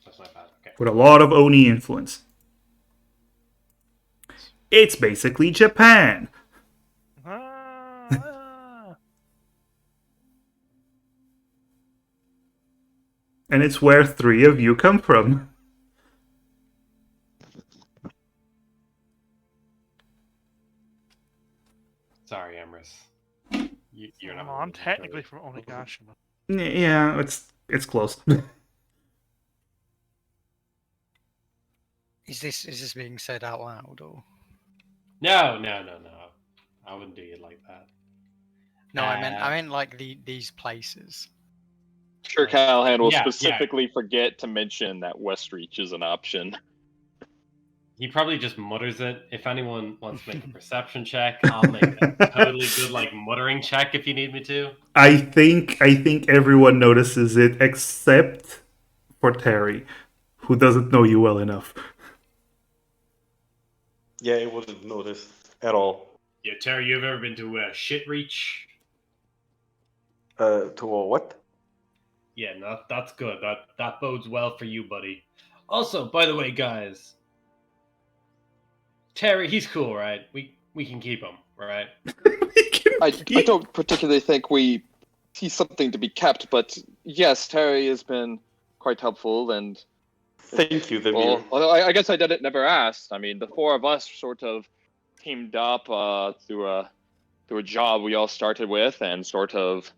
That's my bad. Okay. With a lot of Oni influence. It's basically Japan. And it's where 3 of you come from. Sorry, Emrys. You're not. I'm technically from Onigashima. Yeah, it's close. Is this being said out loud or? No. I wouldn't do it like that. No, I meant like these places. Sure, Callahan will Yeah. specifically forget to mention that Westreach is an option. He probably just mutters it. If anyone wants to make a perception check, I'll make a totally good muttering check if you need me to. I think everyone notices it except for Terry, who doesn't know you well enough. Yeah, it wasn't noticed at all. Yeah, Terry, you've ever been to Shitreach? To a what? Yeah, no, that's good. That bodes well for you, buddy. Also, by the way, guys, Terry, he's cool, right? We can keep him, right? I don't particularly think he's something to be kept, but yes, Terry has been quite helpful, and thank you, Demir. Well, I guess I never asked. I mean, the 4 of us sort of teamed up through a job we all started with, and sort of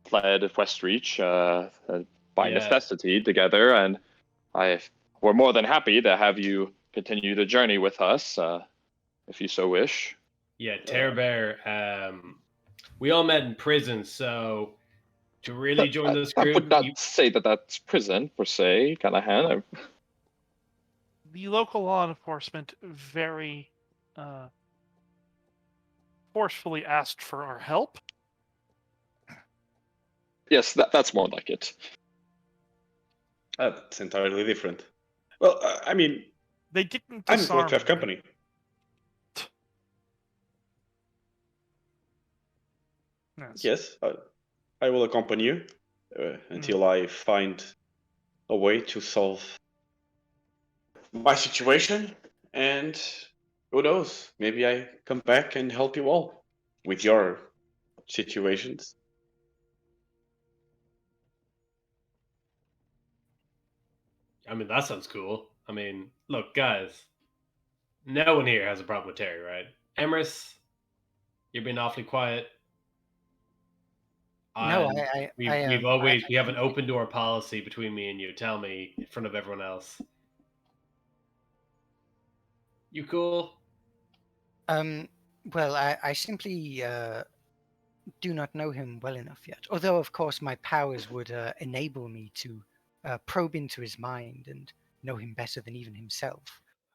fled Westreach by necessity together, and we're more than happy to have you continue the journey with us, if you so wish. Yeah, Terrorbear, we all met in prison, so to really join this group... I would not say that that's prison, per se, Callahan. The local law enforcement very forcefully asked for our help. Yes, that's more like it. That's entirely different. Well, I mean, they didn't. I'm glad to have company. Yes, I will accompany you until I find a way to solve my situation, and who knows, maybe I come back and help you all with your situations. I mean, that sounds cool. I mean, look, guys, no one here has a problem with Terry, right? Emrys, you're being awfully quiet. No, And we have an open door policy between me and you. Tell me in front of everyone else. You cool? Well, I simply do not know him well enough yet. Although, of course, my powers would enable me to probe into his mind and know him better than even himself.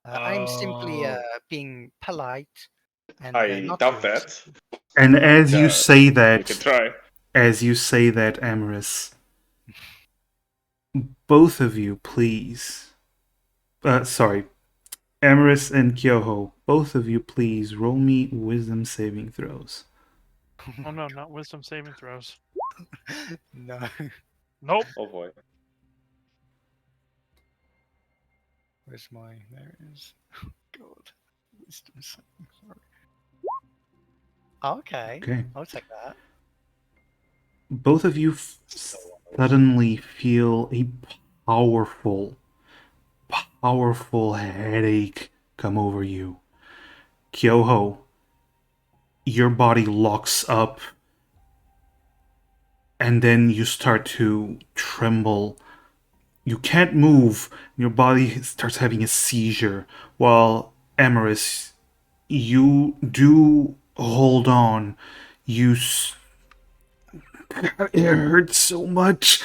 I am simply being polite and I not doubt rude. that. And as you say We can that, try. Amaris, both of you, please. Sorry, Amaris and Kyoho, both of you, please roll me wisdom saving throws. Oh no, not wisdom saving throws. No. Nope. Oh boy. Where's my? There it is. Oh, God. Wisdom saving throw. Okay. Okay. I'll take that. Both of you suddenly feel a powerful, powerful headache come over you. Kyoho, your body locks up, and then you start to tremble. You can't move. Your body starts having a seizure. While Amaris, you do hold on. It hurts so much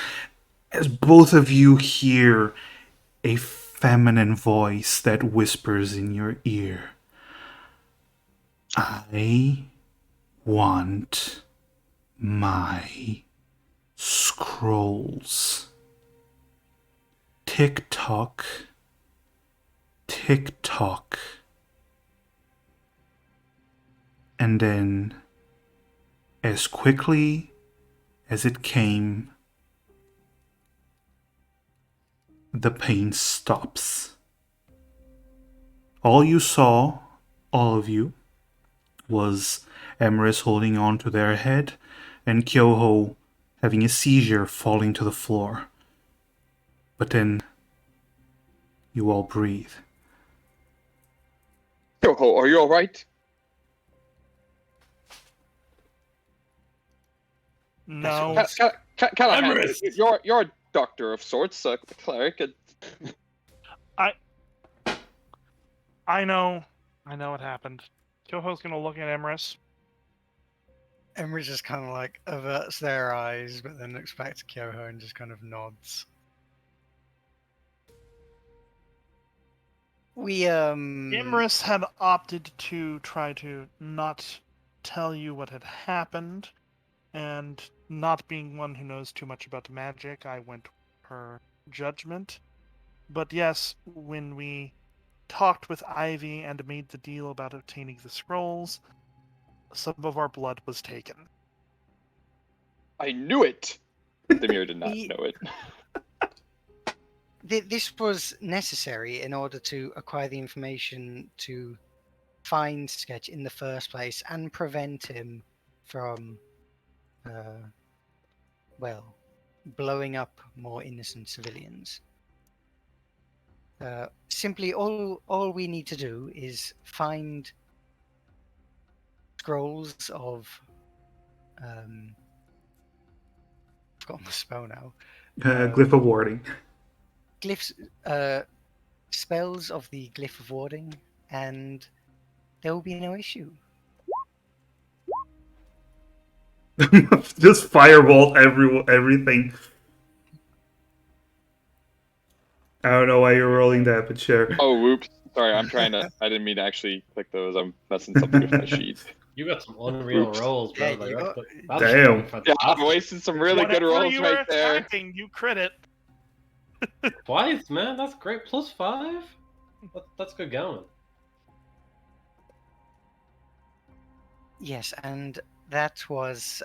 as both of you hear a feminine voice that whispers in your ear. I want my scrolls. Tick tock, tick tock. And then, as quickly as it came, the pain stops. All you saw, all of you, was Emrys holding on to their head and Kyoho having a seizure falling to the floor. But then you all breathe. Kyoho, are you alright? No. Callahan, you're a doctor of sorts, a cleric. I know what happened. Kyoho's gonna look at Emrys. Emrys just kind of like averts their eyes, but then looks back to Kyoho and just kind of nods. Emrys had opted to try to not tell you what had happened, and not being one who knows too much about magic, I went with her judgment. But yes, when we talked with Ivy and made the deal about obtaining the scrolls, some of our blood was taken. I knew it! Demir did not know it. This was necessary in order to acquire the information to find Sketch in the first place and prevent him from, blowing up more innocent civilians. Simply, all we need to do is find scrolls of, I've forgotten the spell now. Glyph of warding. Glyphs, spells of the glyph of warding, and there will be no issue. Just firebolt everything. I don't know why you're rolling that, but sure. Oh, whoops. Sorry, I didn't mean to actually click those. I'm messing something with my sheet. You got some unreal Oops. rolls, bro. Yeah, Like, you got- that's Damn. Yeah, I'm wasting some really good Whatever rolls you right were there. attacking, you crit it. Twice, man. That's great. +5. That's good going. Yes, and that was,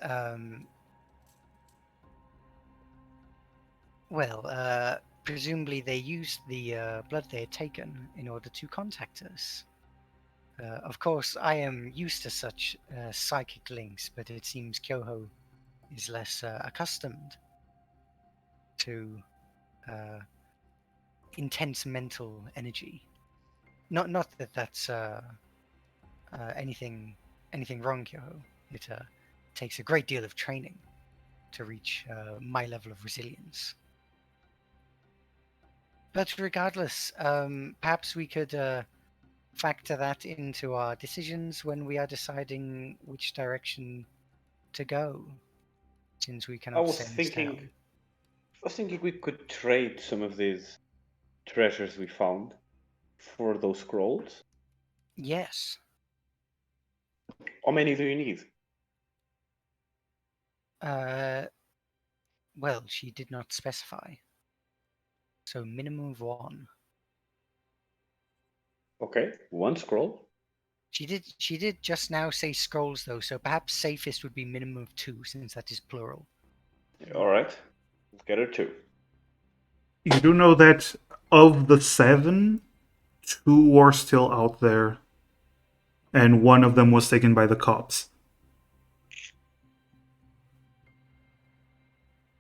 presumably they used the blood they had taken in order to contact us. Of course, I am used to such psychic links, but it seems Kyoho is less accustomed to intense mental energy. Not that that's anything wrong, Kyoho. It takes a great deal of training to reach my level of resilience. But regardless, perhaps we could factor that into our decisions when we are deciding which direction to go, since we I cannot was stay in this thinking, town. we could trade some of these treasures we found for those scrolls. Yes. How many do you need? Well, she did not specify. So minimum of 1. Okay, 1 scroll. She did just now say scrolls though, so perhaps safest would be minimum of 2, since that is plural. All right, let's get her 2. You do know that of the 7, 2 are still out there, and one of them was taken by the cops.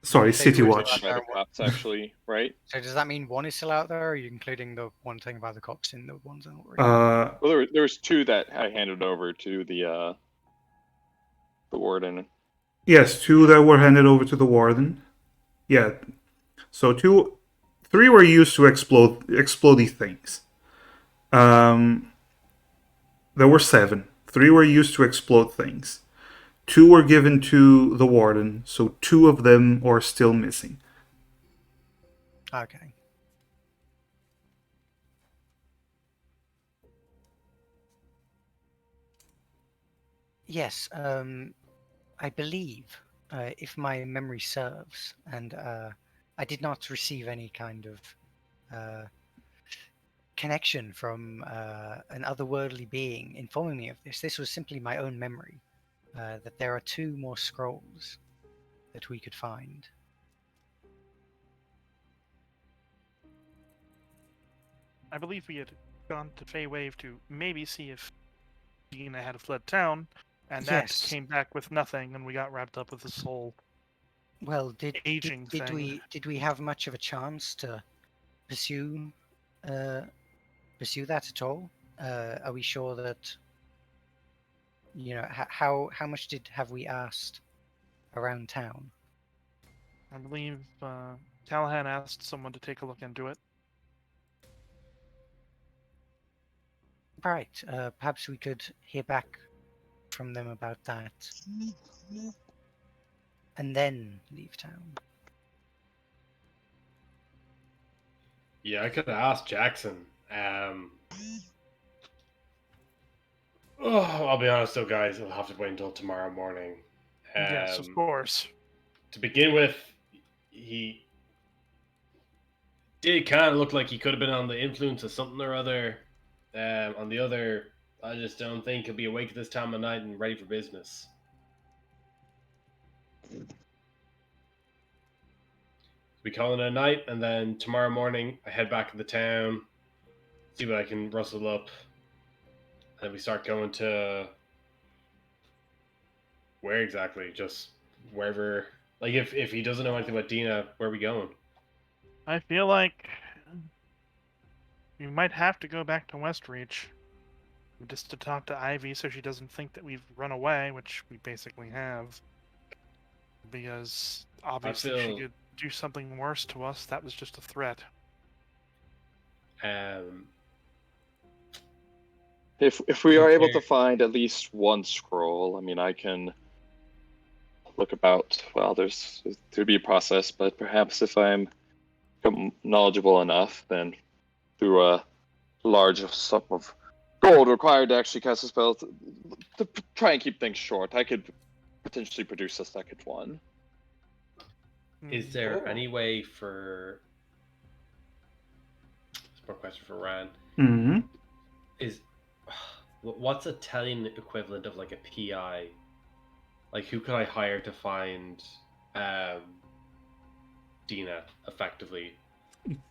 Sorry, They City were Watch. By the cops, actually, right? So does that mean 1 is still out there, or are you including the one taken by the cops in the ones that are not really? Well, there was 2 that I handed over to the warden. Yes, 2 that were handed over to the warden. Yeah. So 3 were used to explodey things. There were 7. 3 were used to explode things. 2 were given to the warden, so 2 of them are still missing. Okay. Yes, I believe, if my memory serves, and I did not receive any kind of connection from an otherworldly being informing me of this. This was simply my own memory, that there are 2 more scrolls that we could find. I believe we had gone to Feywave to maybe see if Dina had fled town, and that Yes. came back with nothing, and we got wrapped up with this whole Well, did aging thing. we have much of a chance to pursue that at all? Are we sure that, you know, how much have we asked around town? I believe Callahan asked someone to take a look into it. Right. Perhaps we could hear back from them about that, and then leave town. Yeah, I could have asked Jackson. I'll be honest though, guys. I'll have to wait until tomorrow morning. Yes, of course. To begin with, he did kind of look like he could have been on the influence of something or other. On the other, I just don't think he'll be awake at this time of night and ready for business. We call it a night, and then tomorrow morning I head back to the town, see what I can rustle up, and we start going to where exactly? Just wherever. Like if he doesn't know anything about Dina, where are we going? I feel like we might have to go back to Westreach just to talk to Ivy so she doesn't think that we've run away, which we basically have. Because obviously she could do something worse to us. That was just a threat. If we are able to find at least 1 scroll, I mean, I can look about. Well, there's to be a process, but perhaps if I'm knowledgeable enough, then through a large sum of gold required to actually cast a spell to try and keep things short, I could potentially produce a second one. Is there any way for... It's more question for Ryan. Mm-hmm. What's a Italian equivalent of like a PI? Like, who could I hire to find Dina effectively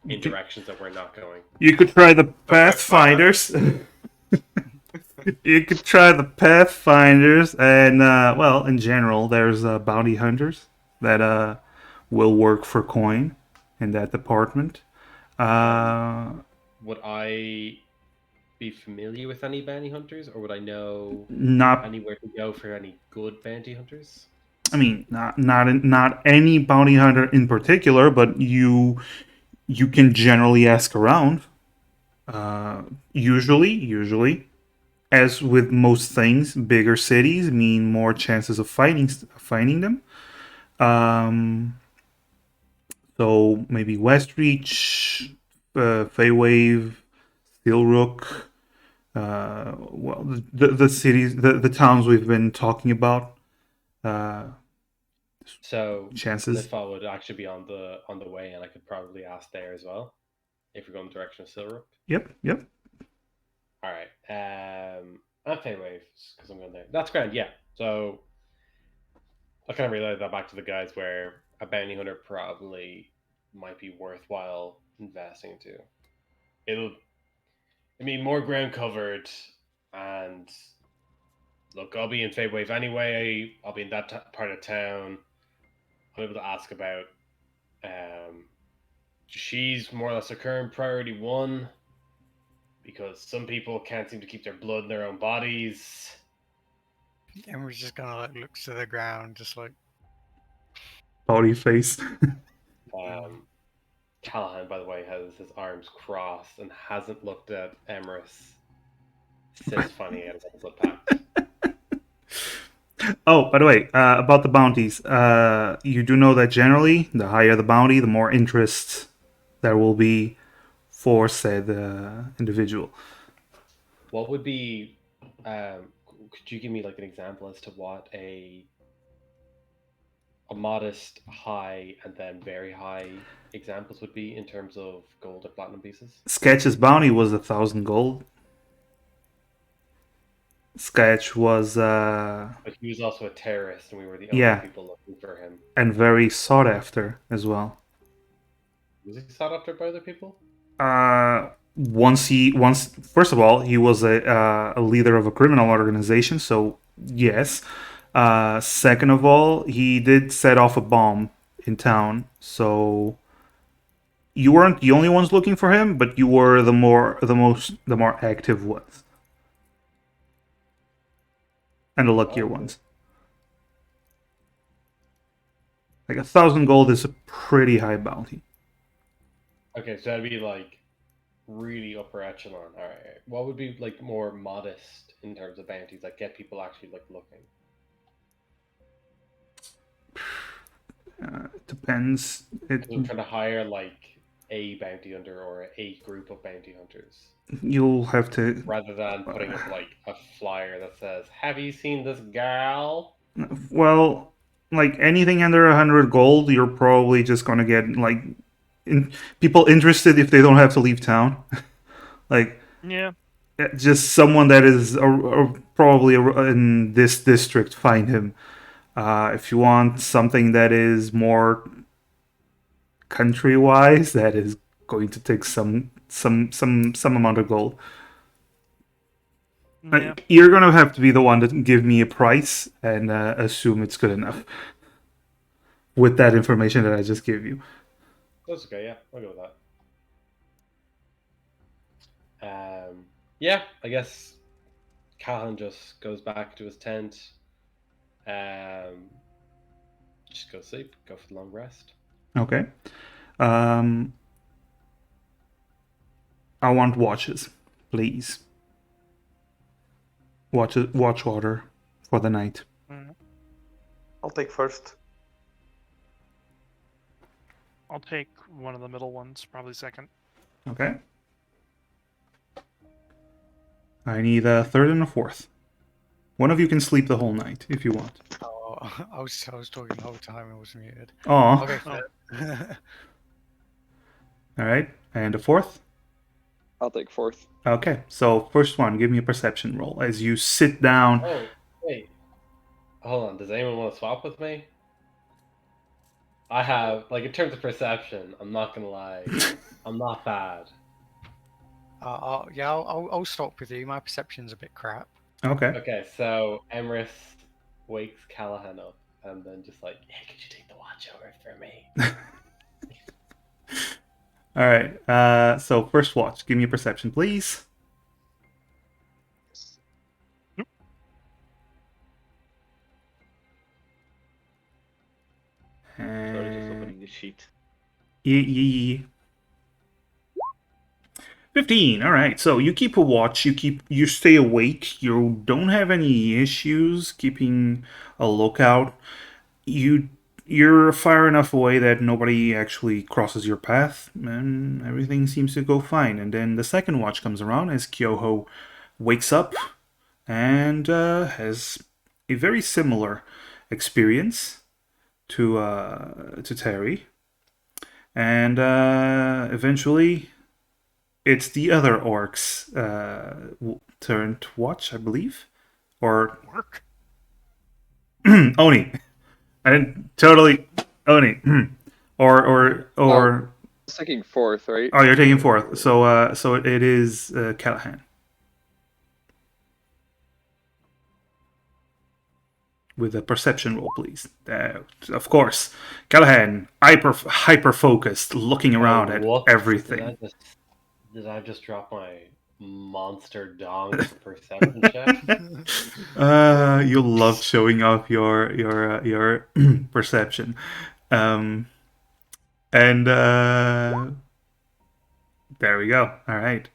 in directions that we're not going? You could try the Pathfinders. You could try the Pathfinders, and well, in general, there's bounty hunters that will work for coin in that department. Would I be familiar with any bounty hunters, or would I know Not anywhere to go for any good bounty hunters? I mean, not any bounty hunter in particular, but you can generally ask around. Usually, as with most things, bigger cities mean more chances of finding them. So maybe Westreach, Feywave, Steelrook. Well, the cities, the towns we've been talking about. So Chances. Litfa would actually be on the way, and I could probably ask there as well if we're going the direction of Silrook. Yep. All right. And Feywaves because I'm going there. That's grand. Yeah. So I kind of realized that back to the guys where a bounty hunter probably might be worthwhile investing into. I mean, more ground covered, and look, I'll be in Feywaves anyway. I'll be in that part of town. I'm able to ask about. She's more or less a current priority one because some people can't seem to keep their blood in their own bodies. And we're just gonna like look to the ground, just like Body face. Callahan, by the way, has his arms crossed and hasn't looked at Emerus since finding out about the blood pact. Oh, by the way, about the bounties, you do know that generally, the higher the bounty, the more interest there will be for said individual. What would be? Could you give me like an example as to what a modest, high, and then very high examples would be in terms of gold or platinum pieces? Sketch's bounty was 1,000 gold. Sketch was But he was also a terrorist, and we were the only people looking for him. And very sought after as well. Was he sought after by other people? First of all, he was a leader of a criminal organization, so yes. Second of all, he did set off a bomb in town, so you weren't the only ones looking for him, but you were the more active ones. And the luckier ones. Like 1,000 gold is a pretty high bounty. Okay, so that'd be like really upper echelon. All right, what would be like more modest in terms of bounties? Like get people actually like looking. It depends. We're trying to hire like a bounty hunter or a group of bounty hunters. You'll have to, rather than putting up like a flyer that says, "Have you seen this gal?" Well, like anything under 100 gold, you're probably just gonna get like people interested if they don't have to leave town. Like, yeah, just someone that is probably in this district. Find him. If you want something that is more country-wise, that is going to take some amount of gold. yeah. You're gonna have to be the one to give me a price and assume it's good enough with that information that I just gave you. That's okay. Yeah, I'll go with that. Yeah, I guess Callahan just goes back to his tent. Just go sleep. Go for the long rest. Okay. I want watches, please. Watch order for the night. I'll take first. I'll take one of the middle ones, probably second. Okay. I need a third and a fourth. One of you can sleep the whole night if you want. Oh, I was talking the whole time and was muted. Oh. Okay. All right, and a fourth. I'll take fourth. Okay, so first one, give me a perception roll as you sit down. Oh, wait. Hold on. Does anyone want to swap with me? I have, like, in terms of perception, I'm not gonna lie, I'm not bad. I'll stop with you. My perception's a bit crap. Okay. Okay, so Emrys wakes Callahan up and then just like, hey, could you take the watch over for me? All right. So first watch. Give me a perception, please. Sorry, just opening the sheet. 15. All right. So you keep a watch. You stay awake. You don't have any issues keeping a lookout. You're far enough away that nobody actually crosses your path, and everything seems to go fine. And then the second watch comes around as Kyoho wakes up and has a very similar experience to Terry. And eventually, it's the other orcs' turn to watch, I believe, or Work. Oni. I didn't totally Oni. or I was thinking fourth, right? oh, you're taking fourth. So it is Callahan with a perception roll, please. Of course, Callahan, hyper focused, looking around at Whoops. everything. Did I just drop my monster dong perception check? You love showing off your perception, and there we go. All right.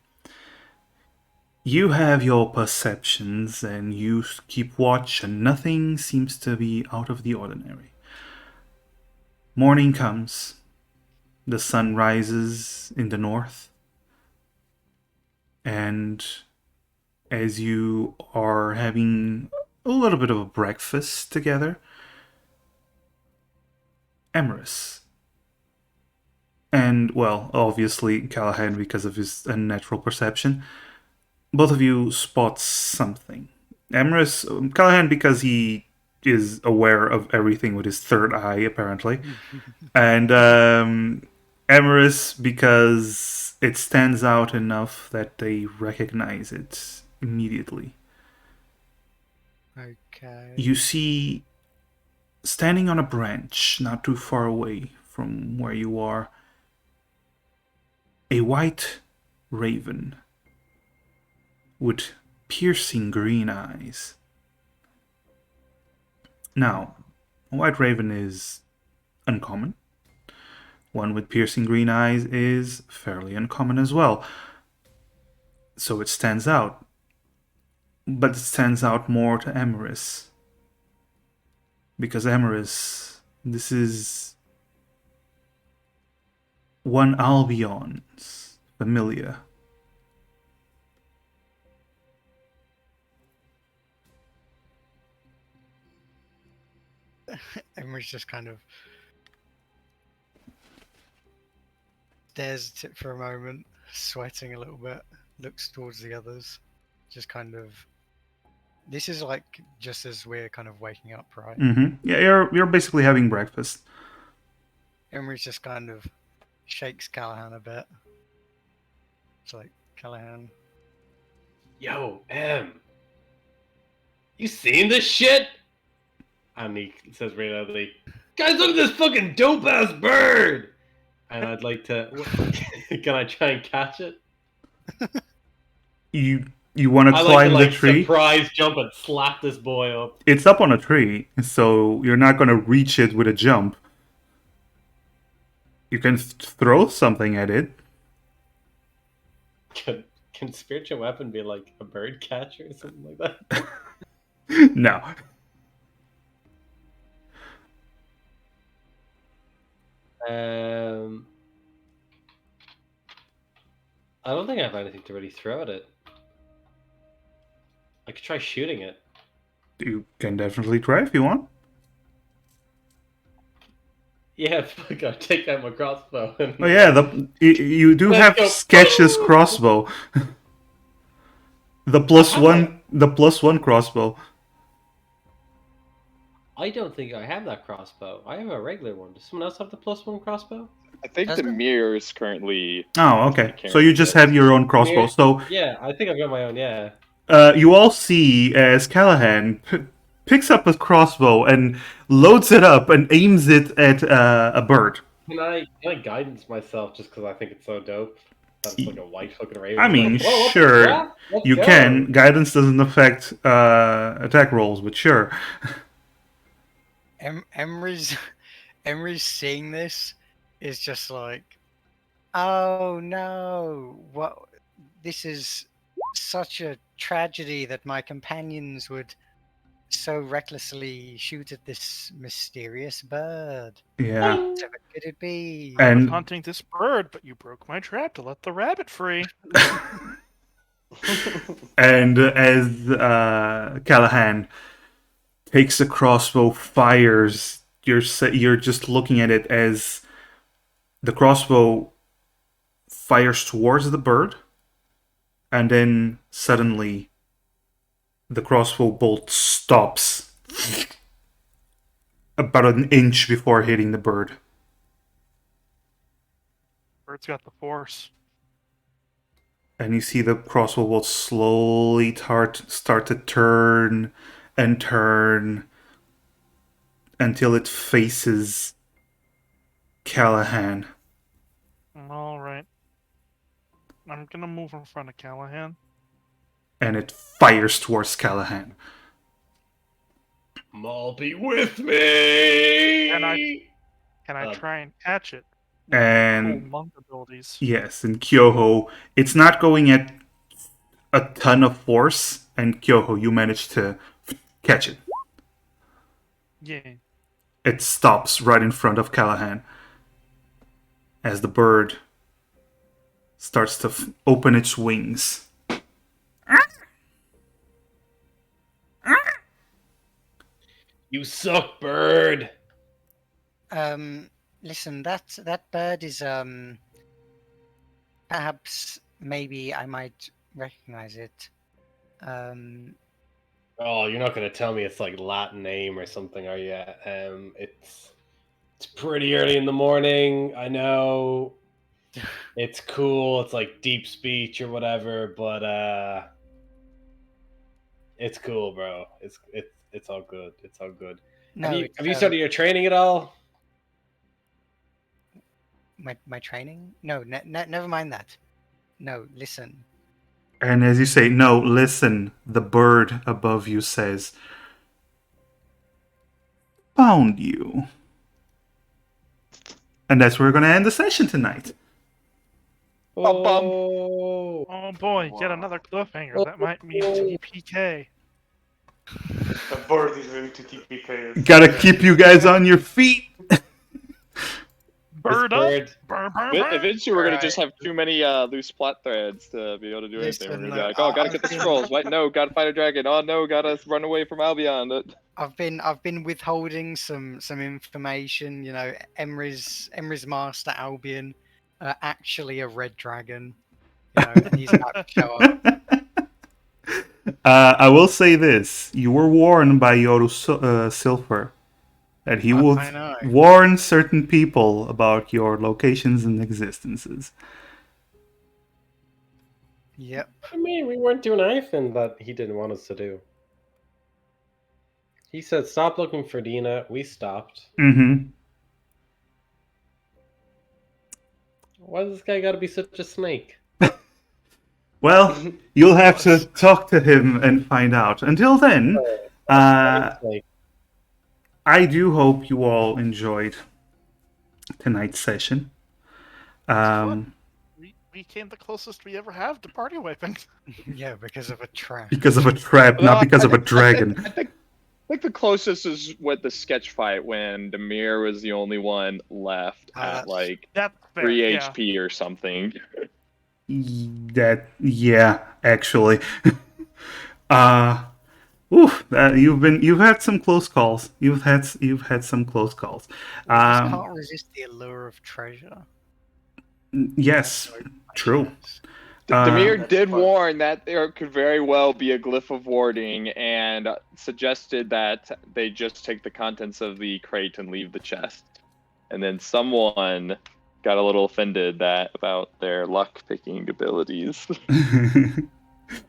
You have your perceptions and you keep watch, and nothing seems to be out of the ordinary. Morning comes. The sun rises in the north. And as you are having a little bit of a breakfast together, Emerus, and, well, obviously Callahan because of his unnatural perception, both of you spot something. Emerus, Callahan because he is aware of everything with his third eye, apparently. And Emerus because it stands out enough that they recognize it immediately. Okay. You see, standing on a branch not too far away from where you are, a white raven with piercing green eyes. Now, a white raven is uncommon. One with piercing green eyes is fairly uncommon as well. So it stands out. But it stands out more to Emerus. Because Emerus, this is one Albion's familiar. Emery's just kind of stares at it for a moment, sweating a little bit, looks towards the others, just kind of. This is like just as we're kind of waking up, right? Mm-hmm. Yeah, you're basically having breakfast. Emery's just kind of shakes Callahan a bit. It's like, Callahan. Yo, you seen this shit? And he says really loudly, guys, look at this fucking dope ass bird! And I'd like to. Can I try and catch it? You want to climb the tree? Surprise jump and slap this boy up. It's up on a tree, so you're not going to reach it with a jump. You can throw something at it. Can spiritual weapon be like a bird catcher or something like that? No. I don't think I have anything to really throw at it. I could try shooting it. You can definitely try if you want. Yeah, fuck, I'll take out my crossbow. Oh yeah, you do have Sketch's crossbow. The +1 crossbow. I don't think I have that crossbow. I have a regular one. Does someone else have the +1 crossbow? I think the mirror is currently. Oh, okay. So you just have your own crossbow. So yeah, I think I've got my own. Yeah. You all see as Callahan picks up a crossbow and loads it up and aims it at a bird. Can I guidance myself just because I think it's so dope? That's like a white fucking raven. I mean, sure, you can. Guidance doesn't affect attack rolls, but sure. Emery's Emery's seeing this is just like, oh no, what? This is such a tragedy that my companions would so recklessly shoot at this mysterious bird. Yeah. So what could it be? I was And hunting this bird, but you broke my trap to let the rabbit free. and as Callahan takes the crossbow, fires, you're just looking at it as the crossbow fires towards the bird, and then suddenly the crossbow bolt stops about an inch before hitting the bird. Bird's got the force. And you see the crossbow bolt slowly start to turn and turn until it faces Callahan. All right. I'm gonna move in front of Callahan. And it fires towards Callahan. Maul be with me. Can I try and catch it? And Cool monk abilities. yes, and Kyoho, it's not going at a ton of force, and Kyoho, you manage to catch it. Yeah. It stops right in front of Callahan as the bird starts to open its wings. You suck, bird. Listen, that bird is perhaps maybe I might recognize it. Oh, you're not gonna tell me it's like Latin name or something, are you? It's pretty early in the morning. I know. It's cool. It's like deep speech or whatever, but it's cool, bro. It's all good. It's all good. No, Have you started your training at all? my training? No, never mind that. No, listen. And as you say, no, listen, the bird above you says, found you. And that's where we're going to end the session tonight. Oh, Oh boy, yet another cliffhanger. That might mean TPK. The bird is going to TPK us. Gotta keep you guys on your feet. Bird up! bird. Burr, burr, burr. Eventually, we're gonna Right. just have too many loose plot threads to be able to do anything. We're Listen, gonna be like, look, oh, gotta get the scrolls. Wait, no, gotta fight a dragon. Oh no, gotta run away from Albion. I've been withholding some information. You know, Emery's master Albion, actually a red dragon. You know, and he's about to show up. I will say this. You were warned by Yoru Silver that he will I know. warn certain people about your locations and existences. Yep. I mean, we weren't doing anything that he didn't want us to do. He said, "Stop looking for Dina." We stopped. Mm-hmm. Why does this guy got to be such a snake? Well, you'll have to talk to him and find out. Until then, Like, I do hope you all enjoyed tonight's session. We came the closest we ever have to party wiping. Yeah, because of a trap. Because of a trap, not because of a dragon. I think the closest is with the sketch fight when Demir was the only one left at like That's fair. 3 yeah. HP or something. Yeah, actually. You've had some close calls. You've had some close calls. We just can't resist the allure of treasure. Yes, true. Demir did warn that there could very well be a glyph of warding and suggested that they just take the contents of the crate and leave the chest. And then someone got a little offended about their luck picking abilities.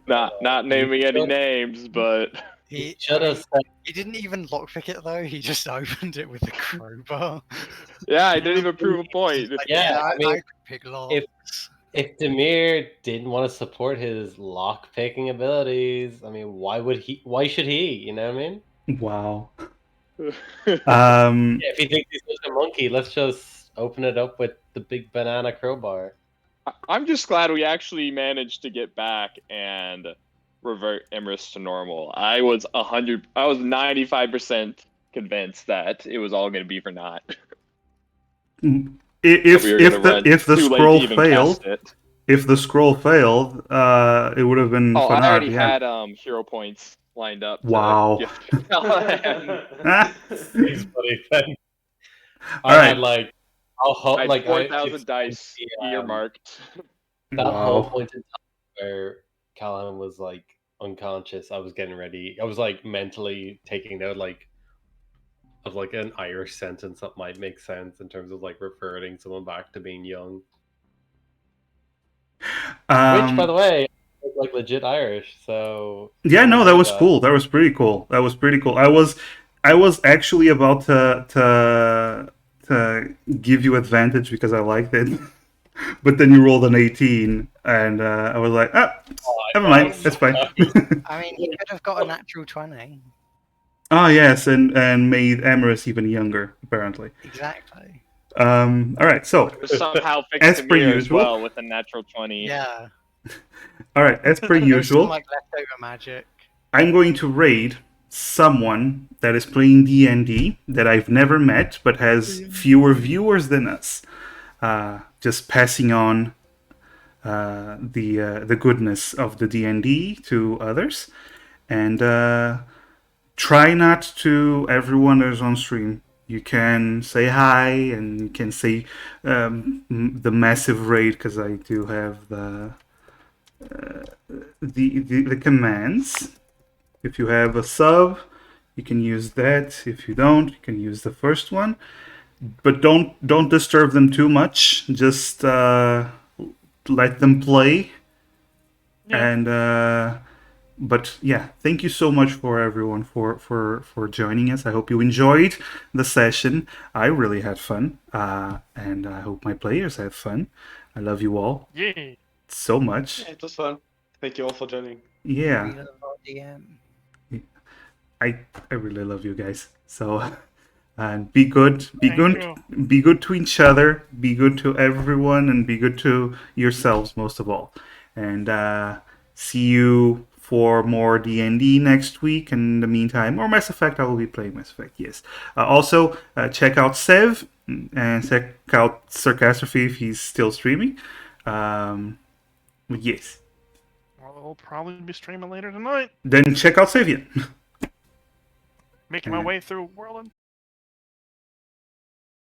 not naming any names, but He should have said, He didn't even lockpick it though. He just opened it with a crowbar. yeah, I didn't even prove a point. Like, Yeah, I mean, I could pick locks. if Demir didn't want to support his lock picking abilities, I mean, why should he? You know what I mean? Wow. Yeah, if you think he's such a monkey, let's just open it up with the big banana crowbar. I'm just glad we actually managed to get back and revert Emrys to normal. I was 95% convinced that it was all going to be for naught. If We were gonna run if the too late to scroll even cast failed, it. if the scroll failed, it would have been Oh, fun. I already Yeah. had hero points lined up. Wow. To gift to Callahan. He's funny. Then All I right. had like I had 4,000 dice the, earmarked. that whole Wow. point in time where Callahan was like unconscious. I was getting ready. I was like mentally taking note like of like an Irish sentence that might make sense in terms of like reverting someone back to being young. Which, by the way, is like legit Irish. So Yeah, no, that enjoyed was cool. That was pretty cool. That was pretty cool. I was actually about to give you advantage because I liked it, but then you rolled an 18, and I was like, ah, never mind, that's fine. I mean, he could have got a natural 20. Ah, yes, and made Amorous even younger, apparently. Exactly. All right, so Somehow as fixed per Amir as usual. well with a natural 20. Yeah. All right, as per There's some usual, like leftover magic. I'm going to raid someone that is playing D&D that I've never met but has fewer viewers than us. Just passing on the goodness of the D&D to others, and try not to everyone that is on stream. You can say hi and you can say the massive raid because I do have the commands. If you have a sub, you can use that. If you don't, you can use the first one. But don't disturb them too much. Just let them play. Yeah. And but yeah, thank you so much for everyone for joining us. I hope you enjoyed the session. I really had fun, and I hope my players had fun. I love you all Yeah. so much. Yeah, it was fun. Thank you all for joining. Yeah. We love our DM. I really love you guys. So and be good, Thank be good to each other, be good to everyone, and be good to yourselves most of all. And see you for more D&D next week. And in the meantime, or Mass Effect, I will be playing Mass Effect. Yes. Also, check out Sev and check out Sarcastrophe if he's still streaming. Yes. I'll probably be streaming later tonight. Then check out Savian. Making my way through World